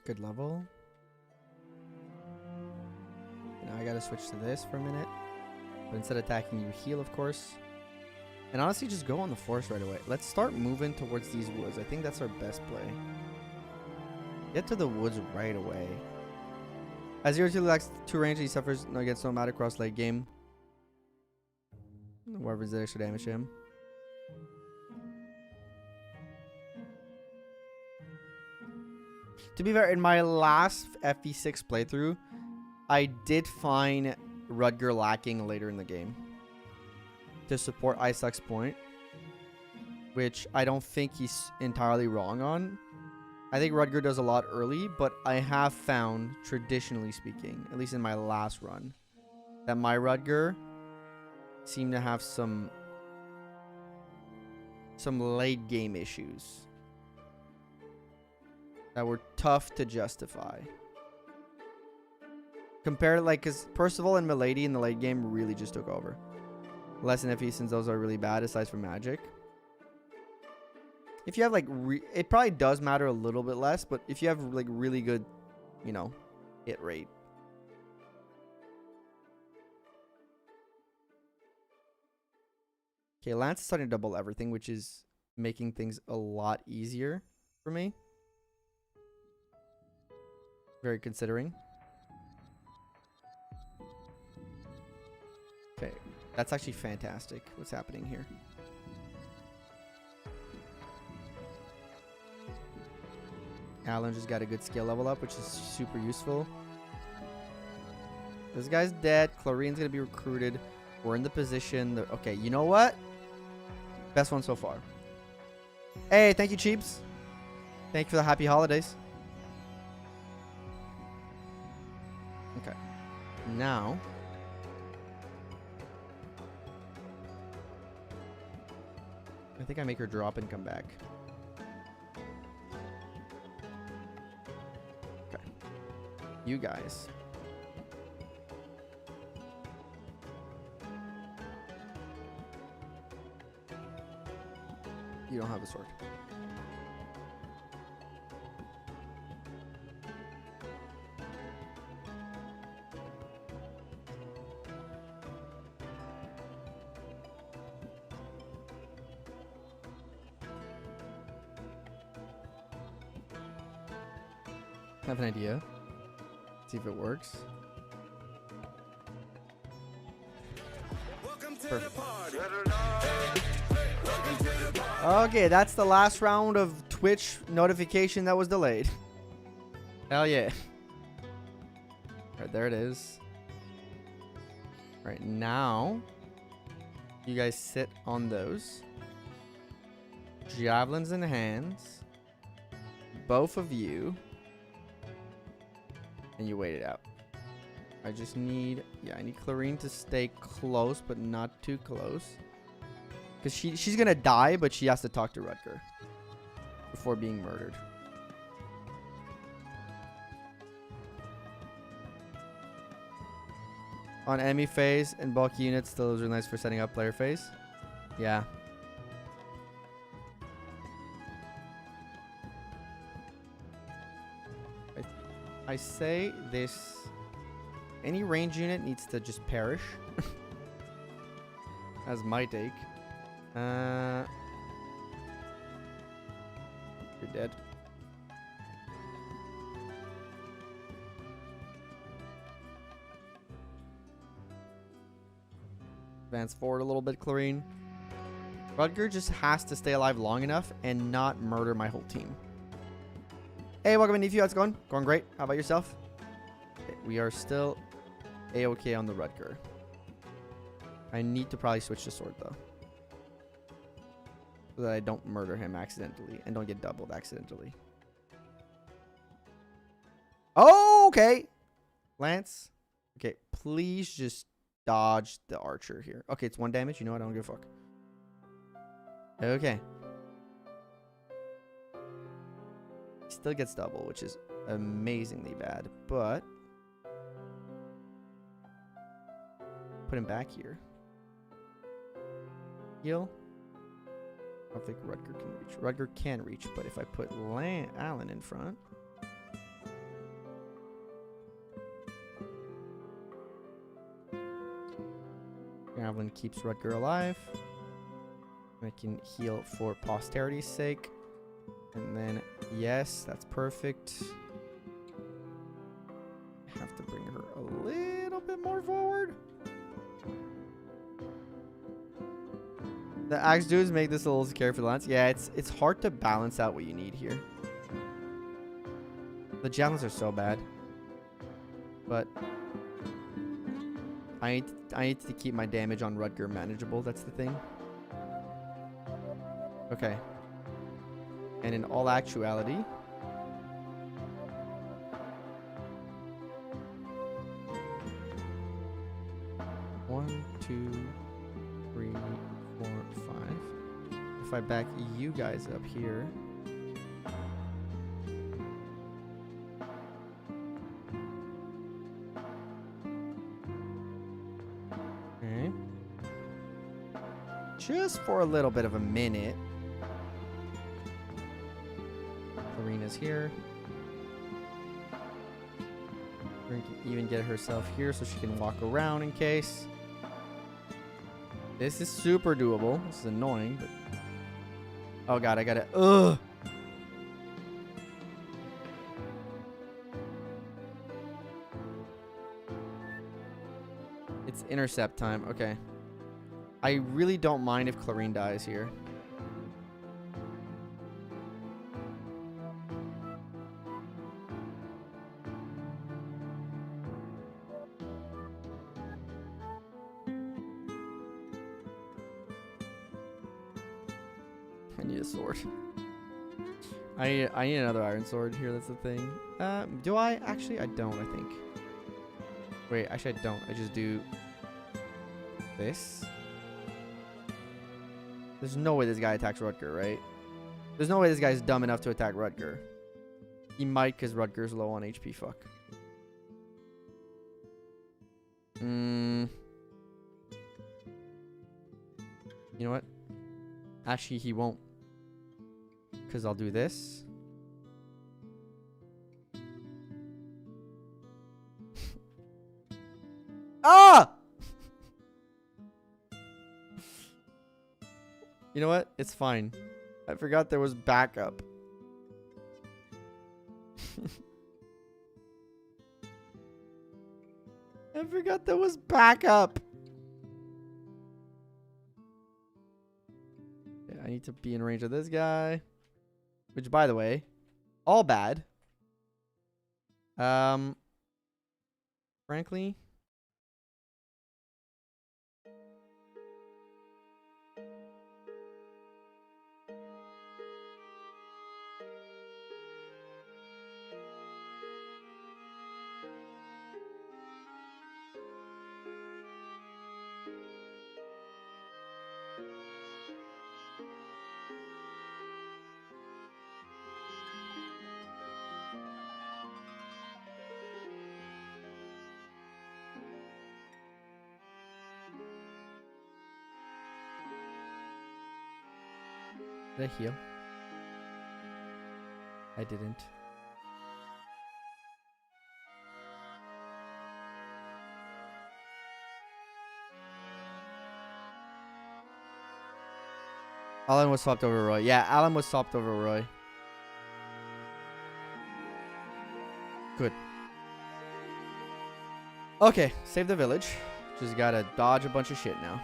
Good level. Now I gotta switch to this for a minute. But instead of attacking, you heal, of course. And honestly, just go on the forest right away. Let's start moving towards these woods. I think that's our best play. Get to the woods right away. As 0-2 lacks 2 range, he suffers against no matter cross late game. Whoever did extra damage to him. To be fair, in my last FE6 playthrough, I did find Rudger lacking later in the game to support Isaac's point, which I don't think he's entirely wrong on. I think Rudger does a lot early, but I have found, traditionally speaking, at least in my last run, that my Rudger seemed to have some late game issues that were tough to justify. Compared, like, because Percival and Milady in the late game really just took over. Less than FE, since those are really bad, aside from magic. If you have, like, it probably does matter a little bit less, but if you have, like, really good, you know, hit rate. Okay, Lance is starting to double everything, which is making things a lot easier for me. Very considering. Okay, that's actually fantastic. What's happening here? Alen just got a good skill level up, which is super useful. This guy's dead. Chlorine's gonna be recruited. We're in the position that, okay, you know what? Best one so far. Hey, thank you, Cheeps. Thank you for the happy holidays. Okay. Now. I think I make her drop and come back. Okay. You guys. You don't have a sword. I have an idea. See if it works. Perfect. Okay, that's the last round of Twitch notification that was delayed. Hell yeah. Alright, there it is. Right now, you guys sit on those. Javelins in hands. Both of you. And you wait it out. I just need, yeah, I need Chlorine to stay close, but not too close. Because she's going to die, but she has to talk to Rudger before being murdered. On enemy phase and bulky units, those are nice for setting up player phase. Yeah. I say this. Any range unit needs to just perish. As my take. You're dead. Advance forward a little bit, Clarine. Rutger just has to stay alive long enough and not murder my whole team. Hey, welcome in, Nephew. How's it going? Going great. How about yourself? Okay, we are still A-okay on the Rutger. I need to probably switch to sword, though. So that I don't murder him accidentally and don't get doubled accidentally. Oh, okay. Lance. Okay, please just dodge the archer here. Okay, it's 1 damage. You know what? I don't give a fuck. Okay. Still gets double, which is amazingly bad, but put him back here. Heal. I don't think Rutger can reach. Rutger can reach, but if I put Alen in front. Alen keeps Rutger alive. I can heal for posterity's sake. And then, yes, that's perfect. I have to bring her a little bit more forward. The axe dudes make this a little scary for the lance. Yeah, it's hard to balance out what you need here. The javelins are so bad. But I need to keep my damage on Rutger manageable. That's the thing. Okay. And in all actuality, one, two, three, four, five. If I back you guys up here, okay, just for a little bit of a minute. Arena's here. She can even get herself here so she can walk around in case. This is super doable. This is annoying, but oh god, I gotta. Ugh. It's intercept time. Okay. I really don't mind if Clarine dies here. I need a sword. I need another iron sword here. That's the thing. Do I? Actually, I don't, I think. Wait, actually, I don't. I just do this. There's no way this guy attacks Rutger, right? There's no way this guy's dumb enough to attack Rutger. He might because Rutger's low on HP. Fuck. You know what? Actually, he won't. Because I'll do this. Ah! You know what? It's fine. I forgot there was backup. I forgot there was backup. Yeah, I need to be in range of this guy. Which, by the way, all bad. Frankly. Did I heal? I didn't. Alen was swapped over Roy. Yeah, Alen was swapped over Roy. Good. Okay, save the village. Just gotta dodge a bunch of shit now.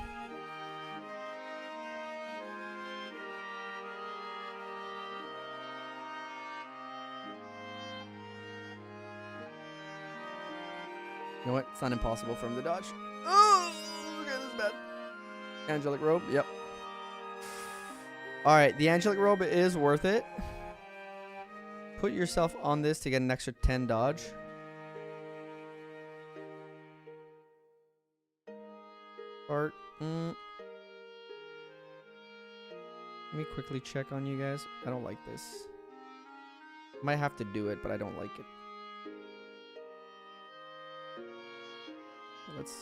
You know what? It's not impossible for him to dodge. Oh, okay, this is bad. Angelic robe. Yep. All right, the angelic robe is worth it. Put yourself on this to get an extra 10 dodge. Art. Let me quickly check on you guys. I don't like this. Might have to do it, but I don't like it. Let's...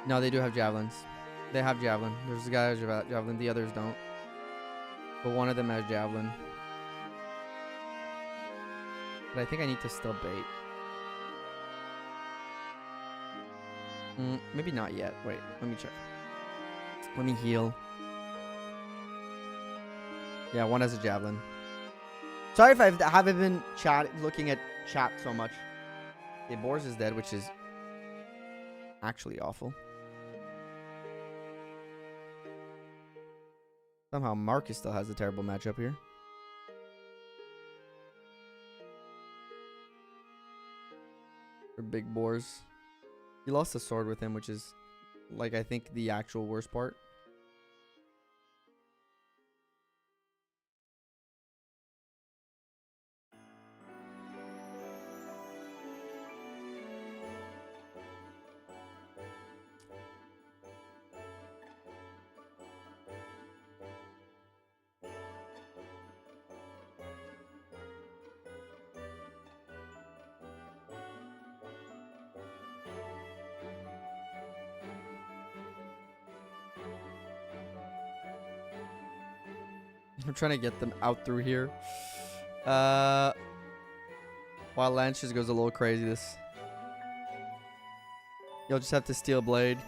No, they do have javelins. They have javelin. There's a guy who has javelin. The others don't. But one of them has javelin. But I think I need to still bait. Maybe not yet. Wait, let me check. Let me heal. Yeah, one has a javelin. Sorry if I haven't been looking at chat so much. Okay, Boris is dead, which is actually awful. Somehow Marcus still has a terrible matchup here. For big boars. He lost a sword with him, which is, like, I think the actual worst part. I'm trying to get them out through here. While Lance just goes a little crazy. You'll just have to steal blade.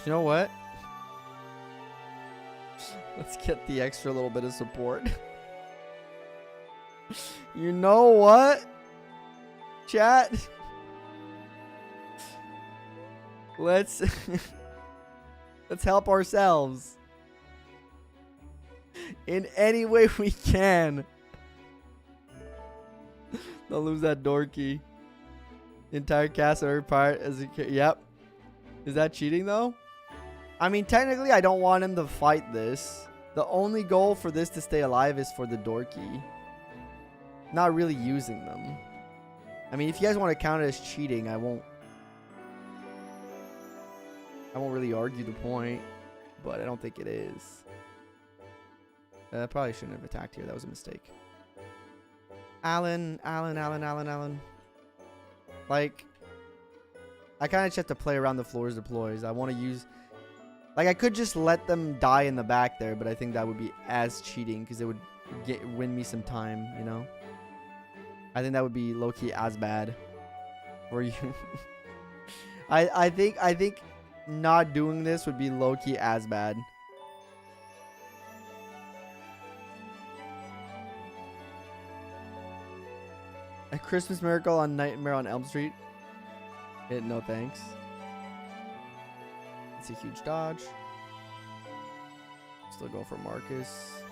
You know what? Let's get the extra little bit of support. You know what? Chat. Let's help ourselves. In any way we can. Don't lose that door key. Entire cast or every part as a yep. Is that cheating though? I mean, technically I don't want him to fight this. The only goal for this to stay alive is for the door key. Not really using them. I mean, if you guys want to count it as cheating, I won't really argue the point, but I don't think it is. I probably shouldn't have attacked here. That was a mistake. Alen. Like, I kind of just have to play around the floor's deploys. I want to use... Like, I could just let them die in the back there, but I think that would be as cheating because it would win me some time, you know? I think that would be low-key as bad for you. I think not doing this would be low-key as bad. A Christmas Miracle on Nightmare on Elm Street? No thanks. That's a huge dodge. Still go for Marcus.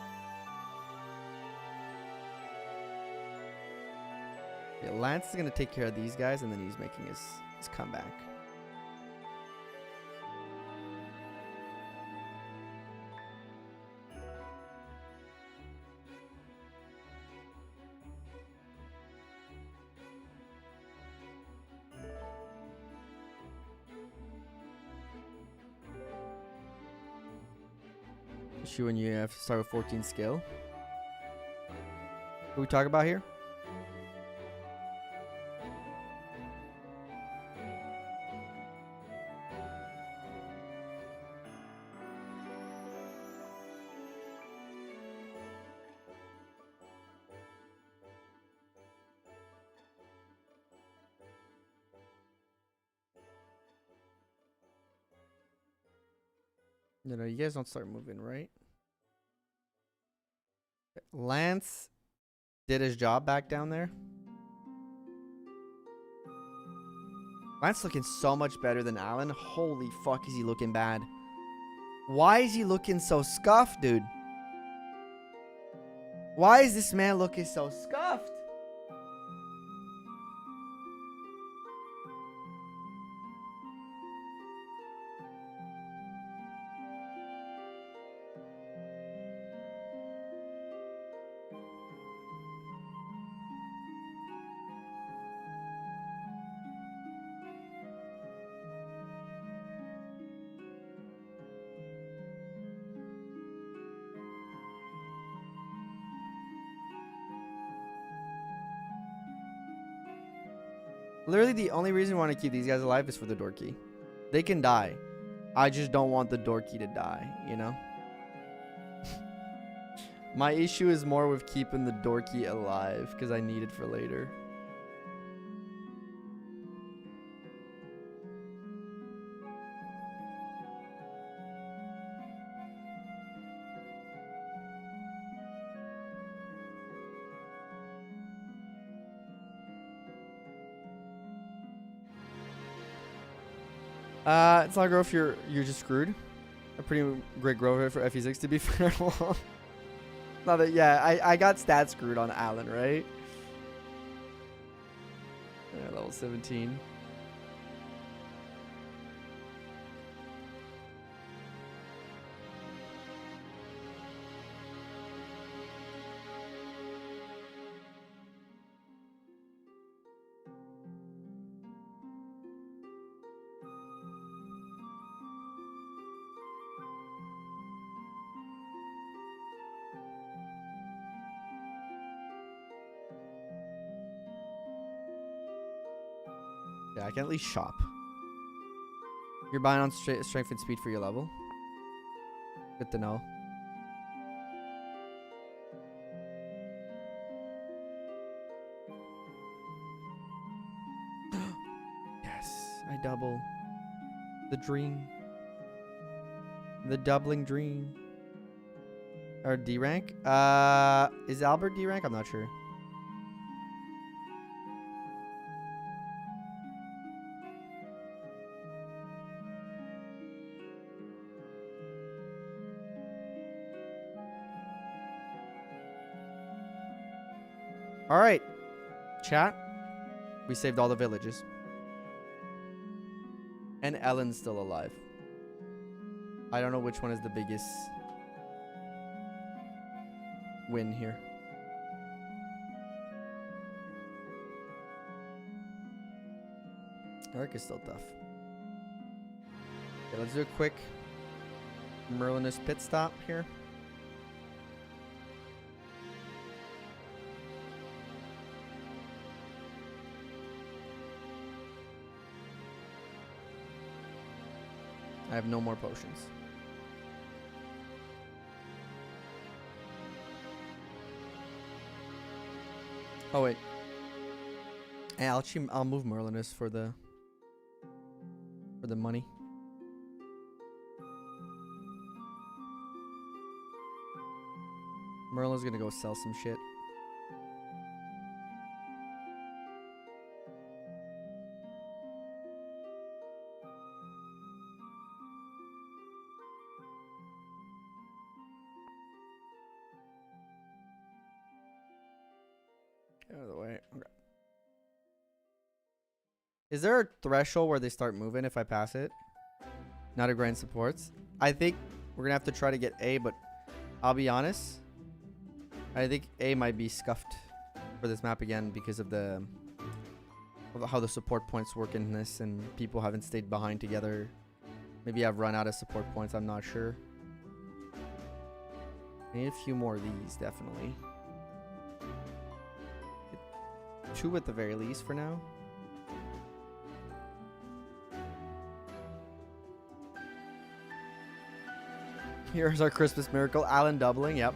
Yeah, Lance is going to take care of these guys, and then he's making his comeback. Issue when you have to start with 14 skill. What we talk about here? No, you guys don't start moving, right? Lance did his job back down there. Lance looking so much better than Alen. Holy fuck, is he looking bad? Why is he looking so scuffed, dude? Why is this man looking so scuffed? Literally, the only reason we want to keep these guys alive is for the door key. They can die. I just don't want the door key to die, you know? My issue is more with keeping the door key alive because I need it for later. It's not a growth, you're just screwed. A pretty great growth for FE6 to be fair. Not that, yeah, I got stat screwed on Alen, right? Yeah, level 17. Yeah, I can at least shop. You're buying on strength and speed for your level. Good to know. Yes, I double. The dream. The doubling dream. Or D rank? Is Albert D rank? I'm not sure. All right, chat. We saved all the villages. And Ellen's still alive. I don't know which one is the biggest win here. Eric is still tough. Okay, let's do a quick Merlinus pit stop here. I have no more potions. Oh wait. Hey, I'll move Merlinus for the money. Merlin's gonna go sell some shit. Get out of the way. Okay. Is there a threshold where they start moving if I pass it? Not a grind supports. I think we're gonna have to try to get A, but I'll be honest. I think A might be scuffed for this map again because of how the support points work in this, and people haven't stayed behind together. Maybe I've run out of support points. I'm not sure. I need a few more of these, definitely. 2 at the very least for now. Here's our Christmas miracle. Alen doubling. Yep.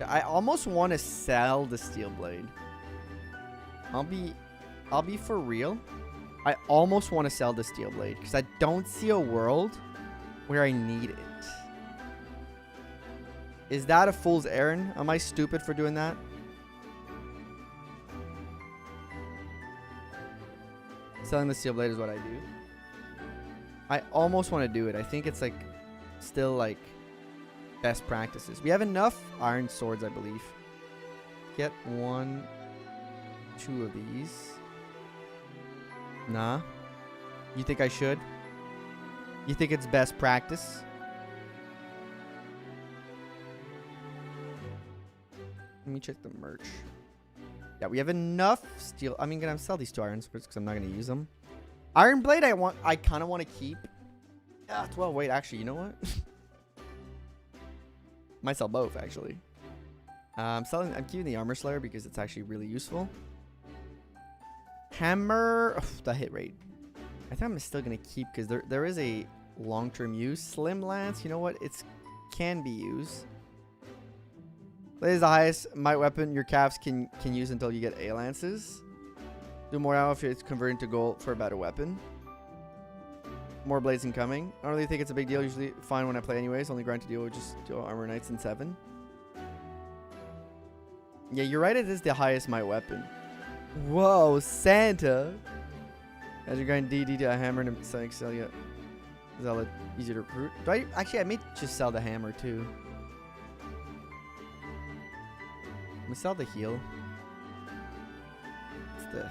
I almost want to sell the steel blade. I'll be for real. I almost want to sell the steel blade because I don't see a world where I need it. Is that a fool's errand? Am I stupid for doing that? Selling the steel blade is what I do. I almost want to do it. I think it's like still like best practices. We have enough iron swords, I believe. Get 1, 2 of these. Nah. You think I should? You think it's best practice? Let me check the merch. Yeah, we have enough steel. I'm gonna sell these 2 iron swords because I'm not gonna use them. Iron blade, I kind of want to keep. Yeah, 12. Wait, actually, you know what? Might sell both, actually. I'm keeping the armor slayer because it's actually really useful. Hammer, the hit rate. I think I'm still gonna keep because there is a long-term use. Slim lance, you know what? It can be used. Blade is the highest might weapon your calves can use until you get A lances. Do more ammo if it's converted to gold for a better weapon. More blades incoming. I don't really think it's a big deal. Usually fine when I play anyways. Only grind to deal with just dual armor knights in 7. Yeah, you're right. It is the highest might weapon. Whoa, Santa. As you grind DD to a hammer and selling Celia. Is that easy to recruit? Actually, I may just sell the hammer too. I'm gonna sell the heal. It's the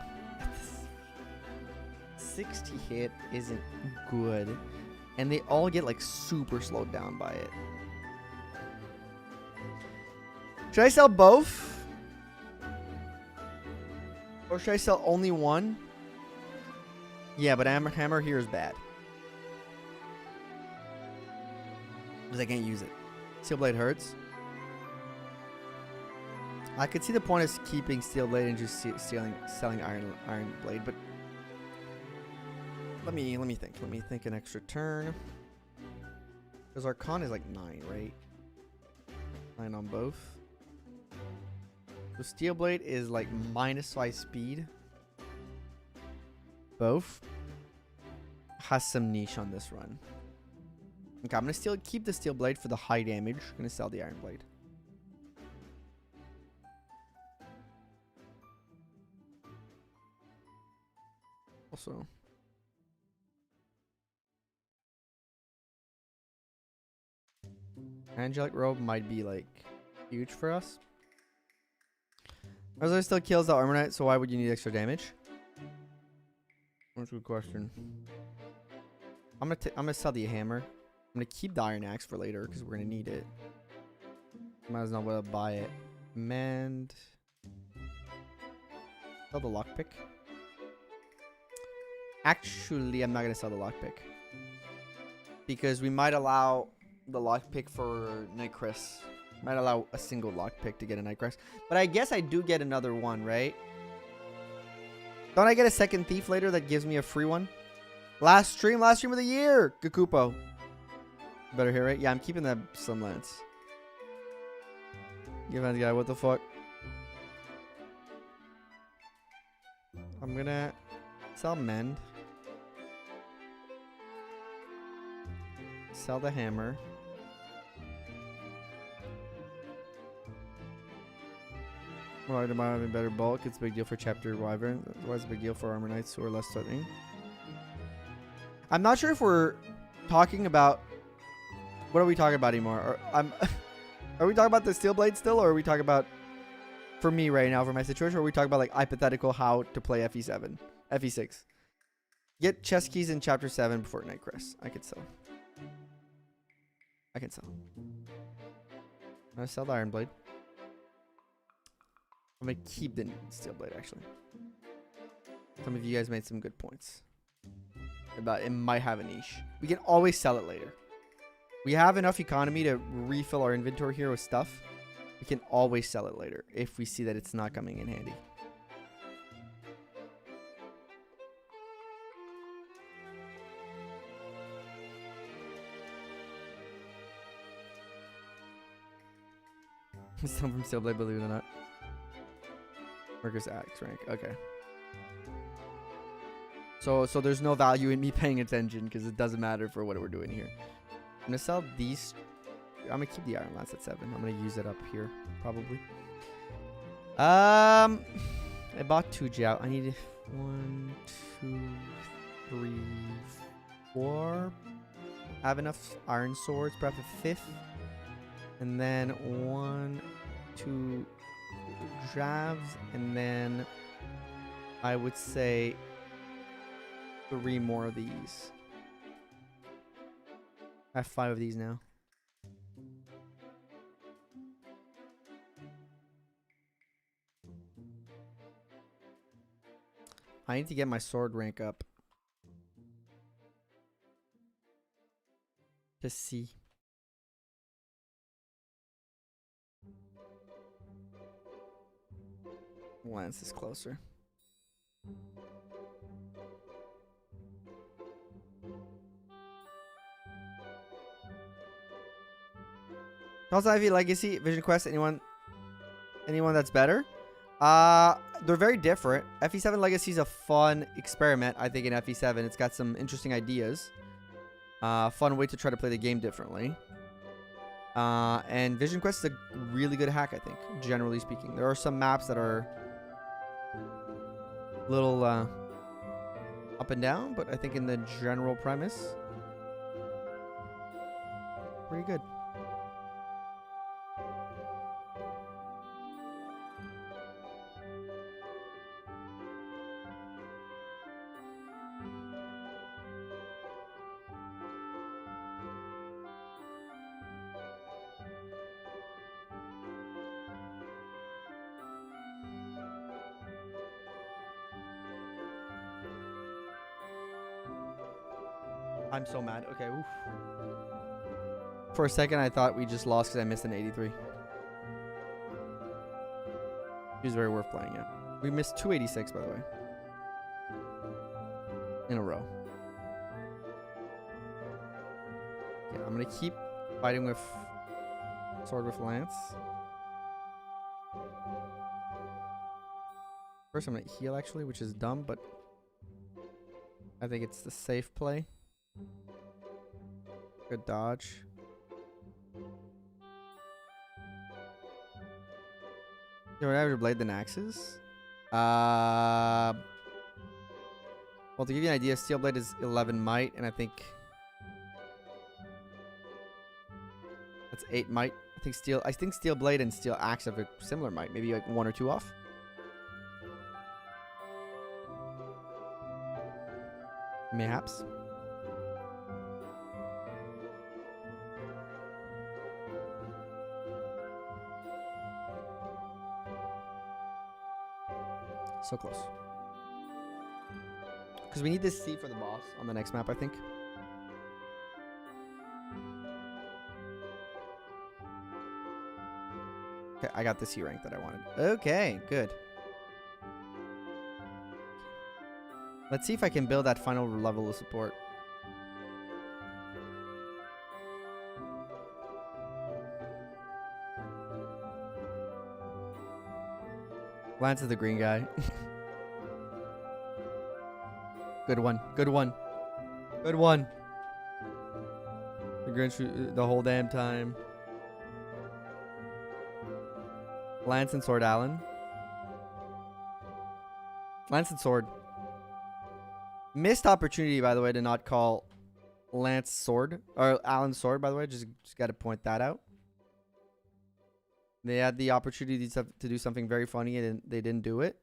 60 hit isn't good, and they all get like super slowed down by it. Should I sell both, or should I sell only one? Yeah, but hammer here is bad because I can't use it. Steel blade hurts. I could see the point of keeping steel blade and just selling iron blade, but let me think. Let me think an extra turn. Because our con is like 9, right? 9 on both. So steel blade is like -5 speed. Both has some niche on this run. Okay, I'm gonna still keep the steel blade for the high damage. I'm gonna sell the iron blade. Also, angelic robe might be like huge for us. There still kills the armor knight, so why would you need extra damage? That's a good question. I'm gonna sell the hammer. I'm gonna keep the iron axe for later because we're gonna need it. Might as well buy it. Mend. Sell the lockpick. Actually, I'm not gonna sell the lockpick because we might allow the lockpick for Night Crest. Might allow a single lockpick to get a Night Crest, but I guess I do get another one, right? Don't I get a second thief later that gives me a free one? Last stream of the year, Gakupo. Better hear it. Yeah, I'm keeping that slim lance. Give that guy. What the fuck? I'm gonna sell mend. Sell the hammer. Why am I having better bulk? It's a big deal for chapter wyvern. Why is it a big deal for armor knights who are less threatening? I'm not sure if we're talking about. What are we talking about anymore? Are we talking about the steel blade still, or are we talking about for me right now for my situation, or we talk about like hypothetical how to play FE7, FE6. Get chess keys in chapter 7 before night crest. I can sell. I can sell. I'm gonna sell the iron blade. I'm gonna keep the steel blade actually. Some of you guys made some good points about it might have a niche. We can always sell it later. We have enough economy to refill our inventory here with stuff. We can always sell it later if we see that it's not coming in handy. Some from steel blade, believe it or not. Workers axe rank. Okay. So there's no value in me paying attention because it doesn't matter for what we're doing here. I'm gonna sell these. I'm gonna keep the iron lance at 7. I'm gonna use it up here probably. I bought 2 joust. I need 1, 2, 3, 4. I have enough iron swords, perhaps a 5th, and then 1, 2 jabs, and then I would say 3 more of these. I have 5 of these now. I need to get my sword rank up to see. Lance is closer. Also, Ivy Legacy, Vision Quest, anyone that's better? They're very different. FE7 Legacy is a fun experiment, I think, in FE7. It's got some interesting ideas. Fun way to try to play the game differently. And Vision Quest is a really good hack, I think, generally speaking. There are some maps that are a little up and down, but I think in the general premise, pretty good. I'm so mad. Okay, oof. For a second, I thought we just lost because I missed an 83. He was very worth playing, yeah. We missed 286, by the way. In a row. Okay, I'm going to keep fighting with sword with lance. First, I'm going to heal, actually, which is dumb, but I think it's the safe play. Good dodge. Do I ever blade than axes? Well, to give you an idea, steel blade is 11 might, and I think that's 8 might. I think steel blade and steel axe have a similar might, maybe like 1 or 2 off. Mayhaps. So close. Because we need this C for the boss on the next map, I think. Okay, I got the C rank that I wanted. Okay, good. Let's see if I can build that final level of support. Lance is the green guy. Good one. Good one. Good one. The whole damn time. Lance and sword, Alen. Lance and sword. Missed opportunity, by the way, to not call Lance sword. Or Alan's sword, by the way. Just got to point that out. They had the opportunity to do something very funny and they didn't do it.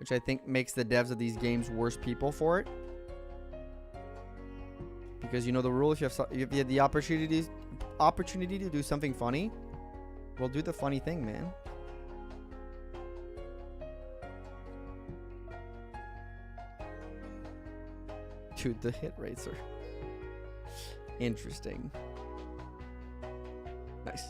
Which I think makes the devs of these games worse people for it. Because you know the rule, if you have the opportunity to do something funny, well, do the funny thing, man. Dude, the hit rates are interesting. Nice.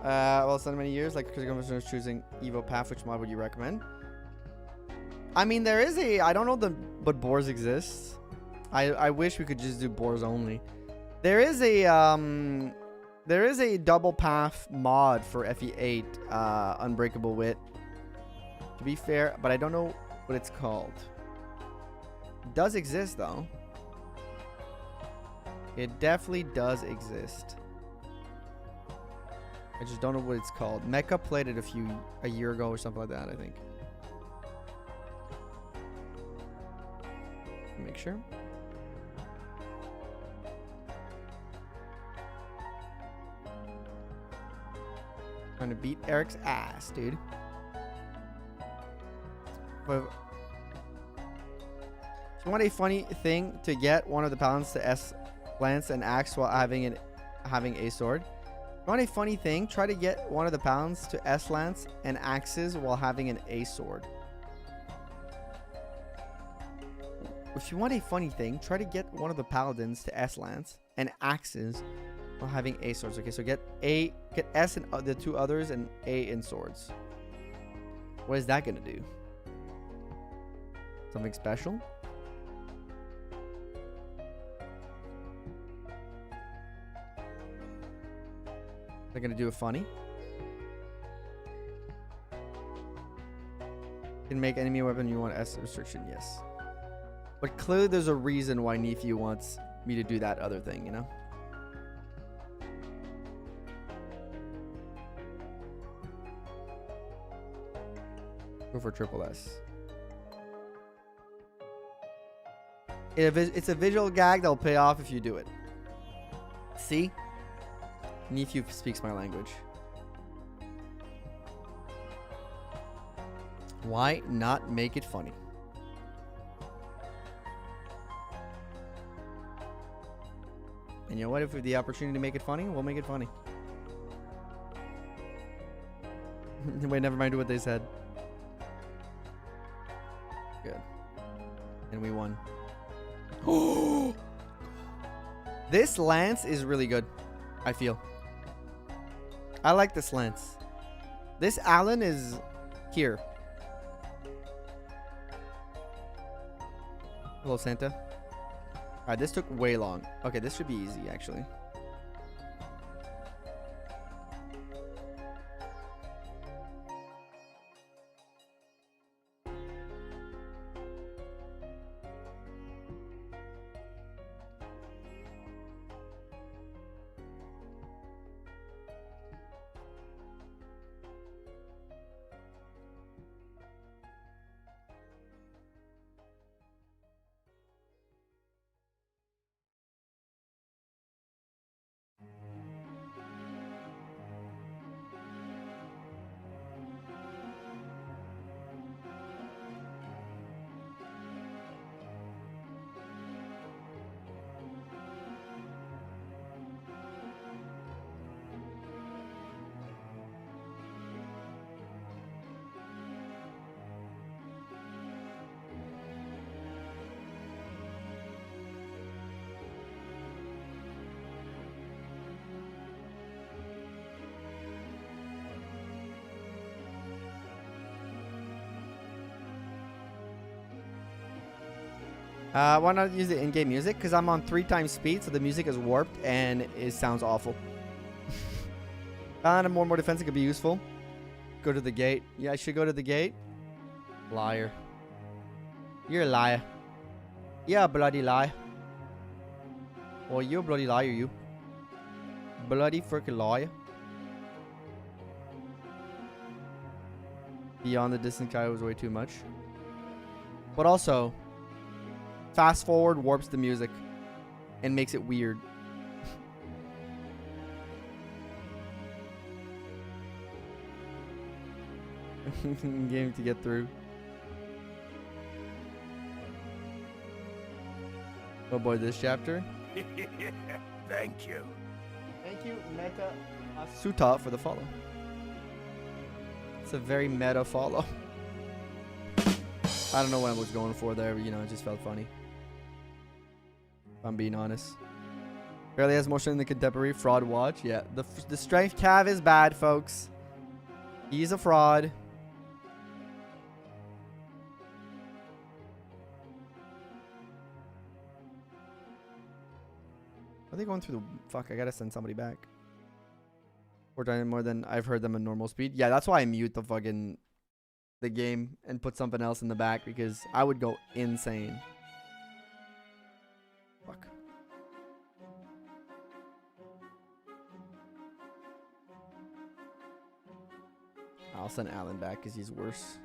Well, it's not many years. Like, Christmas is choosing Evo Path. Which mod would you recommend? I mean, there is a. I don't know but boars exist. I wish we could just do boars only. There is a double path mod for FE8, Unbreakable Wit. To be fair, but I don't know what it's called. It does exist though. It definitely does exist. I just don't know what it's called. Mecha played it a year ago or something like that, I think. Make sure. Trying to beat Eric's ass, dude. But if you want a funny thing to get one of the paladins to S lance and axe while having a sword. If you want a funny thing, try to get one of the paladins to S lance and axes while having an A sword. If you want a funny thing, try to get one of the paladins to S lance and axes while having A swords. Okay, so get S and the two others and A in swords. What is that gonna do? Something special? They're gonna do a funny. Can make enemy weapon you want S restriction, yes. But clearly there's a reason why Nephew wants me to do that other thing, you know? Go for triple S. It's a visual gag that'll pay off if you do it. See? Nephew speaks my language. Why not make it funny? And you know what? If we have the opportunity to make it funny, we'll make it funny. Wait, never mind what they said. Good. And we won. This lance is really good, I feel. I like this lance. This Alen is here. Hello, Santa. Alright, this took way long. Okay, this should be easy, actually. Why not use the in-game music? Because I'm on 3 times speed, so the music is warped and it sounds awful. And more defense could be useful. Go to the gate. Yeah, I should go to the gate. Liar. You're a liar. You're a bloody lie. Well, you're a bloody liar, you. Bloody freaking liar. Beyond the distant sky was way too much. But also, fast forward warps the music and makes it weird. game to get through. Oh boy, this chapter. Thank you. Thank you, Meta Asuta, for the follow. It's a very meta follow. I don't know what I was going for there, but you know, it just felt funny. If I'm being honest. Barely has more strength than the contemporary fraud watch. Yeah, the strength cav is bad, folks. He's a fraud. Are they going through the... Fuck, I gotta send somebody back. 4 times more than I've heard them at normal speed. Yeah, that's why I mute the fucking... the game and put something else in the back, because I would go insane. Fuck. I'll send Alen back because he's worse.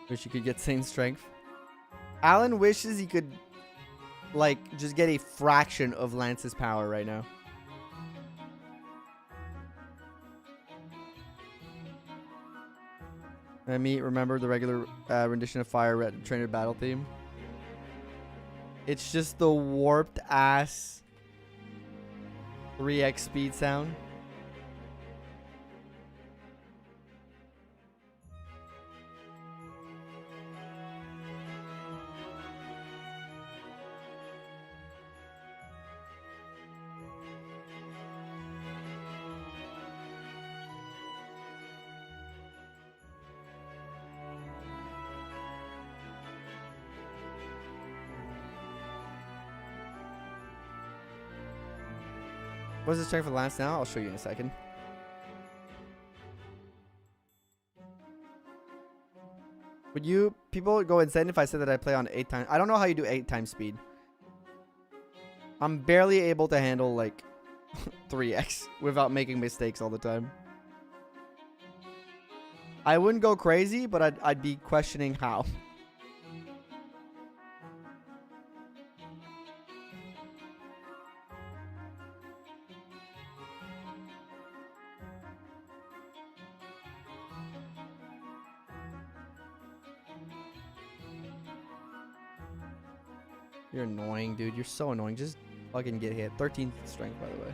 Wish you could get same strength. Alen wishes he could, like, just get a fraction of Lance's power right now. And me, remember the regular rendition of Fire Trainer battle theme? It's just the warped ass 3x speed sound. What's the strength for Lance now? I'll show you in a second. Would you people go insane if I said that I play on 8 times? I don't know how you do 8 times speed. I'm barely able to handle like 3x without making mistakes all the time. I wouldn't go crazy, but I'd be questioning how. You're annoying, dude. You're so annoying. Just fucking get hit. 13 strength, by the way.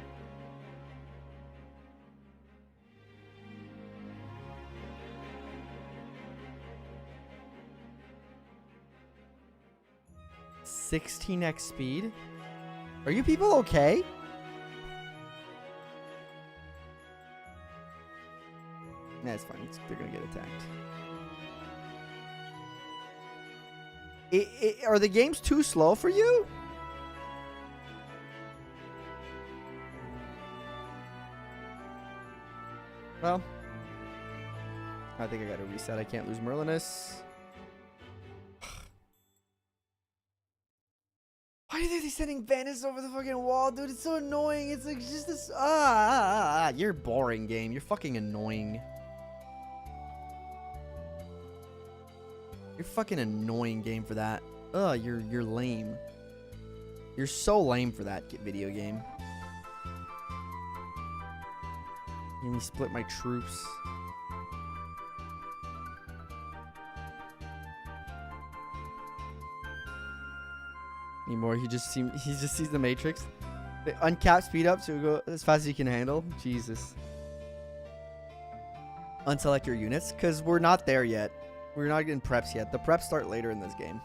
$16x speed? Are you people okay? Nah, it's fine. They're gonna get attacked. Are the games too slow for you? Well, I think I gotta reset. I can't lose Merlinus. Why are they sending Venice over the fucking wall, dude? It's so annoying. It's like just this. You're boring, game. You're fucking annoying. You're fucking annoying, game, for that. You're lame. You're so lame for that video game. Let me split my troops. Anymore, he just sees the Matrix. The uncapped speed up so go as fast as you can handle. Jesus. Unselect your units, because we're not there yet. We're not getting preps yet. The preps start later in this game.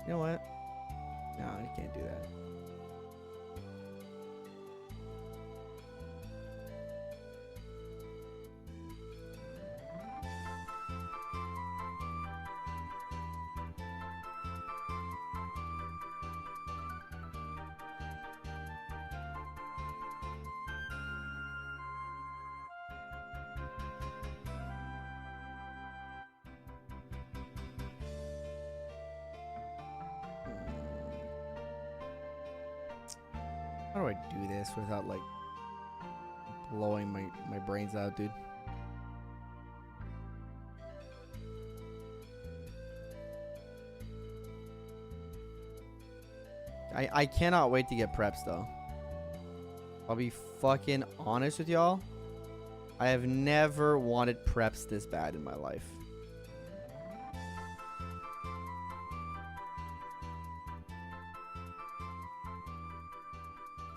You know what? No, you can't do that. How do I do this without like blowing my brains out, dude? I cannot wait to get preps though. I'll be fucking honest with y'all. I have never wanted preps this bad in my life.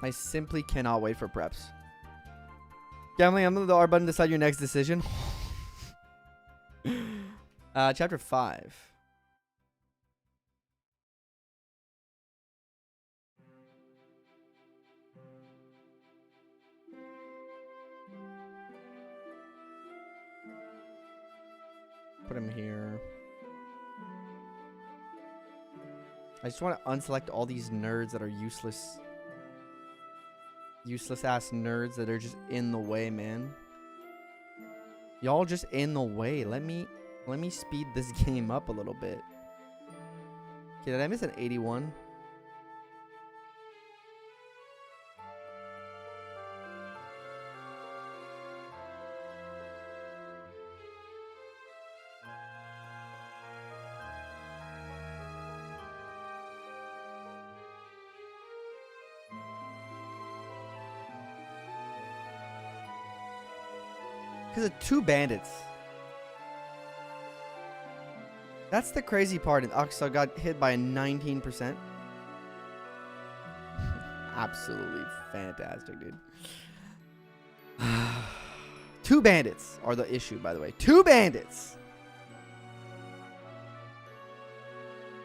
I simply cannot wait for preps. Gambling, I'm the R button. Decide your next decision. Chapter 5. Put him here. I just want to unselect all these nerds that are useless. Useless ass nerds that are just in the way, man. Y'all just in the way. Let me speed this game up a little bit. Okay, did I miss an 81? Because of 2 bandits. That's the crazy part. And Oxa got hit by a 19%. Absolutely fantastic, dude. 2 bandits are the issue, by the way. 2 bandits.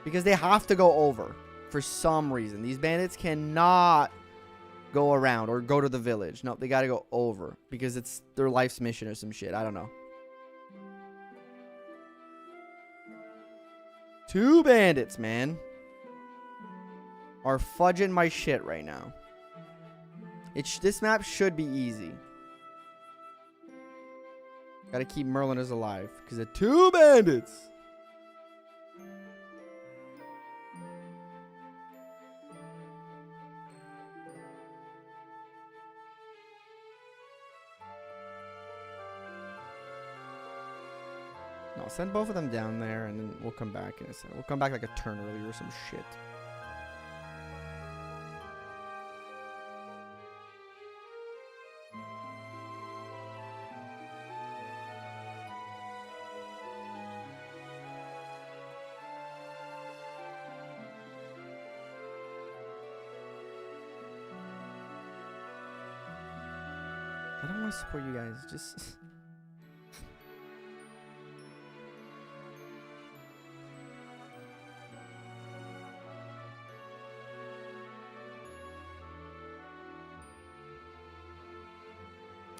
Because they have to go over for some reason. These bandits cannot go around or go to the village. No, they gotta go over because it's their life's mission or some shit. I don't know. 2 bandits, man, are fudging my shit right now. This map should be easy. Gotta keep Merliners alive because of 2 bandits. No, send both of them down there, and then we'll come back in a second. We'll come back like a turn earlier or some shit. I don't want to support you guys. Just...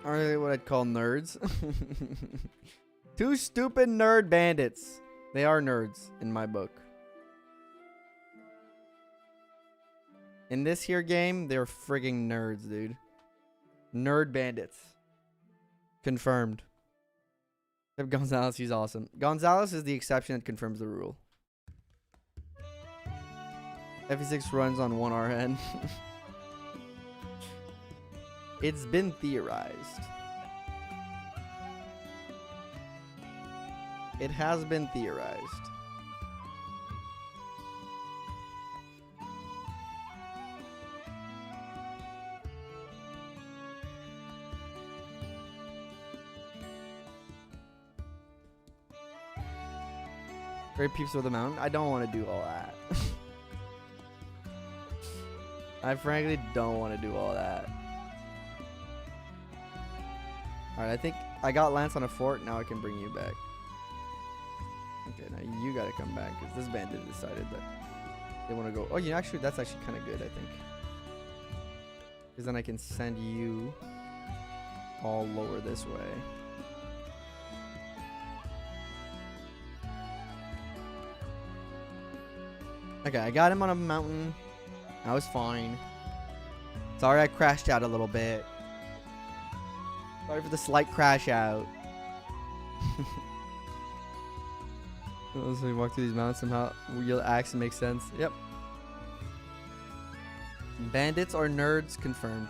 Are they what I'd call nerds? 2 stupid nerd bandits. They are nerds in my book. In this here game, they're frigging nerds, dude. Nerd bandits. Confirmed. Except Gonzalez, he's awesome. Gonzalez is the exception that confirms the rule. FE6 runs on 1 RN. It's been theorized. It has been theorized. Great peeps with the mountain. I don't want to do all that. I frankly don't want to do all that. Alright, I think I got Lance on a fort. Now I can bring you back. Okay, now you gotta come back because this bandit decided that they want to go. Oh, yeah, actually, that's actually kind of good, I think. Because then I can send you all lower this way. Okay, I got him on a mountain. I was fine. Sorry I crashed out a little bit. Sorry for the slight crash out. So we walk through these mountains somehow. Real axe makes sense. Yep. Bandits or nerds confirmed.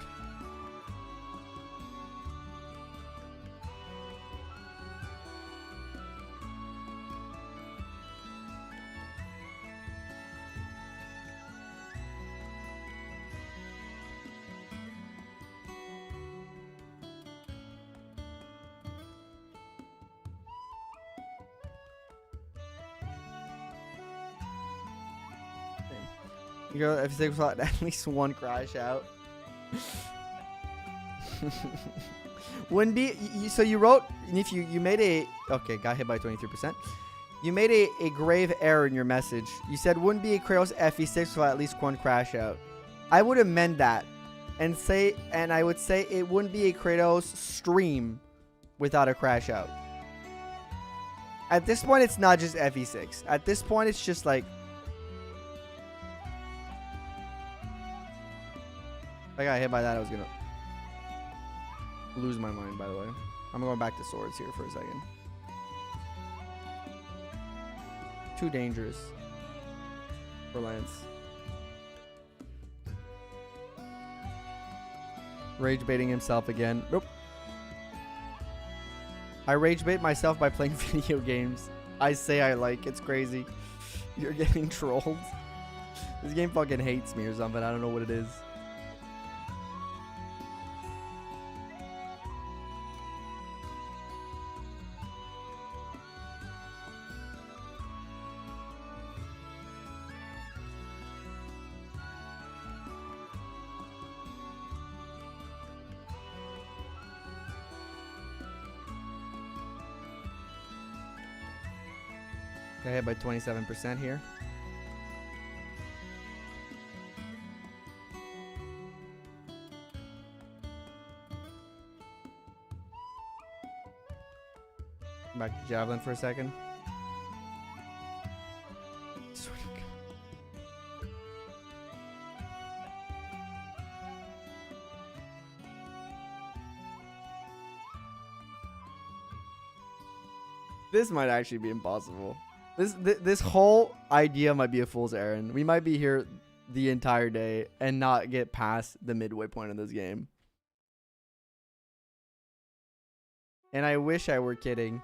You go F6 slot, at least one crash out. Wouldn't be so you wrote if you made a okay, got hit by 23%. You made a grave error in your message. You said wouldn't be a Kratos FE6 without at least one crash out. I would amend that and I would say it wouldn't be a Kratos stream without a crash out. At this point, it's not just FE6. At this point, it's just like if I got hit by that, I was gonna lose my mind, by the way. I'm going back to swords here for a second. Too dangerous for Lance. Rage baiting himself again. Nope. I rage bait myself by playing video games. I say I like. It's crazy. You're getting trolled. This game fucking hates me or something. I don't know what it is. Got hit by 27% here. Back to javelin for a second. Swear to God. This might actually be impossible. This whole idea might be a fool's errand. We might be here the entire day and not get past the midway point of this game. And I wish I were kidding.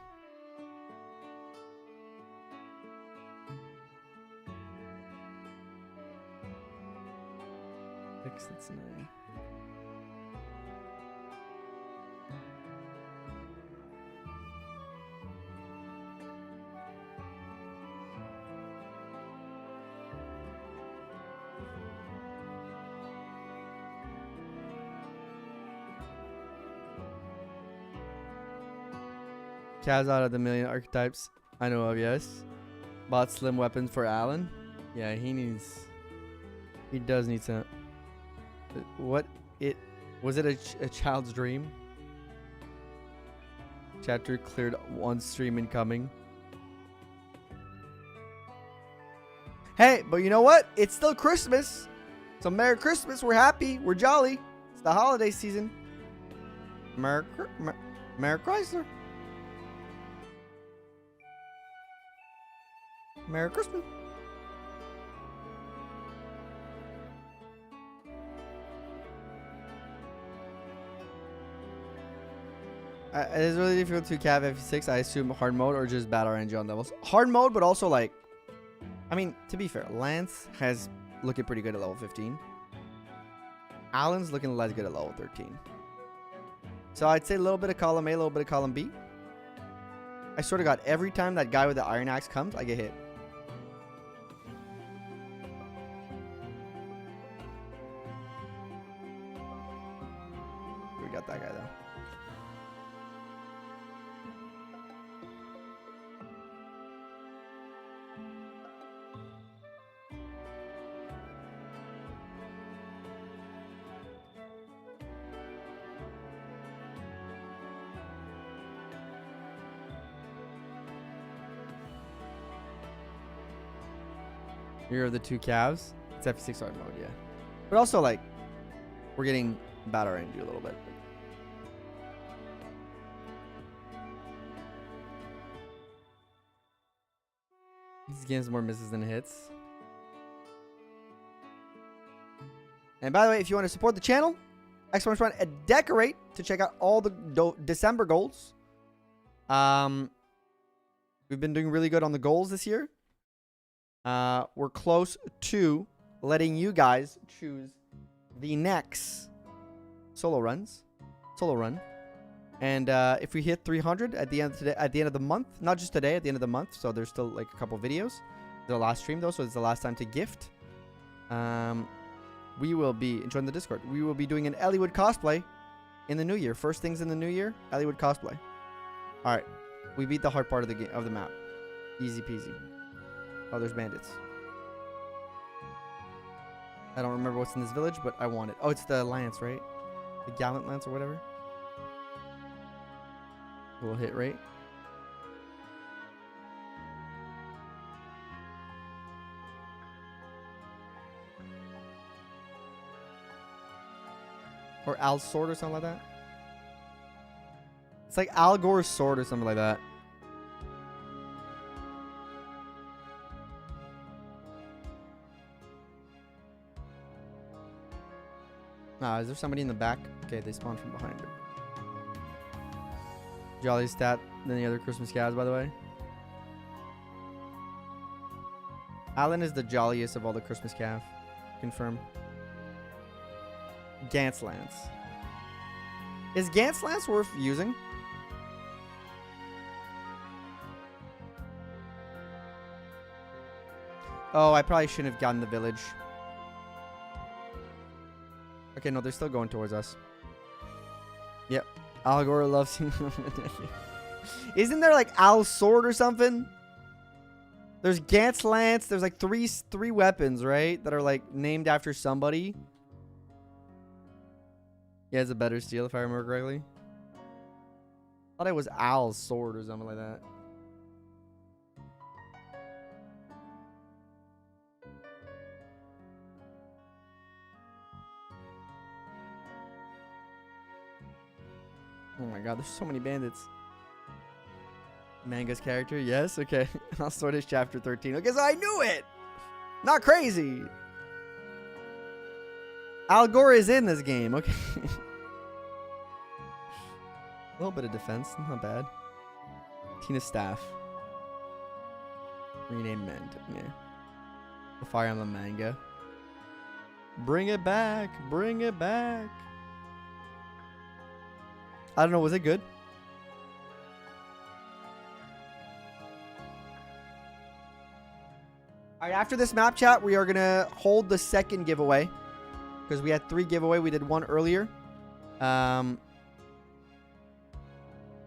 That's 9. Kaz out of the million archetypes I know of, yes. Bought slim weapons for Alen. Yeah, he does need some. Was it a child's dream? Chapter cleared one stream incoming. Hey, but you know what? It's still Christmas. So Merry Christmas. We're happy. We're jolly. It's the holiday season. Merry Chrysler. Merry Christmas. It is really difficult to cav F6. I assume hard mode or just battle range on levels. Hard mode, but also like, I mean, to be fair, Lance has looking pretty good at level 15. Alan's looking less good at level 13. So I'd say a little bit of column A, a little bit of column B. I sort of got every time that guy with the iron axe comes, I get hit. We got that guy though. Here are the two calves. It's F6 hard mode, yeah. But also, like, we're getting battle range a little bit. This game's more misses than hits. And by the way, if you want to support the channel, exclamation point and decorate to check out all the December goals. We've been doing really good on the goals this year. We're close to letting you guys choose the next solo run. And if we hit 300 at the end of today, at the end of the month, not just today, at the end of the month, so there's still like a couple videos. The last stream though, so it's the last time to gift. We will be join the Discord. We will be doing an Elibe cosplay in the new year. First things in the new year, Elibe cosplay. All right, we beat the hard part of the game of the map. Easy peasy. Oh, there's bandits. I don't remember what's in this village, but I want it. Oh, it's the lance, right? The gallant lance or whatever. We'll hit rate. Or Al's sword or something like that. It's like Al Gore's sword or something like that. Is there somebody in the back? Okay, they spawned from behind her. Jolly stat than the other Christmas Cavs, by the way. Alen is the jolliest of all the Christmas Cav. Confirm. Gantz Lance. Is Gantz Lance worth using? Oh, I probably shouldn't have gotten the village. Okay, no, they're still going towards us. Yep. Al Gore loves him. Isn't there like Al's sword or something? There's Gantz Lance. There's like three weapons, right? That are like named after somebody. Yeah, it's a better steal if I remember correctly. Thought it was Al's sword or something like that. Oh my god, there's so many bandits. Manga's character, yes, okay. I'll start his chapter 13. Okay, so I knew it! Not crazy! Al Gore is in this game, okay. A little bit of defense, not bad. Tina's staff. Rename Mend, yeah. The Fire Emblem manga. Bring it back, bring it back. I don't know, was it good? Alright, after this map chat, we are going to hold the second giveaway. Because we had 3 giveaway. We did 1 earlier. Let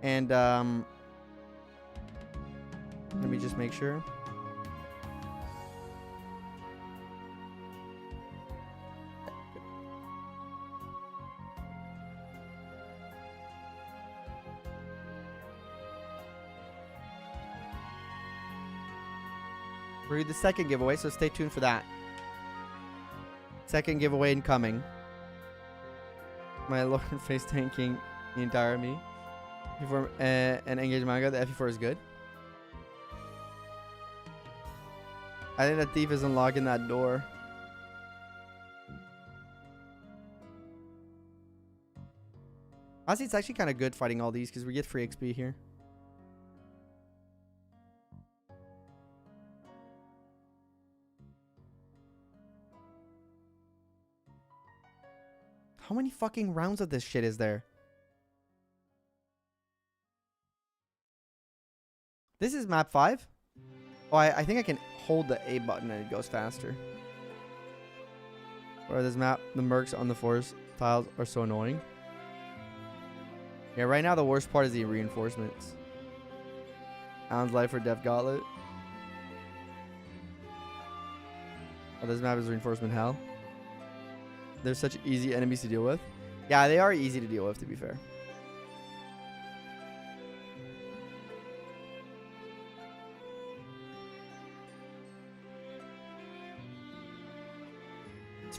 me just make sure. We're the second giveaway, so stay tuned for that. Second giveaway incoming. My Lord face tanking the entire me. Before an engaged manga, the FE4 is good. I think that thief is unlocking that door. Honestly, it's actually kind of good fighting all these because we get free XP here. How many fucking rounds of this shit is there? This is map 5. Oh, I think I can hold the A button and it goes faster. Or this map, the mercs on the forest tiles are so annoying. Yeah, right now the worst part is the reinforcements. Alan's life or death gauntlet. Oh, this map is reinforcement hell. They're such easy enemies to deal with. Yeah, they are easy to deal with, to be fair.